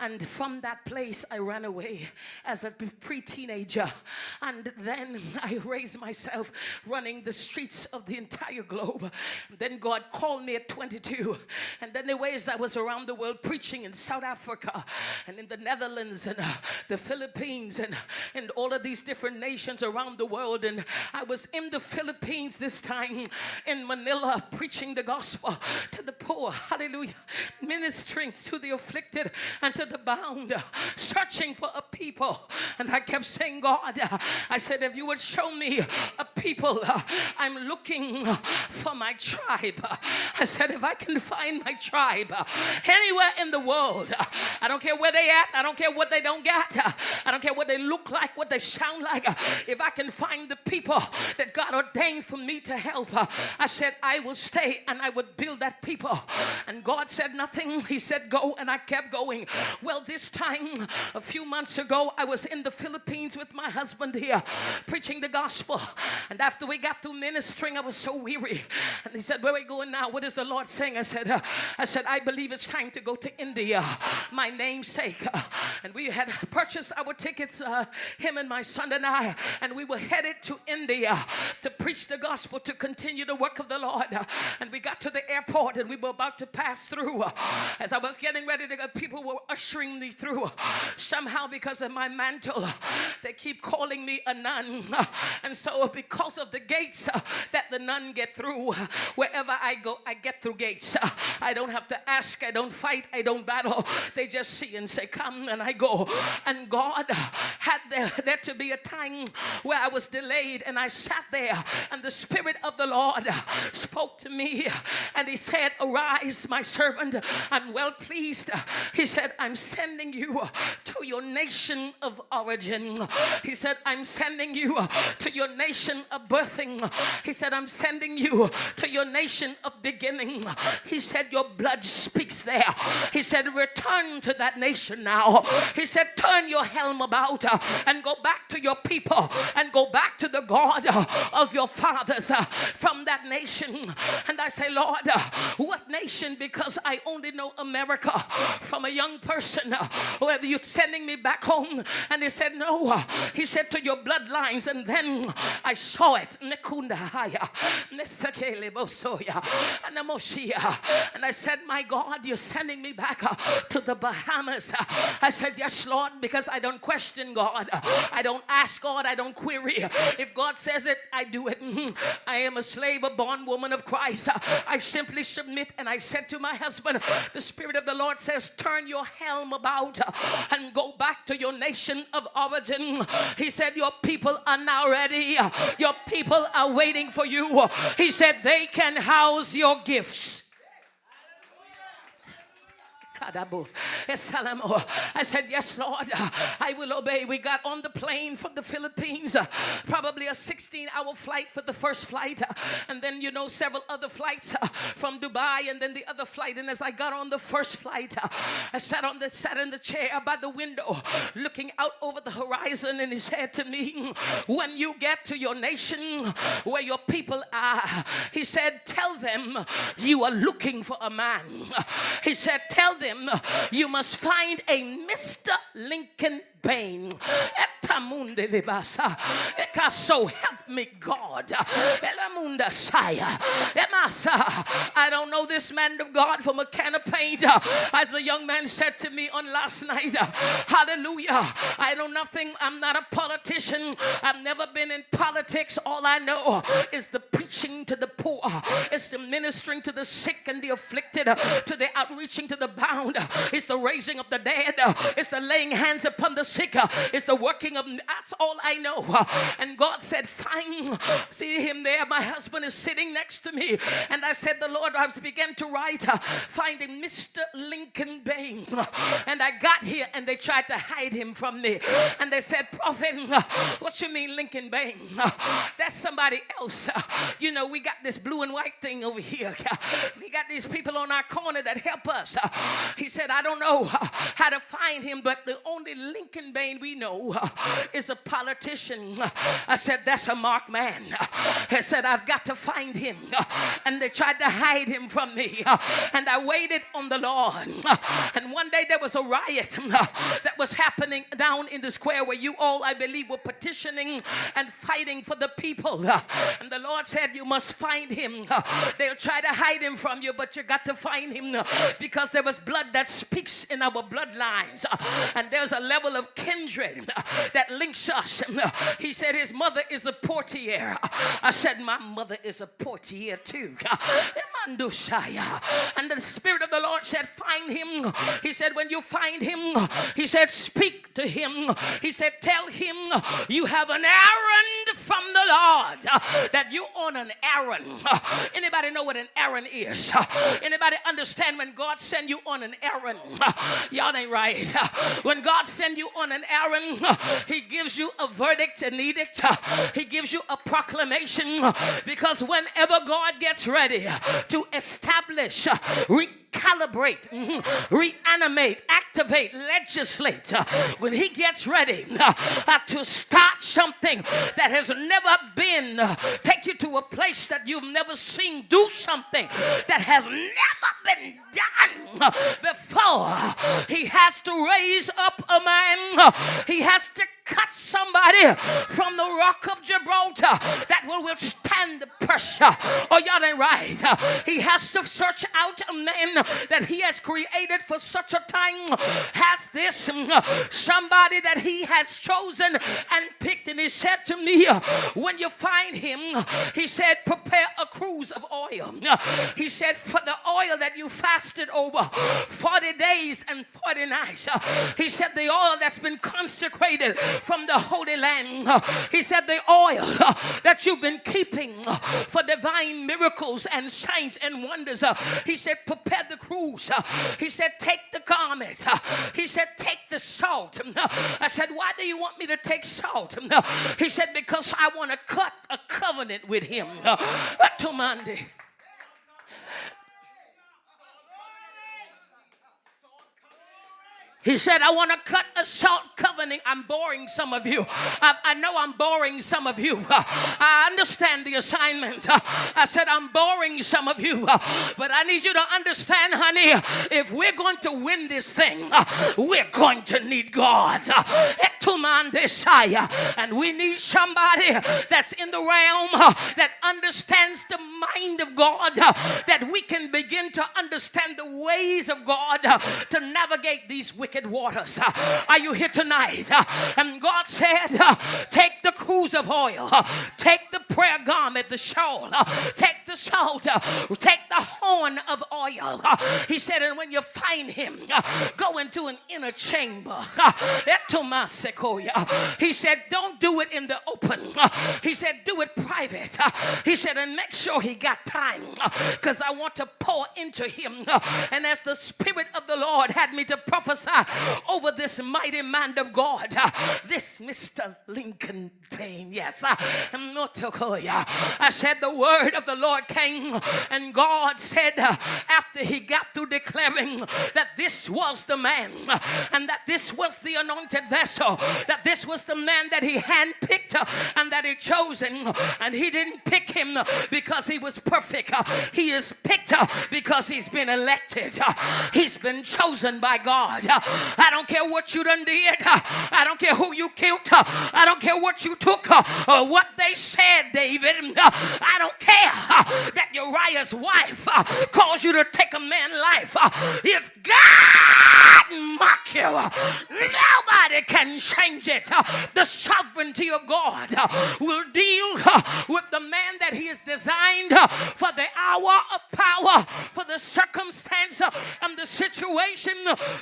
And from that place, I ran away as a pre-teenager. And then I raised myself running the streets of the entire globe. Then God called me at 22. And then anyways, I was around the world preaching in South Africa and in the Netherlands and the Philippines and all of these different nations around the world. And I was in the Philippines this time in Manila preaching the gospel to the poor, hallelujah, ministering to the afflicted and to the bound, searching for a people. And I kept saying, God, I said, if you would show me a people, I'm looking for my tribe. I said, if I can find my tribe anywhere in the world, I don't care where they at, I don't care what they don't get, I don't care what they look like, what they sound like, if I can find the people that God ordained for me to help, I said I will stay and I would build that people. And God said nothing. He said go, and I kept going. Well, this time a few months ago, I was in the Philippines with my husband here preaching the gospel, and after we got through ministering, I was so weary, and he said, where are we going now? What is the Lord saying? I said I believe it's time to go to India, my namesake. And we had purchased our tickets, him and my son and I, and we were headed to India to preach the gospel, to continue the work of the Lord. And we got to the airport and we were about to pass through. As I was getting ready to go, people were ushering me through. Somehow, because of my mantle, they keep calling me a nun. And so because of the gates that the nun get through, wherever I go, I get through gates. I don't have to ask, I don't fight, I don't battle. They just see and say, come, and I go. And God had there to be a time where I was delayed, and I sat there, and the Spirit of the Lord spoke to me, and he said, arise, my servant, I'm well pleased. He said, I'm sending you to your nation of origin. He said, I'm sending you to your nation of birthing. He said, I'm sending you to your nation of beginning. He said, your blood speaks there. He said, return to that nation now. He said, turn your helm about and go back to your people and go back to the God of your fathers from that nation. And I say, Lord, what nation? Because I only know America from a young person. Whether you're sending me back home? And he said, no. He said, to your bloodlines. And then I saw it. And I said, my God, you're sending me back to the Bahamas. I said, yes, Lord, because I don't question God. I don't ask God. I don't query. If God says it, I do it. I am a slave, a bondwoman of Christ. I simply submit. And I said to my husband, the Spirit of the Lord says, turn your helm about and go back to your nation of origin. He said, your people are now ready. Your people are waiting for you. He said, they can house your gifts. I said, yes, Lord, I will obey. We got on the plane from the Philippines, probably a 16-hour flight for the first flight, and then, several other flights from Dubai, and then the other flight. And as I got on the first flight, I sat in the chair by the window, looking out over the horizon, and he said to me, when you get to your nation where your people are, he said, tell them you are looking for a man. He said, tell them you must find a Mr. Lincoln Bain. So help me God. I don't know this man of God from a can of paint. As a young man said to me on last night, hallelujah, I know nothing. I'm not a politician. I've never been in politics. All I know is the preaching to the poor. It's the ministering to the sick and the afflicted, to the outreaching to the bound. It's the raising of the dead. It's the laying hands upon the sick. It's the working of, that's all I know. And God said, fine. See him there. My husband is sitting next to me. And I said, the Lord, I began to write, finding Mr. Lincoln Bain. And I got here and they tried to hide him from me. And they said, Prophet, what you mean Lincoln Bain? That's somebody else. We got this blue and white thing over here. We got these people on our corner that help us. He said, I don't know how to find him, but the only Lincoln Bain we know is a politician. I said, that's a marked man. He said, I've got to find him. And they tried to hide him from me. And I waited on the Lord. And one day there was a riot that was happening down in the square where you all, I believe, were petitioning and fighting for the people. And the Lord said, you must find him. They'll try to hide him from you, but you got to find him, because there was blood that speaks in our bloodlines. And there's a level of kindred that links us. He said his mother is a portier. I said, my mother is a portier too. And the Spirit of the Lord said, find him. He said, when you find him, he said, speak to him. He said, tell him you have an errand from the Lord, that you on an errand. Anybody know what an errand is? Anybody understand when God send you on an errand? Y'all ain't right. When God send you on an errand, he gives you a verdict, an edict. He gives you a proclamation, because whenever God gets ready to establish, recalibrate, reanimate, activate, legislate, when he gets ready to start something that has never been, take you to a place that you've never seen, do something that has never been done before, he has to raise up a man. He has to cut somebody from the rock of Gibraltar that will withstand the pressure. Oh, y'all ain't right. He has to search out a man that he has created for such a time as this. Somebody that he has chosen and picked. And he said to me, when you find him, he said, prepare a cruise of oil. He said, for the oil that you fasted over 40 days and 40 nights. He said, the oil that's been consecrated from the Holy Land. He said, the oil that you've been keeping for divine miracles and signs and wonders. He said, prepare the cruise. He said, take the garments. He said, take the salt. I said, why do you want me to take salt? He said, because I want to cut a covenant with him. He said, I want to cut a salt covenant. I'm boring some of you. I know I'm boring some of you. I understand the assignment. I said, I'm boring some of you. But I need you to understand, honey, if we're going to win this thing, we're going to need God. And we need somebody that's in the realm that understands the mind of God, that we can begin to understand the ways of God to navigate these wicked waters. Are you here tonight? And God said, take the cruise of oil, take the prayer garment, the shawl, take the salt, take the horn of oil. He said, and when you find him, go into an inner chamber. He said, don't do it in the open. He said, do it private. He said, and make sure he got time, because I want to pour into him. And as the Spirit of the Lord had me to prophesy over this mighty man of God, this Mr. Lincoln Payne, yes, I said the word of the Lord came, and God said, after he got through declaring that this was the man, and that this was the anointed vessel, that this was the man that he handpicked and that he chosen, and he didn't pick him because he was perfect. He is picked because he's been elected. He's been chosen by God. I don't care what you done did. I don't care who you killed. I don't care what you took or what they said, David. I don't care that Uriah's wife caused you to take a man's life. If God mock you, nobody can change it. The sovereignty of God will deal with the man that he is designed for the hour of power, for the circumstance and the situation.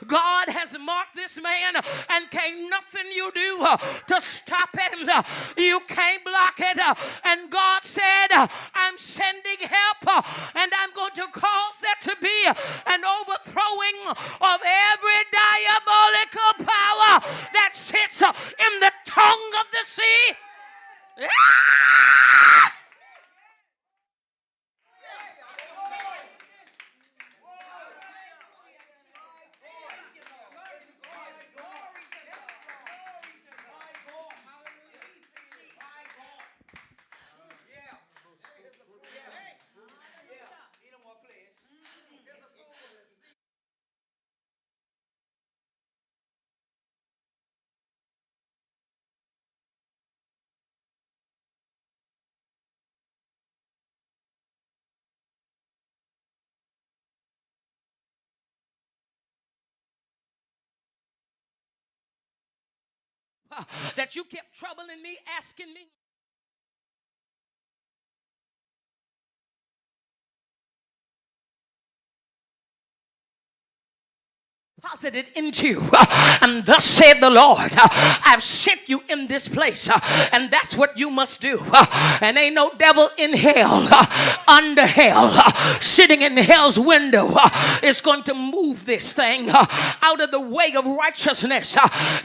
God has marked this man, and can't nothing you do to stop it. You can't block it. And God said, I'm sending help, and I'm going to cause there to be an overthrowing of every diabolical power that sits in the tongue of the sea. Ah! That you kept troubling me, asking me. Deposited into, and thus said the Lord, I've sent you in this place, and that's what you must do. And ain't no devil in hell, under hell, sitting in hell's window is going to move this thing out of the way of righteousness,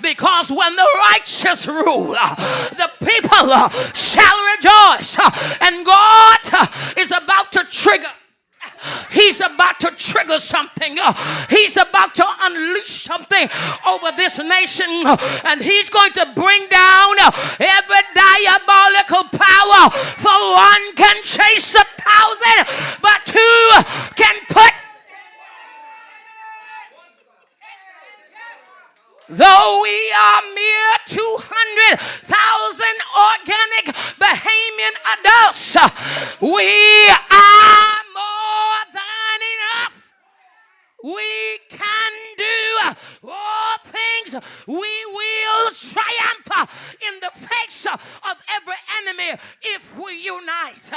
because when the righteous rule, the people shall rejoice. And God is about to trigger. He's about to trigger something. He's about to unleash something over this nation. And he's going to bring down every diabolical power. For one can chase 1,000, but two can put. Though we are mere 200,000 organic Bahamian adults, we are more than enough. We can do all things. We will triumph in the face of every enemy if we unite,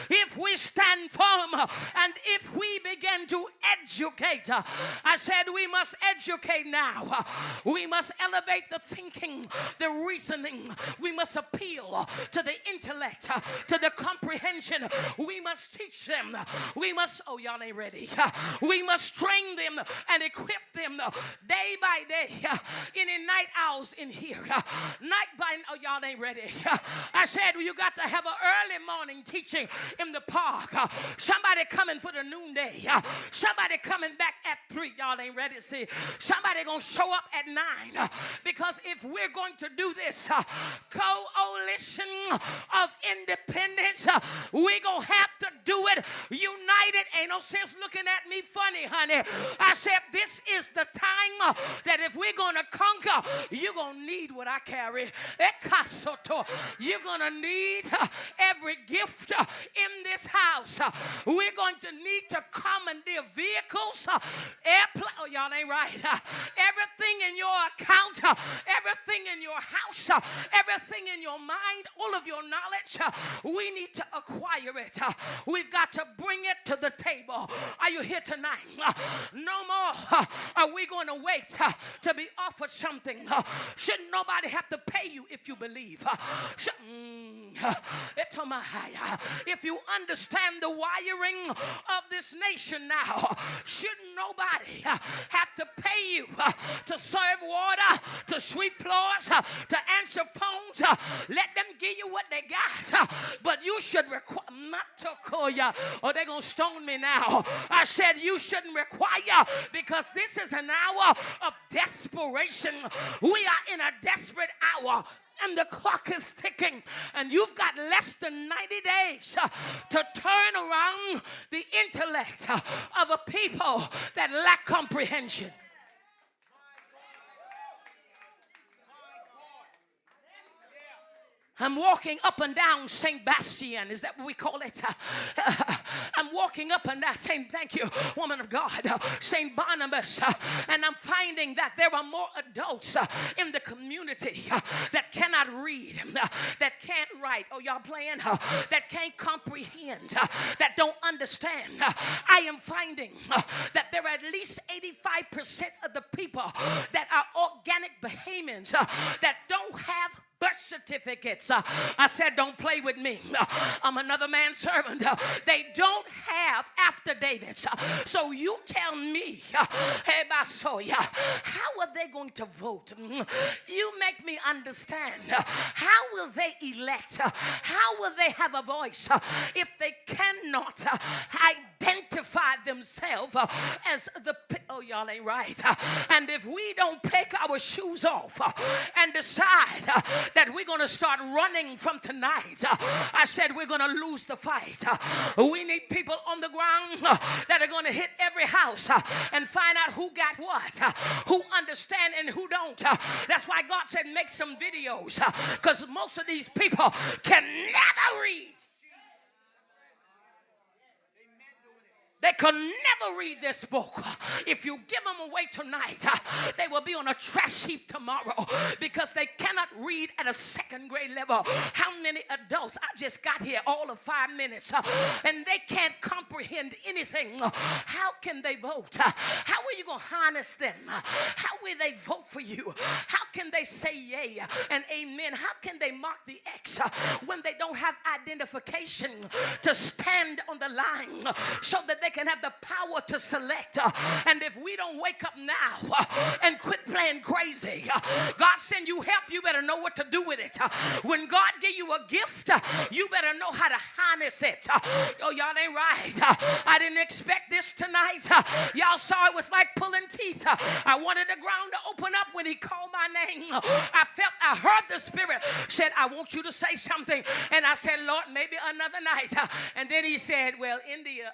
if we stand firm, and if we begin to educate. I said we must educate now. We must elevate the thinking, the reasoning. We must appeal to the intellect, to the comprehension. We must teach them. We must, oh, y'all ain't ready. We must train them and equip them day by day. Any night owls in here? Night by night, oh, y'all ain't ready. I said, well, you got to have an early morning teaching in the park. Somebody coming for the noonday. Somebody coming back at 3. Y'all ain't ready. See, somebody gonna show up at 9. Because if we're going to do this coalition of independence, we're gonna have to do it united. Ain't no sense looking at me funny, honey. I said, this is the time that if we're going to conquer, you're going to need what I carry. You're going to need every gift in this house. We're going to need to commandeer vehicles, airplanes. Oh, y'all ain't right. Everything in your account, everything everything in your house, everything in your mind, all of your knowledge, we need to acquire it. We've got to bring it to the table. Are you here tonight? No more are we going to wait to be offered something. Shouldn't nobody have to pay you if you believe? If you understand the wiring of this nation now, shouldn't nobody have to pay you to serve water, to sweep floors, to answer phones? Let them give you what they got. But you should require, not to call you, or they're going to stone me now. I said you shouldn't require, because this is an hour of desperation. We are in a desperate hour, and the clock is ticking, and you've got less than 90 days to turn around the intellect of a people that lack comprehension. I'm walking up and down St. Bastian. Is that what we call it? I'm walking up and down, saying, thank you, woman of God, St. Barnabas. And I'm finding that there are more adults in the community that cannot read, that can't write. Oh, y'all playing? That can't comprehend, that don't understand. I am finding that there are at least 85% of the people that are organic behemoths that don't have birth certificates. I said, don't play with me. I'm another man's servant. They don't have affidavits. So you tell me, hey, Basoya, how are they going to vote? You make me understand. How will they elect? How will they have a voice if they cannot identify themselves as the, oh, y'all ain't right. And if we don't take our shoes off and decide that we're going to start running from tonight, I said we're going to lose the fight. We need people on the ground that are going to hit every house and find out who got what, who understand and who don't. That's why God said make some videos, because most of these people can never read. They could never read this book. If you give them away tonight, they will be on a trash heap tomorrow, because they cannot read at a second grade level. How many adults? I just got here all of 5 minutes, and they can't comprehend anything. How can they vote? How are you going to harness them? How will they vote for you? How can they say yay and amen? How can they mark the X when they don't have identification to stand on the line so that they can have the power to select? And if we don't wake up now and quit playing crazy, God send you help, you better know what to do with it. When God give you a gift, you better know how to harness it. Oh, y'all ain't right. I didn't expect this tonight. Y'all saw it was like pulling teeth. I wanted the ground to open up when he called my name. I heard the Spirit said, I want you to say something. And I said, Lord, maybe another night. And then he said, well, India.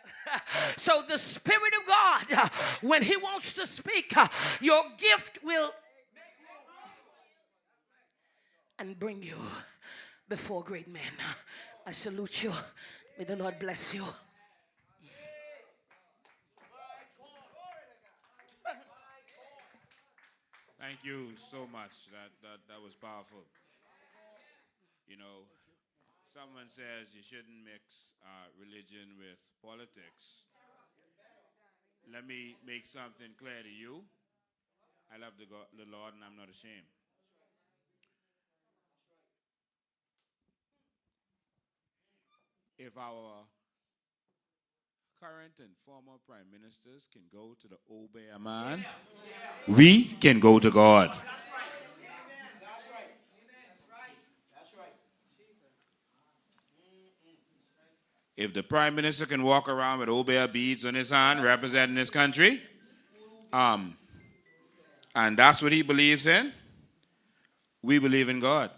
So the Spirit of God, when he wants to speak, your gift will and bring you before great men. I salute you. May the Lord bless you. Thank you so much. That was powerful. You know, someone says you shouldn't mix religion with politics. Let me make something clear to you. I love the Lord, and I'm not ashamed. If our current and former prime ministers can go to the Obeah man, we can go to God. If the prime minister can walk around with Obeah beads on his hand representing his country, and that's what he believes in, we believe in God.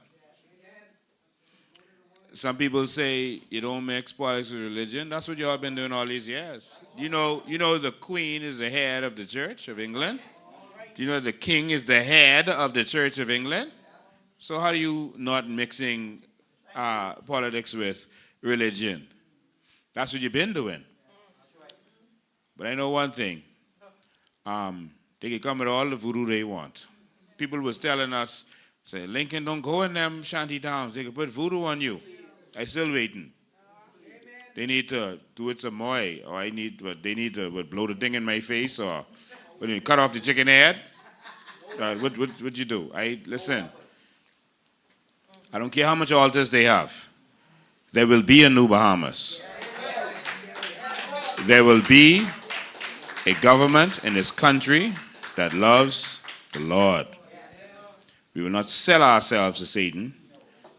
Some people say you don't mix politics with religion. That's what y'all been doing all these years. You know the Queen is the head of the Church of England. Do you know the King is the head of the Church of England? So how are you not mixing politics with religion? That's what you've been doing. But I know one thing. They can come with all the voodoo they want. People was telling us Say, Lincoln, don't go in them shanty towns. They can put voodoo on you. I still waiting. They need to do it some more, or they need to blow the thing in my face, or cut off the chicken head. What you do? Listen. I don't care how much altars they have. There will be a new Bahamas. There will be a government in this country that loves the Lord. We will not sell ourselves to Satan.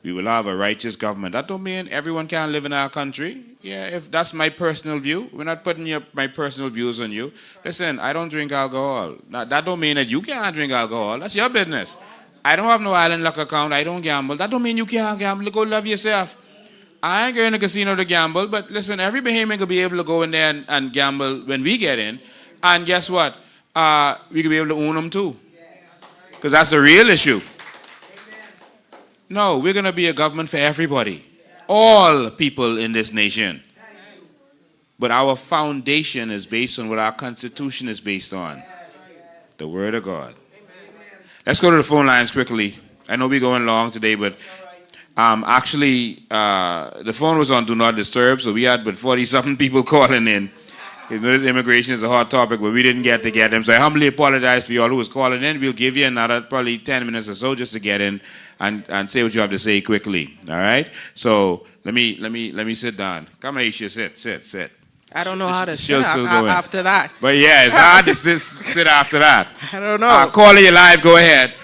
We will have a righteous government. That don't mean everyone can live in our country. Yeah, if that's my personal view. We're not putting my personal views on you. Listen, I don't drink alcohol. Now, that don't mean that you can't drink alcohol. That's your business. I don't have no island luck account. I don't gamble. That don't mean you can't gamble. Go love yourself. I ain't going to casino to gamble, but listen, every Bahamian will be able to go in there and gamble when we get in. And guess what? We could be able to own them too. Because that's the real issue. No, we're going to be a government for everybody. All people in this nation. But our foundation is based on what our Constitution is based on. The Word of God. Let's go to the phone lines quickly. I know we're going long today, but actually, the phone was on Do Not Disturb, so we had but 40-something people calling in. You know, immigration is a hot topic, but we didn't get to get them. So I humbly apologize for you all who was calling in. We'll give you another probably 10 minutes or so just to get in and say what you have to say quickly. All right? So let me sit down. Come on, Aisha, sit. I don't know how to She'll sit still go in. after that. But yeah, it's hard to sit after that. I don't know. Caller, you live. Go ahead.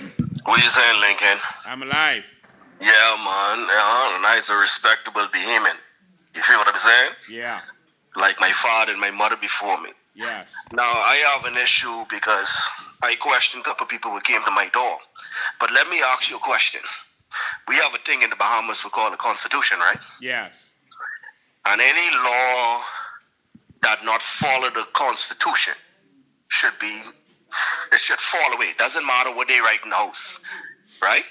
What you saying, Lincoln? I'm alive. Yeah, man. Nice, a respectable Bahamian. You feel what I'm saying? Yeah. Like my father and my mother before me. Yes. Now, I have an issue because I questioned a couple of people who came to my door. But let me ask you a question. We have a thing in the Bahamas we call the Constitution, right? Yes. And any law that not follow the Constitution should fall away. Doesn't matter what they write in the house, right?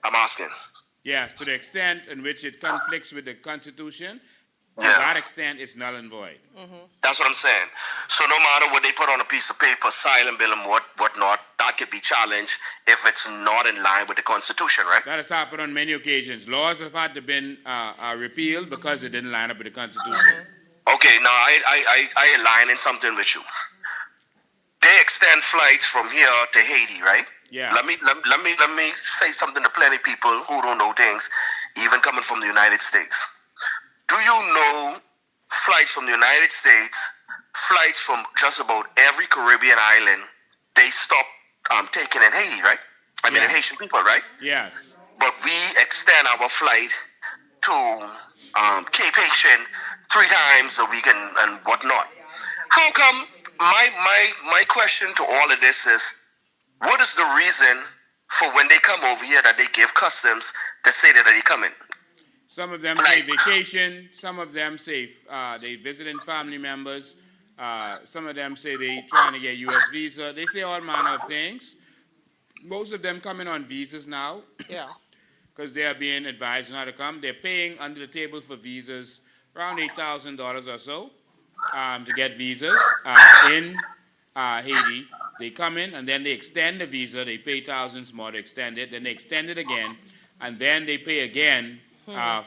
I'm asking. Yes, to the extent in which it conflicts with the Constitution, to Yeah. that extent, it's null and void. That's what I'm saying. So no matter what they put on a piece of paper, silent bill and whatnot, that could be challenged if it's not in line with the Constitution, right? That has happened on many occasions. Laws have had to been repealed because it didn't line up with the Constitution. Okay, now I align in something with you. They extend flights from here to Haiti, right? Yeah. Let me say something to plenty of people who don't know things, even coming from the United States. Do you know flights from the United States, flights from just about every Caribbean island, they stop taking in Haiti, right? I mean, in Haitian people, right? Yes. But we extend our flight to Cape Haitian 3 times a week and whatnot. How come? My question to all of this is, what is the reason for when they come over here that they give customs to say that they coming? Some of them say vacation. Some of them say they visiting family members. Some of them say they trying to get U.S. visa. They say all manner of things. Most of them coming on visas now. Yeah. Because they are being advised not to come. They're paying under the table for visas around $8,000 or so to get visas in Haiti. They come in and then they extend the visa. They pay thousands more to extend it. Then they extend it again. And then they pay again for a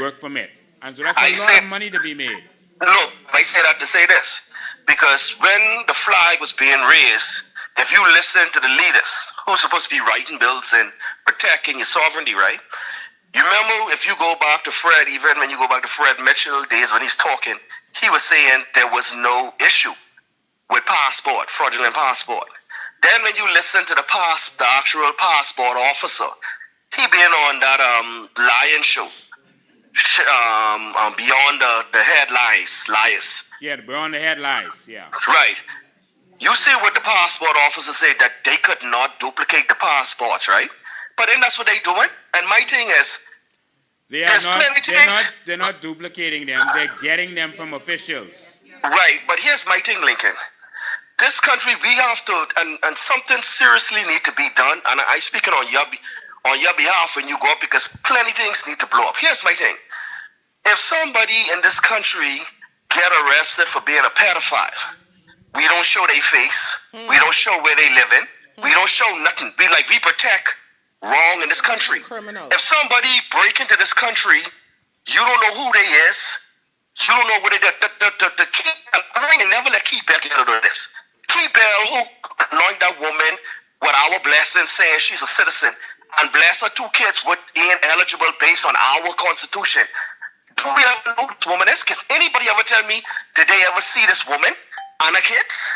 work permit. And so that's a lot of money to be made. Look, I say that to say this. Because when the flag was being raised, if you listen to the leaders who's supposed to be writing bills and protecting your sovereignty, right? You remember if you go back to Fred, even when you go back to Fred Mitchell days when he's talking, he was saying there was no issue with passport, fraudulent passport. Then when you listen to the actual passport officer, he being on that Lion show, beyond the headlines. Yeah, beyond the headlines, yeah. Right. You see what the passport officer said, that they could not duplicate the passports, right? But then that's what they doing. And my thing is, they're not duplicating them. They're getting them from officials. Right, but here's my thing, Lincoln. This country, we have to, and something seriously need to be done. And I speaking on your behalf when you go up, because plenty things need to blow up. Here's my thing. If somebody in this country get arrested for being a pedophile, we don't show their face. We don't show where they live in. We don't show nothing. We protect wrong in this country. Criminal. If somebody break into this country, you don't know who they is. You don't know what it is. The key, I ain't never let Keith Bell get out of this. Keith Bell, who anointed that woman with our blessing, saying she's a citizen, and bless her 2 kids with being eligible based on our constitution. Do we ever know who this woman is? Because anybody ever tell me, did they ever see this woman and her kids?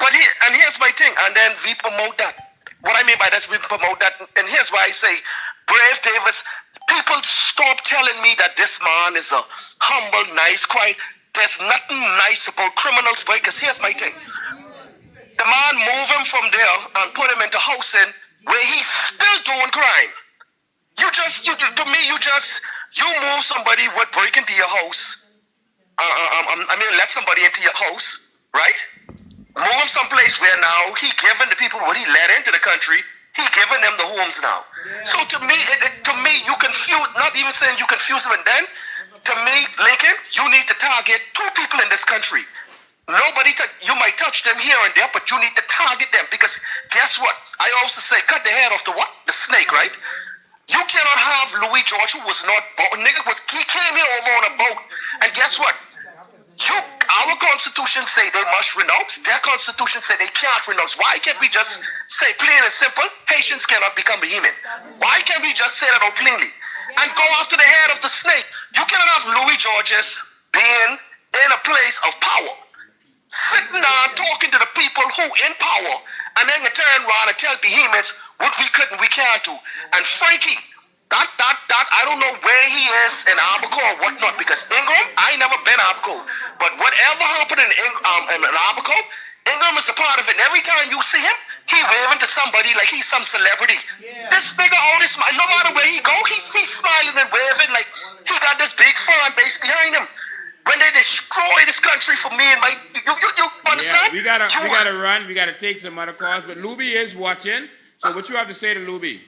But here's my thing, and then we promote that. What I mean by that is we promote that, and here's why I say, Brave Davis, people stop telling me that this man is a humble, nice, quiet. There's nothing nice about criminals, boy, because here's my thing. The man move him from there and put him into housing where he's still doing crime. You move somebody with break into your house. Let somebody into your house, right? Move someplace where now he giving the people what he let into the country. He giving them the homes now. Yeah. So to me, you confuse. Not even saying you confuse them. And then, to me, Lincoln, you need to target 2 people in this country. Nobody, you might touch them here and there, but you need to target them because guess what? I also say cut the head off the what? The snake, right? You cannot have Louis George, who was not born. He came here over on a boat, and guess what? Our constitution say they must renounce. Their constitution say they can't renounce. Why can't we just say plain and simple, Haitians cannot become Bohemian? Why can't we just say that out plainly and go after the head of the snake? You cannot have Louis Georges being in a place of power, sitting down talking to the people who in power, and then you turn around and tell Bohemians what we could and we can't do. And Frankie, that I don't know where he is in Abaco or whatnot, because Ingram, I ain't never been Abaco, but whatever happened in Abaco, Ingram is a part of it. And every time you see him, he waving to somebody like he's some celebrity. Yeah. This nigga always, no matter where he go, he's smiling and waving like he got this big fan base behind him. When they destroy this country for me and my, you understand? Yeah, we gotta run. We gotta take some other calls, but Luby is watching. So what you have to say to Luby?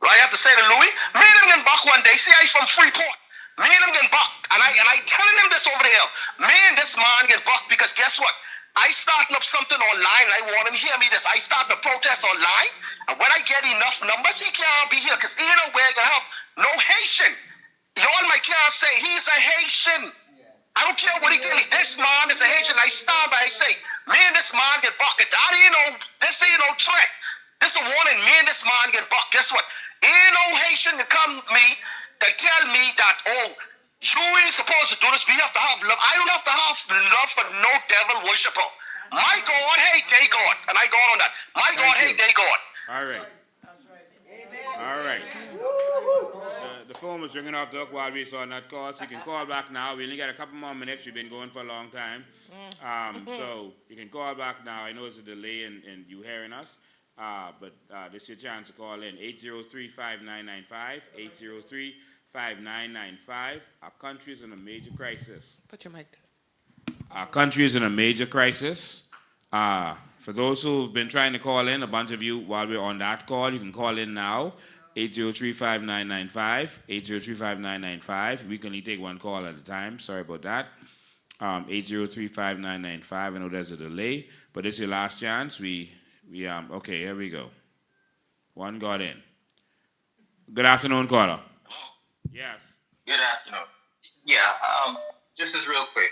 I have to say to Louis, me and him get buck one day. See, I from Freeport. Me and him get buck, and I telling him this over there. Me and this man get buck because guess what? I starting up something online, and I want him to hear me this. I starting a protest online, and when I get enough numbers, he can't be here because ain't no way I can have no Haitian. Y'all might can't say he's a Haitian. I don't care what he tell me. This man is a Haitian. I stand by. I say, me and this man get buck. This ain't no threat. This is a warning. Me and this man get buck. Guess what? Ain't no Haitian to come to me that tell me that, you ain't supposed to do this. We have to have love. I don't have to have love for no devil worshiper. My God, hate they God. And I go on that. My God, hate they God. All right. All right. The phone was ringing off the hook while we saw that call, so you can call back now. We only got a couple more minutes. We've been going for a long time. So you can call back now. I know it's a delay in you hearing us. But this is your chance to call in. 803-5995, 803-5995. Our country is in a major crisis. Put your mic down. Our country is in a major crisis. For those who've been trying to call in, a bunch of you, while we're on that call, you can call in now. 803-5995, 803-5995. We can only take one call at a time. Sorry about that. 803-5995. I know there's a delay, but it's your last chance. Okay, here we go. One got in. Good afternoon, caller. Yes. Good afternoon. Yeah, just as real quick,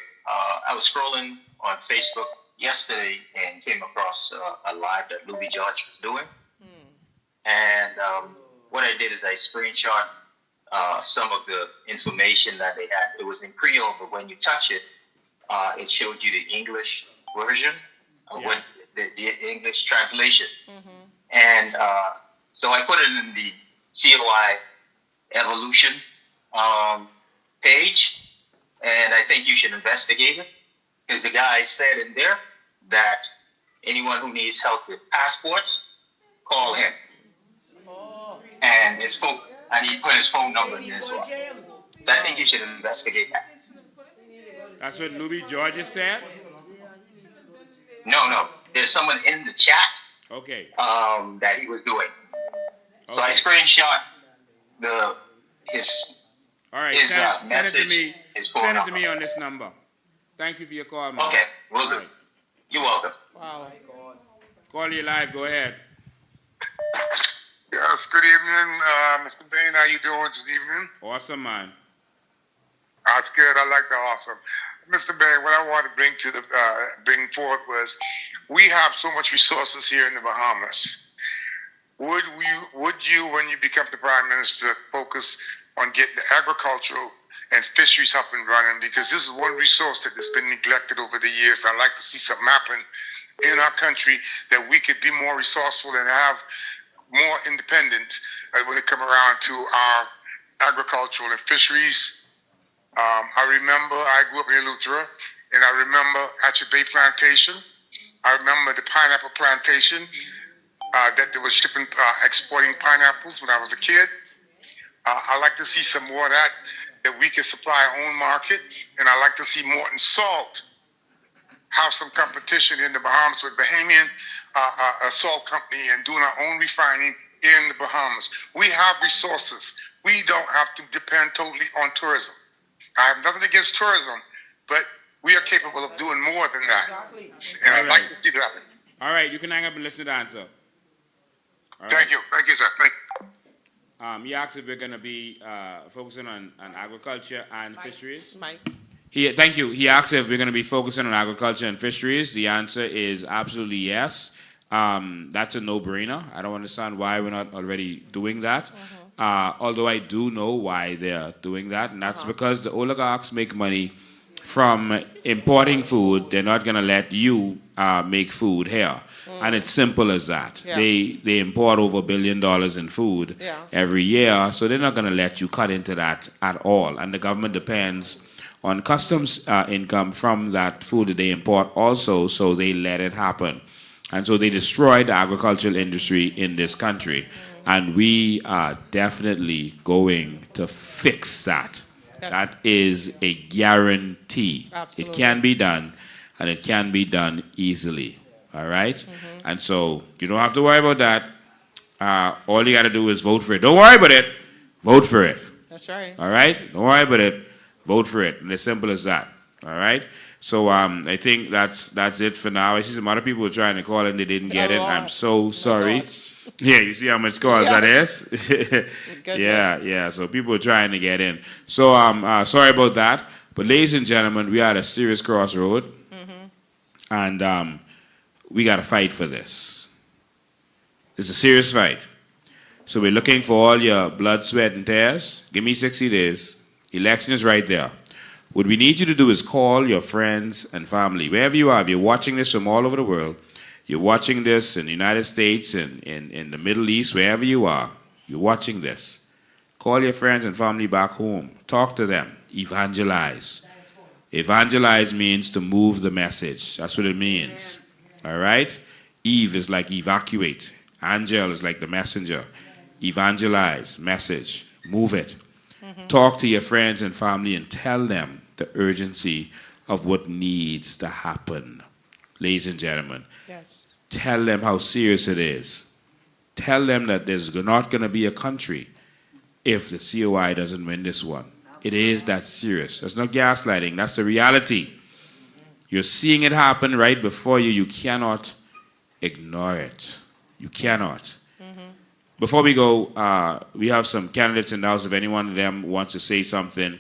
I was scrolling on Facebook yesterday and came across a live that Louis George was doing. And what I did is I screenshot some of the information that they had. It was in Creole, but when you touch it, it showed you the English version of what the English translation. And so I put it in the COI Evolution page, and I think you should investigate it, because the guy said in there that anyone who needs help with passports, call him. And his phone, and he put his phone number in as well. So I think you should investigate that. That's what Louis George said? No. There's someone in the chat. Okay. That he was doing. So Okay. I screenshot his All right, his send message. it to me. His phone Send it to number. me on this number. Thank you for your call, man. Okay, will do. All right. You're welcome. Wow. Call you live. Go ahead. Yes, good evening, Mr. Bain. How you doing this evening? Awesome, man. That's good. I like that. Awesome, Mr. Bain. What I want to bring to the bring forward was, we have so much resources here in the Bahamas. Would you, when you become the Prime Minister, focus on getting the agricultural and fisheries up and running? Because this is one resource that has been neglected over the years. I'd like to see something happen in our country that we could be more resourceful and have more independent when it come around to our agricultural and fisheries. I remember I grew up in Eleuthera, and I remember Atcha Bay Plantation. I remember the pineapple plantation that they were shipping, exporting pineapples when I was a kid. I like to see some more of that we can supply our own market, and I like to see Morton Salt have some competition in the Bahamas with Bahamian salt company and doing our own refining in the Bahamas. We have resources. We don't have to depend totally on tourism. I have nothing against tourism, but we are capable of doing more than that. Exactly. And I'd like to see that happen. All right, you can hang up and listen to the answer. All Thank right. you. Thank you, sir. Thank you. He asked if we're going to be focusing on agriculture and fisheries. Mike. Thank you. He asked if we're going to be focusing on agriculture and fisheries. The answer is absolutely yes. That's a no-brainer. I don't understand why we're not already doing that. Although I do know why they're doing that, and that's because the oligarchs make money from importing food. They're not going to let you make food here. And it's simple as that. Yeah. They import over $1 billion in food every year, so they're not going to let you cut into that at all. And the government depends on customs income from that food that they import also, so they let it happen. And so they destroyed the agricultural industry in this country. And we are definitely going to fix that. That is a guarantee. Absolutely. It can be done, and it can be done easily. All right? And so you don't have to worry about that. All you got to do is vote for it. Don't worry about it. Vote for it. That's right. All right? Don't worry about it. Vote for it. And as simple as that. All right? So I think that's it for now. I see some other people trying to call and they didn't get it. I'm so sorry. Yeah, you see how much calls that is? Yeah. So people are trying to get in. So sorry about that. But ladies and gentlemen, we are at a serious crossroad. And we got to fight for this. It's a serious fight. So we're looking for all your blood, sweat, and tears. Give me 60 days. Election is right there. What we need you to do is call your friends and family. Wherever you are, if you're watching this from all over the world, you're watching this in the United States and in the Middle East, wherever you are, you're watching this. Call your friends and family back home. Talk to them. Evangelize. Evangelize means to move the message. That's what it means. All right? Eve is like evacuate. Angel is like the messenger. Evangelize, message, move it. Talk to your friends and family and tell them the urgency of what needs to happen. Ladies and gentlemen, tell them how serious it is. Tell them that there's not going to be a country if the COI doesn't win this one. It is that serious. That's not gaslighting. That's the reality. You're seeing it happen right before you. You cannot ignore it. You cannot. Before we go, we have some candidates in the house. If any one of them wants to say something,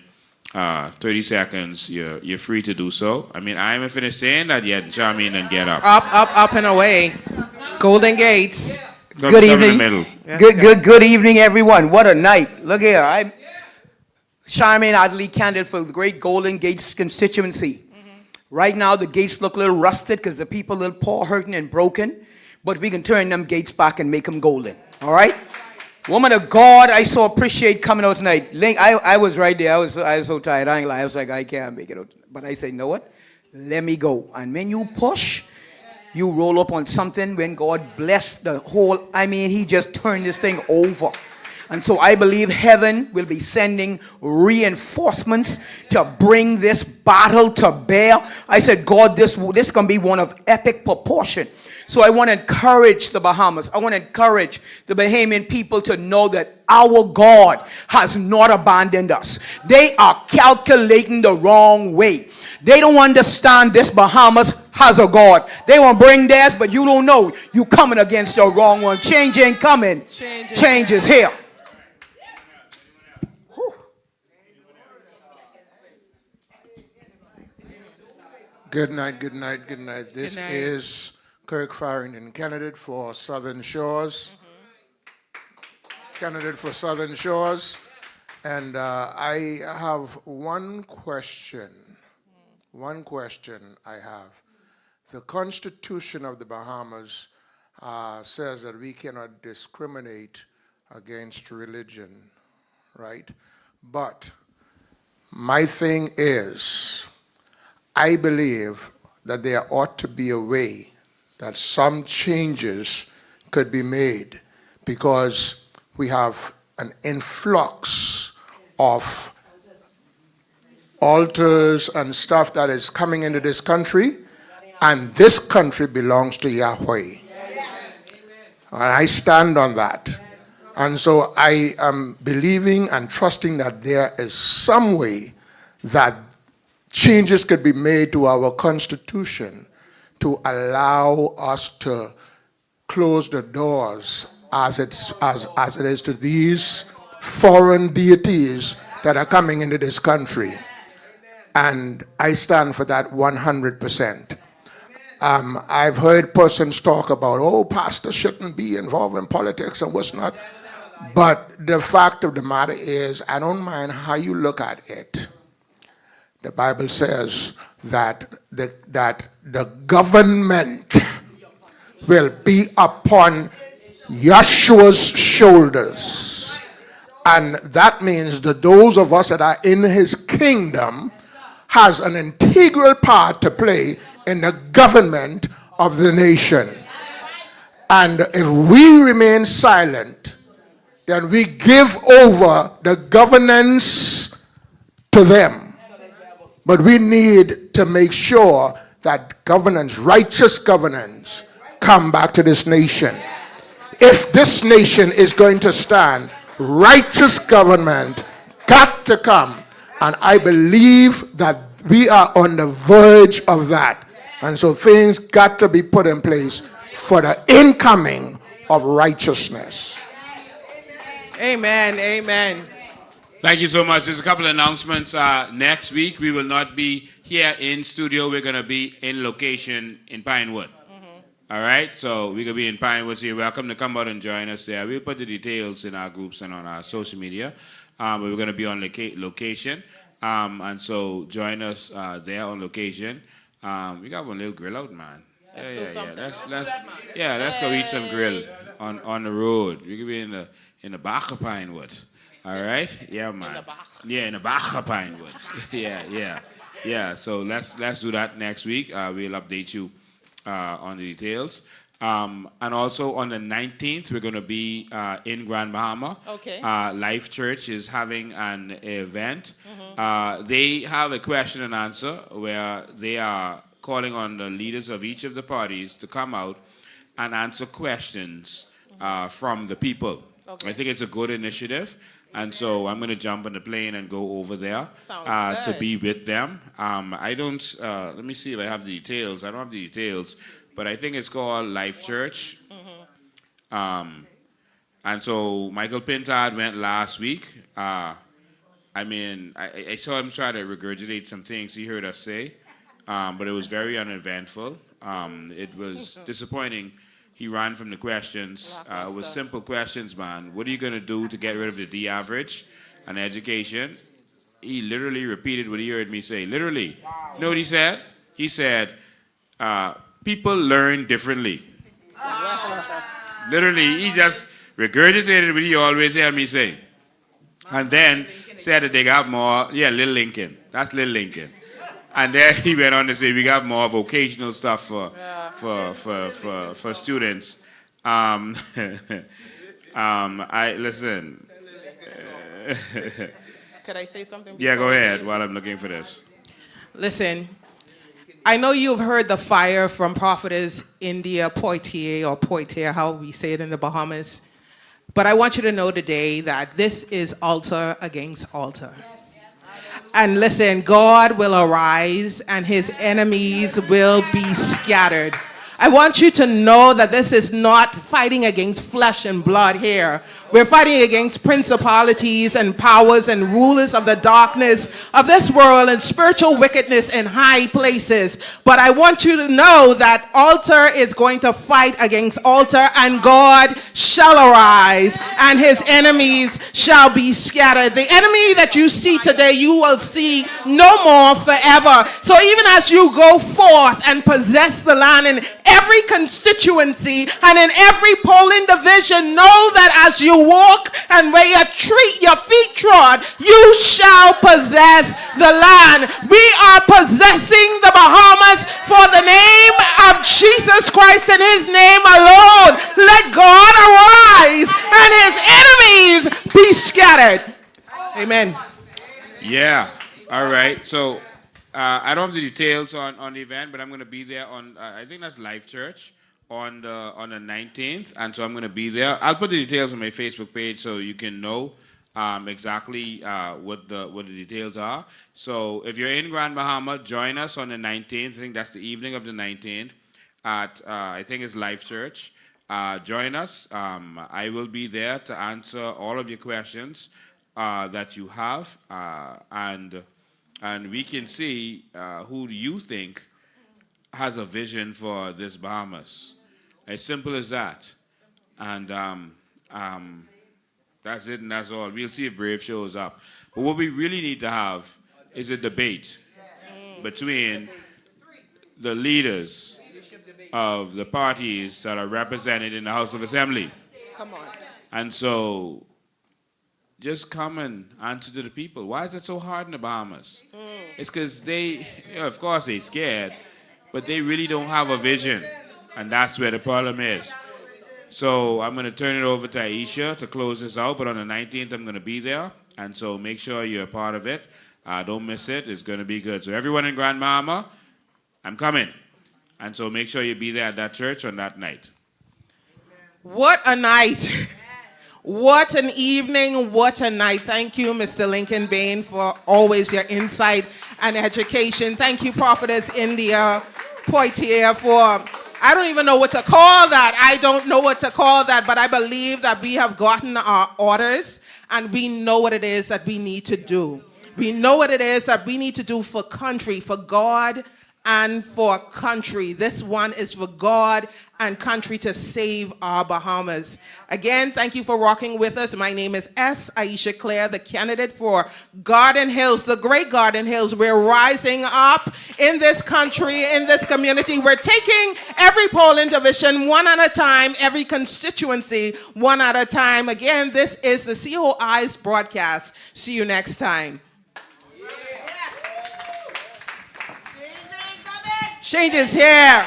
30 seconds, you're free to do so. I mean, I haven't finished saying that yet. Charmaine, and get up. Up and away. Golden Gates. Good evening. In the middle. Good evening, everyone. What a night. Look here. I'm Charmaine Adley, candidate for the great Golden Gates constituency. Right now, the gates look a little rusted because the people a little poor, hurting, and broken. But we can turn them gates back and make them golden. All right? Woman of God, I so appreciate coming out tonight. I was right there. I was so tired. I ain't lie. I was like, I can't make it out. But I said, you know what? Let me go. And when you push, you roll up on something. When God blessed the whole, he just turned this thing over. And so I believe heaven will be sending reinforcements to bring this battle to bear. I said, God, this is going to be one of epic proportion. So I want to encourage the Bahamas. I want to encourage the Bahamian people to know that our God has not abandoned us. They are calculating the wrong way. They don't understand this Bahamas house of God. They want to bring theirs, but you don't know. You coming against the wrong one. Change ain't coming. Change is here. Good night, good night, good night. This Good night. is Kirk Farrington, candidate for Southern Shores. Candidate for Southern Shores. And I have one question. One question I have. The Constitution of the Bahamas says that we cannot discriminate against religion, right? But my thing is, I believe that there ought to be a way that some changes could be made because we have an influx of altars and stuff that is coming into this country, and this country belongs to Yahweh. And I stand on that. And so I am believing and trusting that there is some way that changes could be made to our Constitution to allow us to close the doors as it is to these foreign deities that are coming into this country. And I stand for that 100%. I've heard persons talk about, oh, pastors shouldn't be involved in politics and what's not. But the fact of the matter is, I don't mind how you look at it. The Bible says that the government will be upon Yeshua's shoulders. And that means that those of us that are in his kingdom has an integral part to play in the government of the nation. And if we remain silent, then we give over the governance to them. But we need to make sure that governance, righteous governance, come back to this nation. If this nation is going to stand, righteous government got to come. And I believe that we are on the verge of that. And so things got to be put in place for the incoming of righteousness. Amen. Amen. Thank you so much. There's a couple of announcements. Next week, we will not be here in studio. We're going to be in location in Pinewood. All right? So we're going to be in Pinewood. So you're welcome to come out and join us there. We'll put the details in our groups and on our social media. But we're going to be on location. And so join us there on location. We got one little grill out, man. Let's go eat some grill on the road. We could be in the back of Pinewood. All right? Yeah, man. In the back of Pinewood. Yeah. So let's do that next week. We'll update you on the details. And also on the 19th, we're going to be in Grand Bahama. Okay. Life Church is having an event. They have a question and answer where they are calling on the leaders of each of the parties to come out and answer questions from the people. Okay. I think it's a good initiative. And so I'm going to jump on the plane and go over there to be with them. I don't, let me see if I have the details. I don't have the details, but I think it's called Life Church. And so Michael Pintard went last week. I saw him try to regurgitate some things he heard us say, but it was very uneventful. It was disappointing. He ran from the questions. It was simple questions, man. What are you going to do to get rid of the D average and education? He literally repeated what he heard me say. Literally. Wow. You know what he said? He said, people learn differently. Literally, he just regurgitated what he always heard me say. And then said that they got more, Little Lincoln. That's Little Lincoln. And then he went on to say we got more vocational stuff for students. I listen. Could I say something? Yeah, go ahead while I'm looking for this. Listen, I know you've heard the fire from Prophetess India Poitier, how we say it in the Bahamas. But I want you to know today that this is altar against altar. And listen, God will arise and his enemies will be scattered. I want you to know that this is not fighting against flesh and blood here. We're fighting against principalities and powers and rulers of the darkness of this world and spiritual wickedness in high places. But I want you to know that altar is going to fight against altar, and God shall arise and his enemies shall be scattered. The enemy that you see today, you will see no more forever. So even as you go forth and possess the land in every constituency and in every polling division, know that as you walk and where your feet trod, you shall possess the land. We are possessing the Bahamas for the name of Jesus Christ and his name alone. Let God arise and his enemies be scattered. Amen. Yeah. All right. So I don't have the details on the event, but I'm going to be there on, I think that's Life Church on the 19th, and so I'm going to be there. I'll put the details on my Facebook page so you can know exactly what the details are. So if you're in Grand Bahama, join us on the 19th. I think that's the evening of the 19th at, I think it's Life Church. Join us. I will be there to answer all of your questions that you have, and we can see who do you think has a vision for this Bahamas. As simple as that. And that's it and that's all. We'll see if Brave shows up. But what we really need to have is a debate between the leaders of the parties that are represented in the House of Assembly. Come on. And so just come and answer to the people. Why is it so hard in the Bahamas? It's because they, of course they're scared, but they really don't have a vision. And that's where the problem is. So I'm going to turn it over to Aisha to close this out, but on the 19th I'm going to be there. And so make sure you're a part of it. Don't miss it. It's going to be good. So everyone in Grand Bahama, I'm coming. And so make sure you be there at that church on that night. What a night. What an evening. What a night. Thank you, Mr. Lincoln Bain, for always your insight and education. Thank you, Prophetess India Poitier, for, I don't even know what to call that. I don't know what to call that, but I believe that we have gotten our orders and we know what it is that we need to do. We know what it is that we need to do for country, for God and for country. This one is for God and country to save our Bahamas. Again, thank you for rocking with us. My name is Aisha Claire, the candidate for Garden Hills, the great Garden Hills. We're rising up in this country, in this community. We're taking every polling division one at a time, every constituency one at a time. Again, this is the COI's broadcast. See you next time. Change is here.